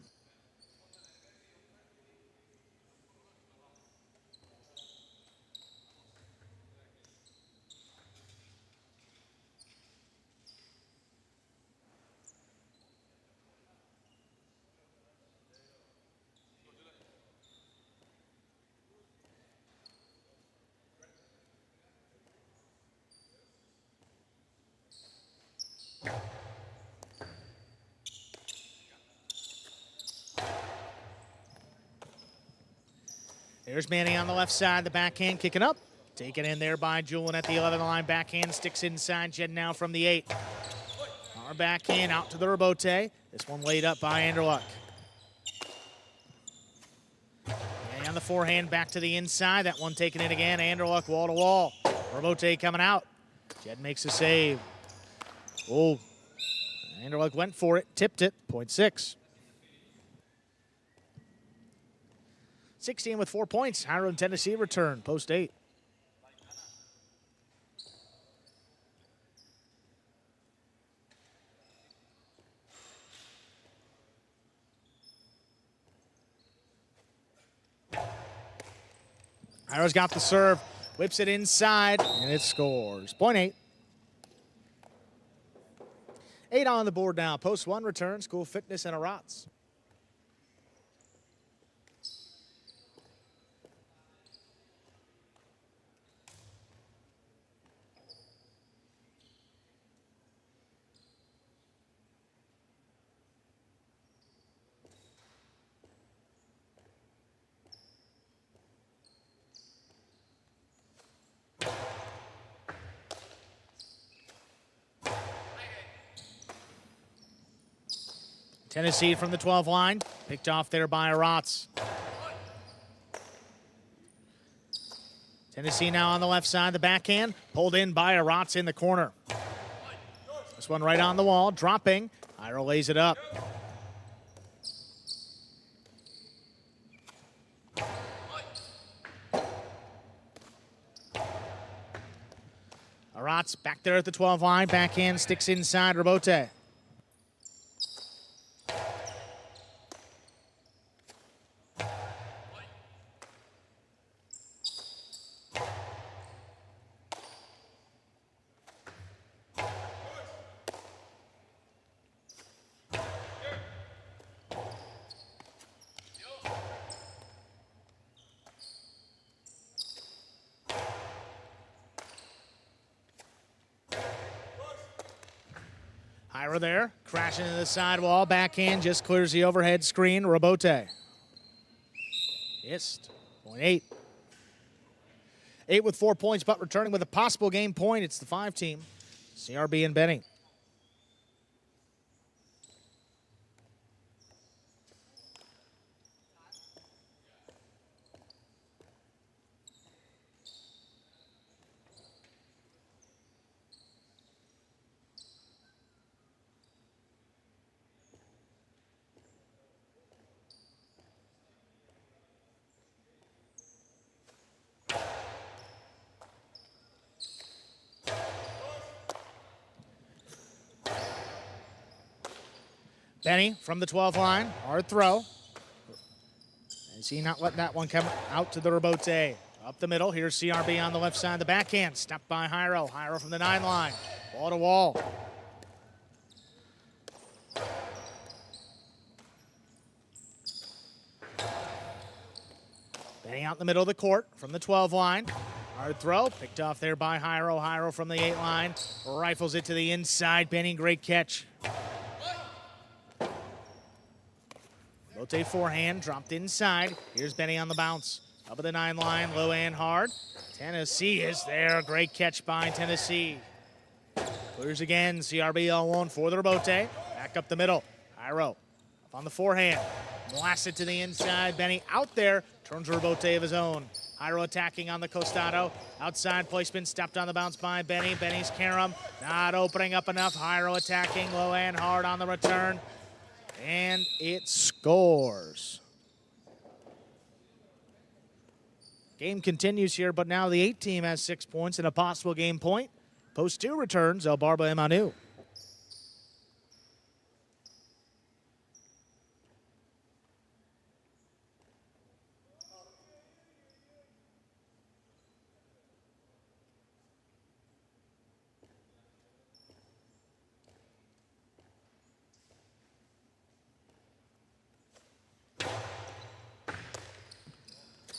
There's Manny on the left side, the backhand kicking up. Taken in there by Julin at the 11 line. Backhand sticks inside. Jed now from the 8. Our backhand out to the Robote. This one laid up by Anderluck. Manny on the forehand back to the inside. That one taken in again. Anderluck wall to wall. Robote coming out. Jed makes a save. Oh, Anderlecht went for it, tipped it, 0.6. 16 with 4 points. Higher in Tennessee return, post 8. Hiro's got the serve, whips it inside, and it scores. 0.8. 8 on the board now. Post 1 return, School Fitness and Arats. Tennessee from the 12 line, picked off there by Arats. Tennessee now on the left side, the backhand, pulled in by Arats in the corner. This one right on the wall, dropping. Hiro lays it up. Arats back there at the 12 line, backhand sticks inside Robote. Hiro there, crashing into the sidewall, backhand just clears the overhead screen. Robote. Missed. 0.8. 8 with 4 points, but returning with a possible game point. It's the 5 team, CRB and Benny. Benny from the 12 line, hard throw. Is he not letting that one come out to the Robote? Up the middle, here's CRB on the left side, the backhand, stopped by Hiro. Hiro from the 9 line, wall to wall. Benny out in the middle of the court from the 12 line. Hard throw, picked off there by Hiro. Hiro from the 8 line, rifles it to the inside. Benny, great catch. Rote forehand, dropped inside. Here's Benny on the bounce. Up at the 9 line, low and hard. Tennessee is there. Great catch by Tennessee. Clears again. CRB all alone for the Robote. Back up the middle. Hiro up on the forehand. Blasts it to the inside. Benny out there. Turns a Robote of his own. Hiro attacking on the costado. Outside placement, stepped on the bounce by Benny. Benny's carom not opening up enough. Hiro attacking low and hard on the return. And it scores. Game continues here, but now the 8 team has 6 points and a possible game point. Post 2 returns, El Barba and Manu.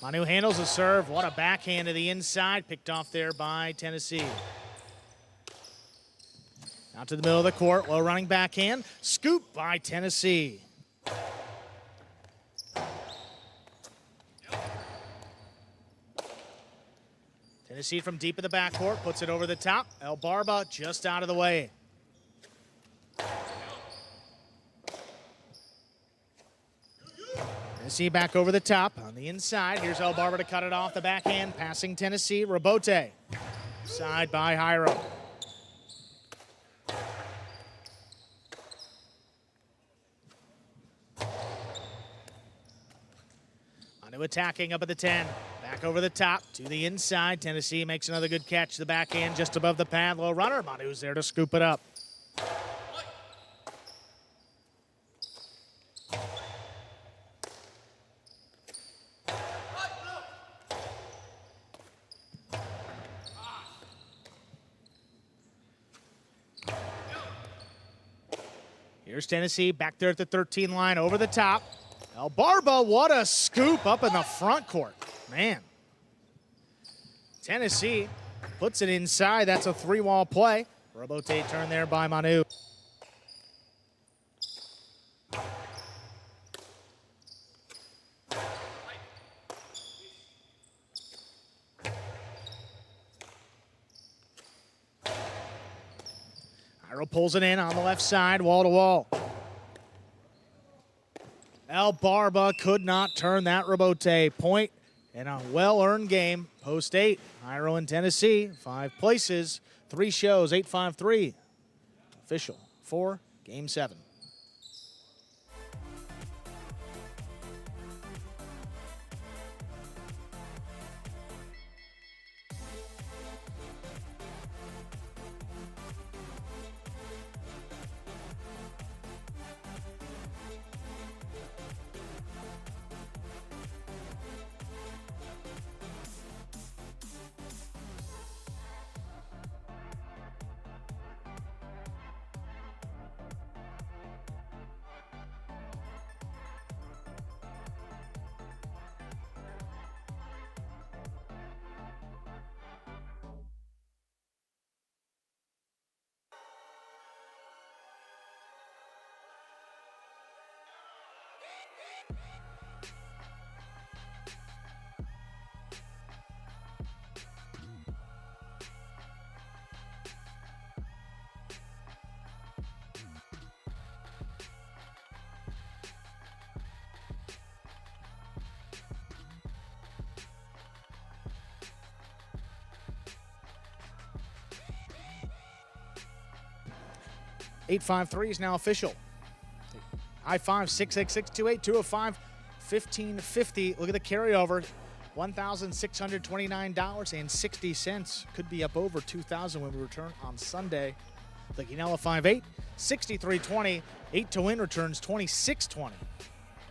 Manu handles the serve. What a backhand to the inside. Picked off there by Tennessee. Out to the middle of the court. Low running backhand. Scoop by Tennessee. Tennessee from deep in the backcourt. Puts it over the top. El Barba just out of the way. Tennessee back over the top on the inside. Here's El Barba to cut it off the backhand. Passing Tennessee. Robote. Side by Hiro. Manu attacking up at the 10. Back over the top to the inside. Tennessee makes another good catch. The backhand just above the pad. Low runner. Manu's there to scoop it up. Here's Tennessee back there at the 13 line over the top. El Barba, what a scoop up in the front court. Man. Tennessee puts it inside. That's a 3-wall play. Robote turn there by Manu. Iro pulls it in on the left side, wall to wall. El Barba could not turn that Robote. Point in a well-earned game. Post 8. Iro in Tennessee. 5 places, 3 shows, 8-5-3. Official. 4, Game 7. .853 is now official. I-5, 666-28-205-1550. Look at the carryover. $1,629.60. Could be up over $2,000 when we return on Sunday. The Guinella 5-8, 63-20. 8 to win returns 26-20.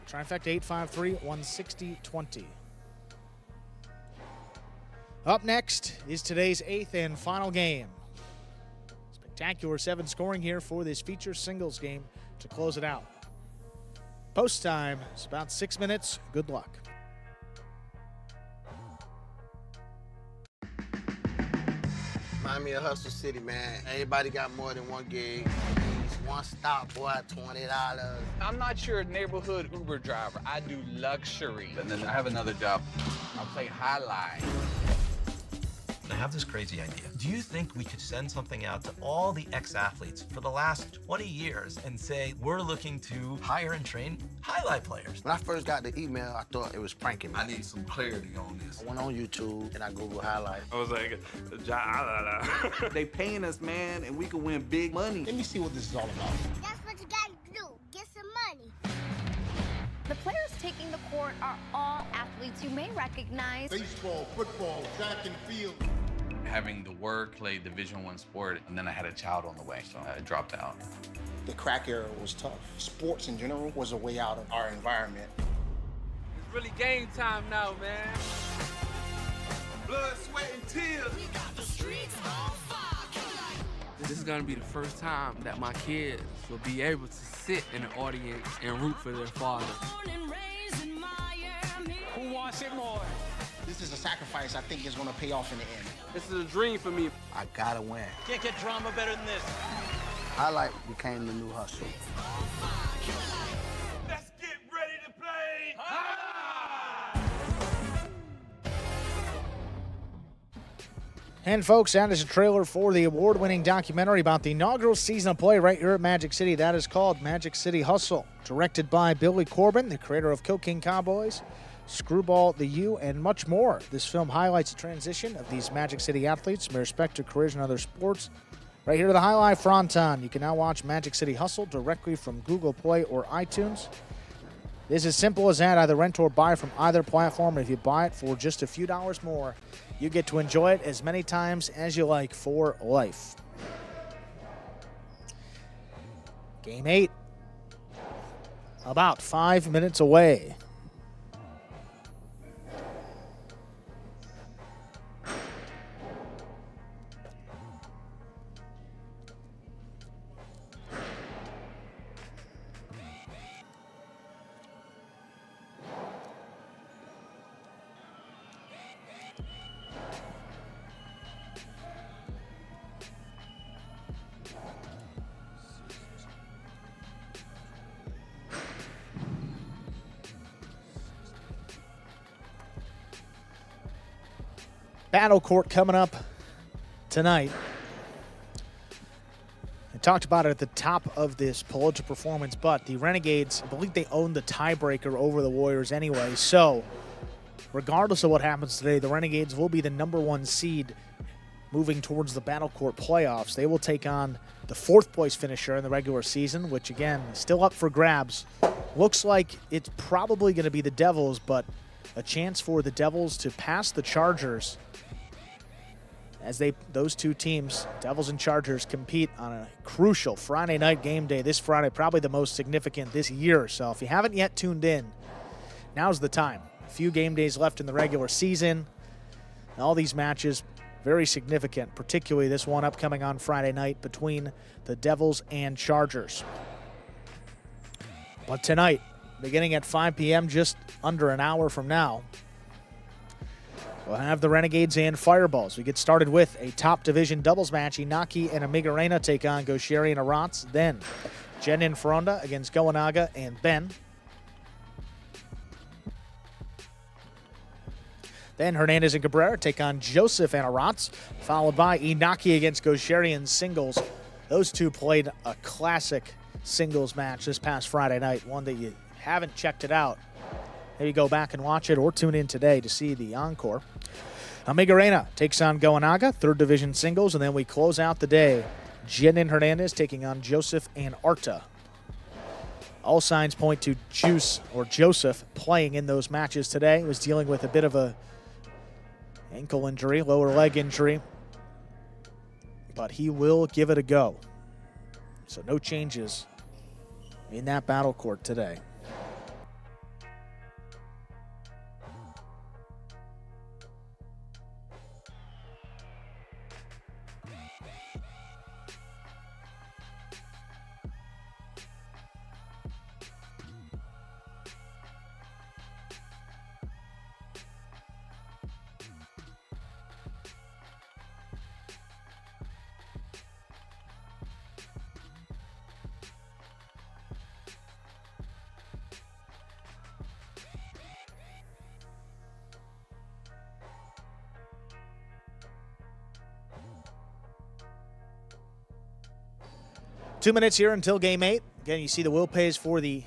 Trifecta 853, 160-20. Up next is today's 8th and final game. Spectacular 7 scoring here for this feature singles game to close it out. Post time is about 6 minutes. Good luck. Remind me of Hustle City, man. Everybody got more than one gig. One stop, boy, $20. I'm not your neighborhood Uber driver. I do luxury. And then I have another job. I play highlight. I have this crazy idea. Do you think we could send something out to all the ex-athletes for the last 20 years and say, we're looking to hire and train highlight players? When I first got the email, I thought it was pranking me. I need some clarity on this. I went on YouTube and I Googled highlight. I was like, They paying us, man, and we can win big money. Let me see what this is all about. That's what you gotta do. Get some money. The players taking the court are all athletes you may recognize. Baseball, football, track and field. Having to work, play Division I sport, and then I had a child on the way, so I dropped out. The crack era was tough. Sports in general was a way out of our environment. It's really game time now, man. Blood, sweat, and tears. We got the streets on fire. This is gonna be the first time that my kids will be able to sit in the audience and root for their father. Who wants it more? This is a sacrifice I think is going to pay off in the end. This is a dream for me. I gotta win. Can't get drama better than this. Highlight became the new hustle. Let's get ready to play. And folks, that is a trailer for the award-winning documentary about the inaugural season of play right here at Magic City. That is called Magic City Hustle, directed by Billy Corbin, the creator of Cocaine Cowboys, Screwball, The U, and much more. This film highlights the transition of these Magic City athletes from their respective careers in other sports. Right here to the highlight fronton. You can now watch Magic City Hustle directly from Google Play or iTunes. It is as simple as that. Either rent or buy from either platform. If you buy it for just a few dollars more, you get to enjoy it as many times as you like for life. Game 8, about 5 minutes away. Battle court coming up tonight. I talked about it at the top of this Pelota performance, but the Renegades, I believe they own the tiebreaker over the Warriors anyway. So regardless of what happens today, the Renegades will be the #1 seed moving towards the Battle Court playoffs. They will take on the 4th place finisher in the regular season, which again, is still up for grabs. Looks like it's probably going to be the Devils, but a chance for the Devils to pass the Chargers as those two teams, Devils and Chargers, compete on a crucial Friday night game day this Friday, probably the most significant this year. So if you haven't yet tuned in, now's the time. A few game days left in the regular season. All these matches, very significant, particularly this one upcoming on Friday night between the Devils and Chargers. But tonight, beginning at 5 p.m., just under an hour from now, we'll have the Renegades and Fireballs. We get started with a top division doubles match. Inaki and Amigarena take on Gosheri and Arats. Then Jenin Fronda against Goanaga and Ben. Then Hernandez and Cabrera take on Joseph and Arats, followed by Inaki against Gosheri in singles. Those two played a classic singles match this past Friday night, one that you haven't checked it out. Maybe go back and watch it or tune in today to see the encore. Amigarena takes on Goanaga, 3rd division singles, and then we close out the day. Jenin Hernandez taking on Joseph and Arta. All signs point to Joseph playing in those matches today. He was dealing with a bit of a ankle injury, lower leg injury, but he will give it a go. So no changes in that battle court today. Two minutes here until game 8. Again, you see the will pays for the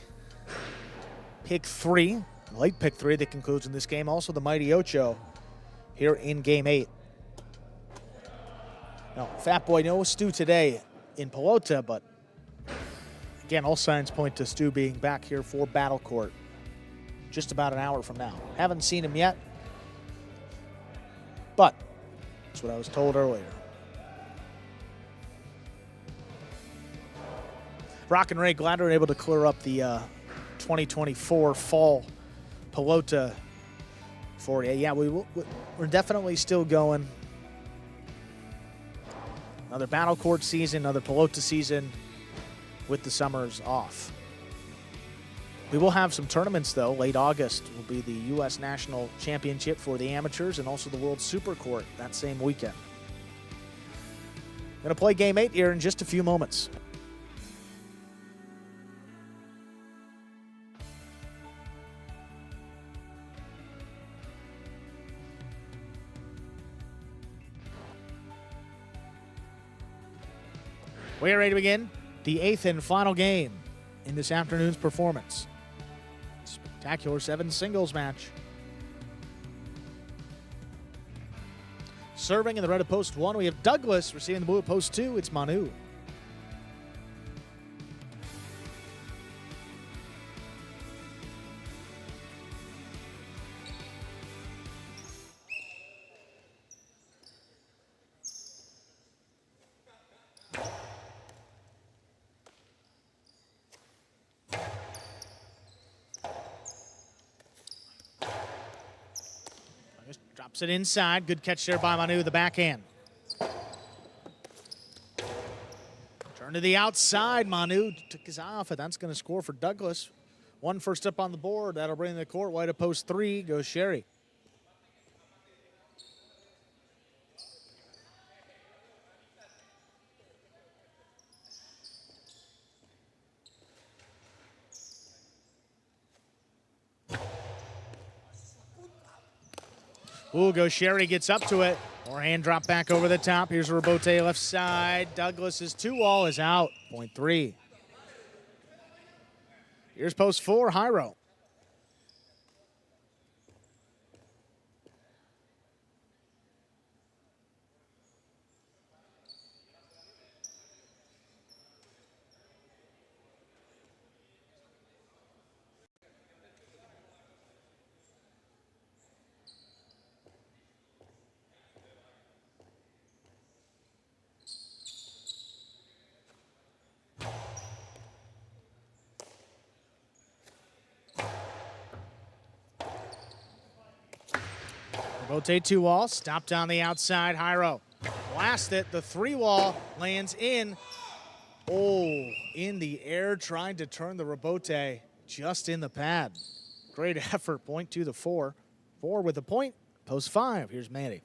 pick 3, late pick 3 that concludes in this game. Also the Mighty Ocho here in game 8. Now, Fat Boy, no Stu today in Pelota, but again, all signs point to Stu being back here for Battle Court just about an hour from now. Haven't seen him yet, but that's what I was told earlier. Rock and Ray, glad we're able to clear up the 2024 fall Pelota for you. Yeah, we're definitely still going. Another Battle Court season, another Pelota season with the summers off. We will have some tournaments, though. Late August will be the U.S. National Championship for the amateurs and also the World Super Court that same weekend. Going to play Game 8 here in just a few moments. We are ready to begin the 8th and final game in this afternoon's performance. Spectacular 7 singles match. Serving in the red of post 1, we have Douglas. Receiving the blue at post 2, it's Manu. Drops it inside. Good catch there by Manu, the backhand. Turn to the outside. Manu took his eye off it. That's going to score for Douglas. One first up on the board. That'll bring the court wide of post 3. Goes Sherry. Ooh, goes Sherry, gets up to it. Forehand drop back over the top. Here's Robote left side. Douglas's 2-wall is out. Point 3. Here's post 4, Hyro. Rotate 2-wall, stopped on the outside, Hyro. Blast it, the 3-wall lands in. Oh, in the air, trying to turn the Robote just in the pad. Great effort, point to the 4. 4 with a point, post 5. Here's Manny.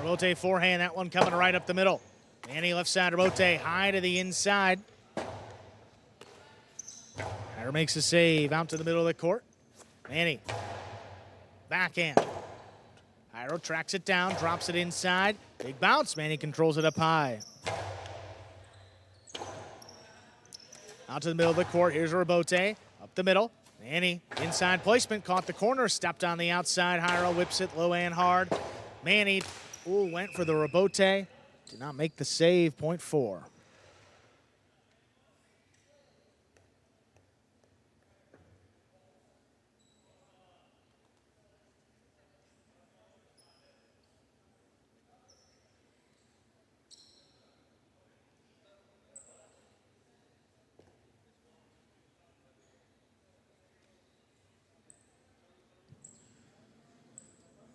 Robote forehand, that one coming right up the middle. Manny left side, Robote high to the inside. Hyro makes a save out to the middle of the court. Manny, backhand. Hyro tracks it down, drops it inside. Big bounce, Manny controls it up high. Out to the middle of the court, here's Robote, up the middle. Manny, inside placement, caught the corner, stepped on the outside. Hyro whips it low and hard. Manny, ooh, went for the Robote. Did not make the save, point 4.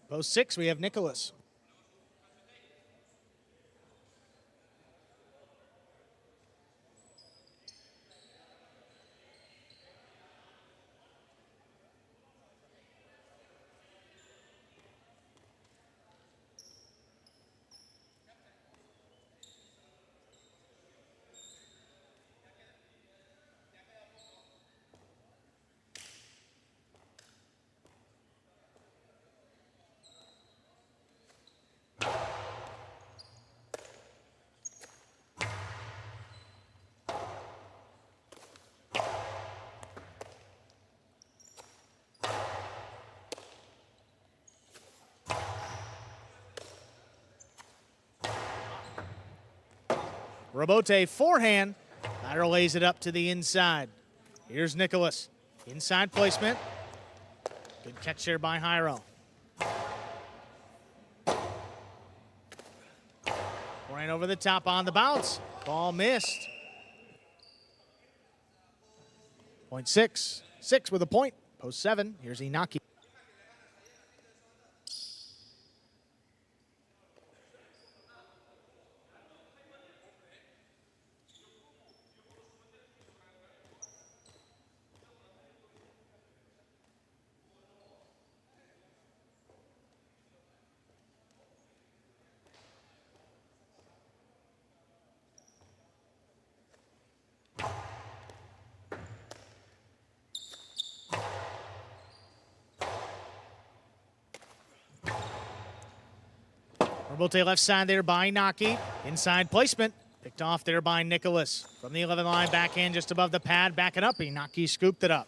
Post 6, we have Nicholas. Robote forehand. Hyro lays it up to the inside. Here's Nicholas. Inside placement. Good catch there by Hyro. Forehand over the top on the bounce. Ball missed. Point 6. 6 with a point. Post 7. Here's Inaki. Robote left side there by Naki. Inside placement. Picked off there by Nicholas. From the 11 line, backhand just above the pad. Backing up. Inaki scooped it up.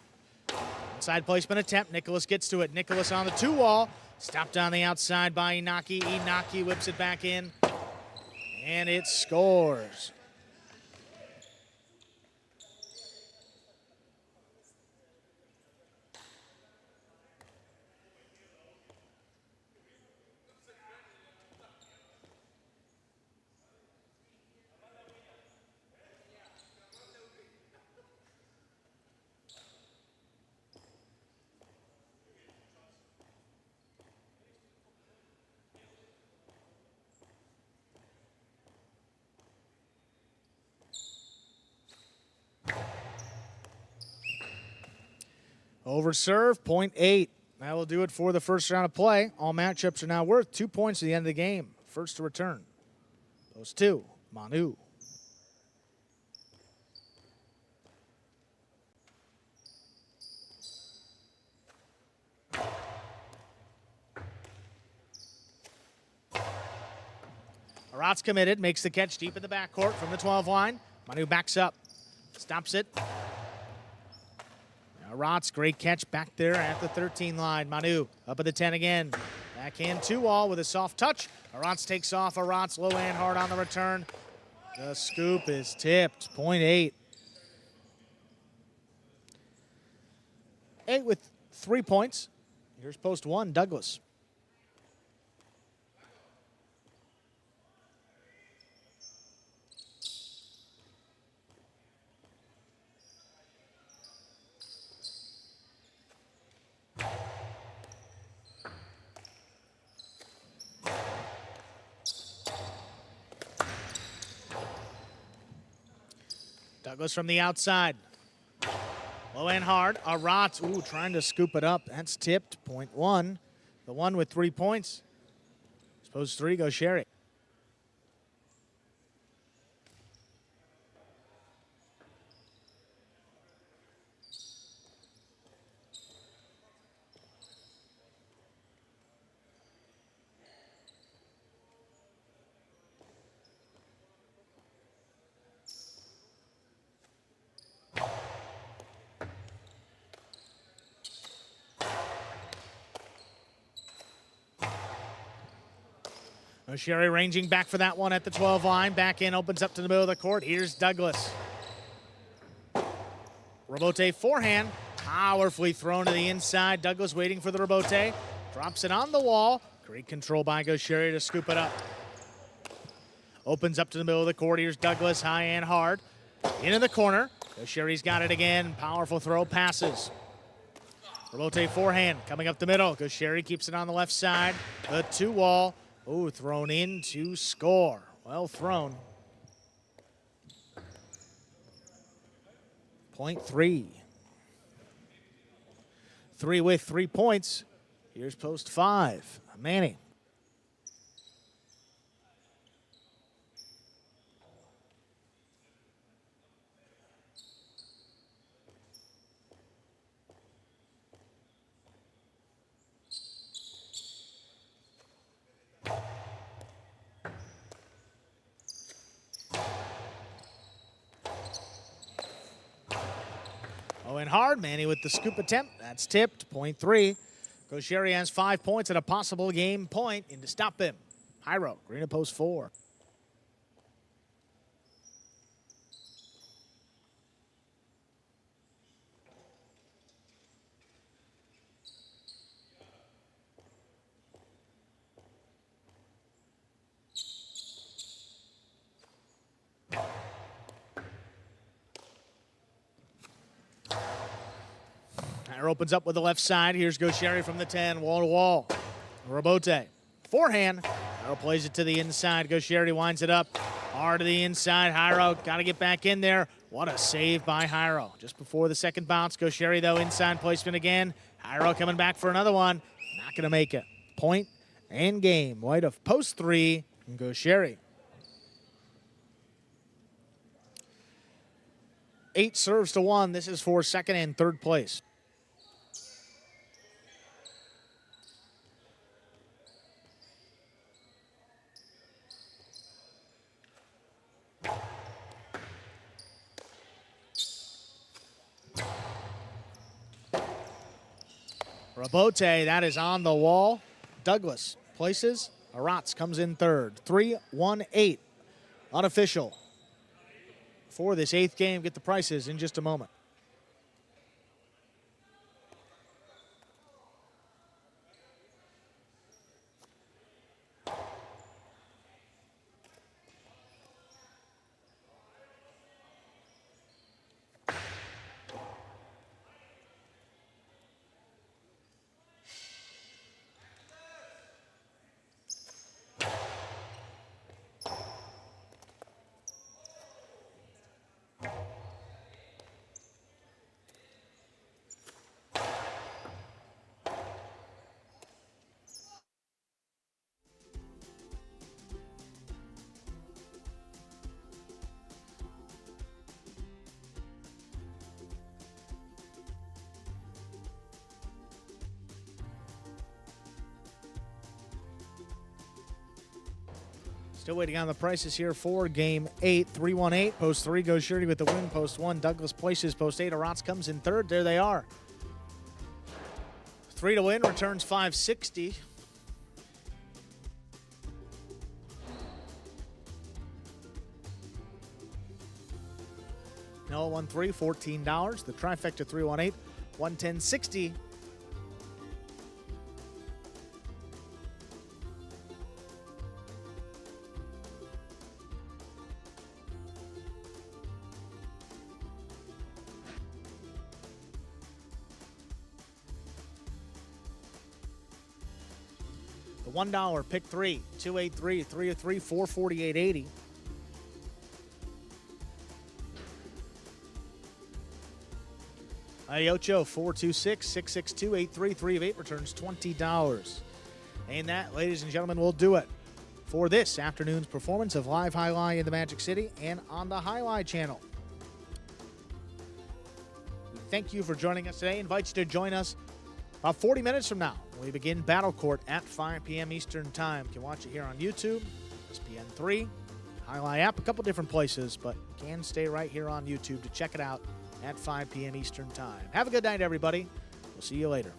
Inside placement attempt. Nicholas gets to it. Nicholas on the 2-wall. Stopped on the outside by Inaki. Inaki whips it back in, and it scores. Over serve, 0.8. That will do it for the first round of play. All matchups are now worth 2 points at the end of the game. First to return. Post 2, Manu. Arat's committed, makes the catch deep in the backcourt from the 12 line. Manu backs up, stops it. Arat's great catch back there at the 13 line. Manu up at the 10 again. Backhand 2-all with a soft touch. Arat's takes off. Arat's low and hard on the return. The scoop is tipped, 0.8. 8 with 3 points. Here's post 1, Douglas. Douglas from the outside. Low and hard. Arat, trying to scoop it up. That's tipped, 0.1. The one with 3 points. Suppose 3 goes Sherry. Sherry ranging back for that one at the 12 line. Back in, opens up to the middle of the court. Here's Douglas. Rebote forehand. Powerfully thrown to the inside. Douglas waiting for the rebote. Drops it on the wall. Great control by Sherry to scoop it up. Opens up to the middle of the court. Here's Douglas, high and hard. Into the corner. Sherry's got it again. Powerful throw, passes. Rebote forehand coming up the middle. Sherry keeps it on the left side. The 2-wall. Thrown in to score. Well thrown. 0.3. 3 with 3 points. Here's post 5. Manny. And hard. Manny with the scoop attempt. That's tipped. 0.3. Sherry has 5 points and a possible game point in to stop him. Hyro, green at post 4. Opens up with the left side. Here's Sherry from the 10, wall to wall. Rebote. Forehand. Hyro plays it to the inside. Sherry winds it up. Hard to the inside. Hyro got to get back in there. What a save by Hyro. Just before the second bounce. Sherry, though, inside placement again. Hyro coming back for another one. Not going to make it. Point and game. White of post 3. And Sherry. 8 serves to 1. This is for second and third place. Rebote, that is on the wall. Douglas places. Aratz comes in third. 3-1-8. Unofficial for this 8th game. Get the prices in just a moment. Still waiting on the prices here for game 8. 3-1-8. Post 3 goes Shirley with the win. Post 1, Douglas places. Post 8, Aratz comes in third. There they are. 3 to win, returns 560. No, 1-3, $14. The trifecta 3-1-8, $110.60. The $1 pick 3, 283, 3 of 3, 448.80. Iocho 426, 662, 83, 3 of 8 returns $20. And that, ladies and gentlemen, will do it for this afternoon's performance of Live Highlight in the Magic City and on the Highlight channel. We thank you for joining us today. Invite you to join us about 40 minutes from now. We begin Battle Court at 5 p.m. Eastern Time. You can watch it here on YouTube, ESPN3, Highlight app, a couple different places, but you can stay right here on YouTube to check it out at 5 p.m. Eastern Time. Have a good night, everybody. We'll see you later.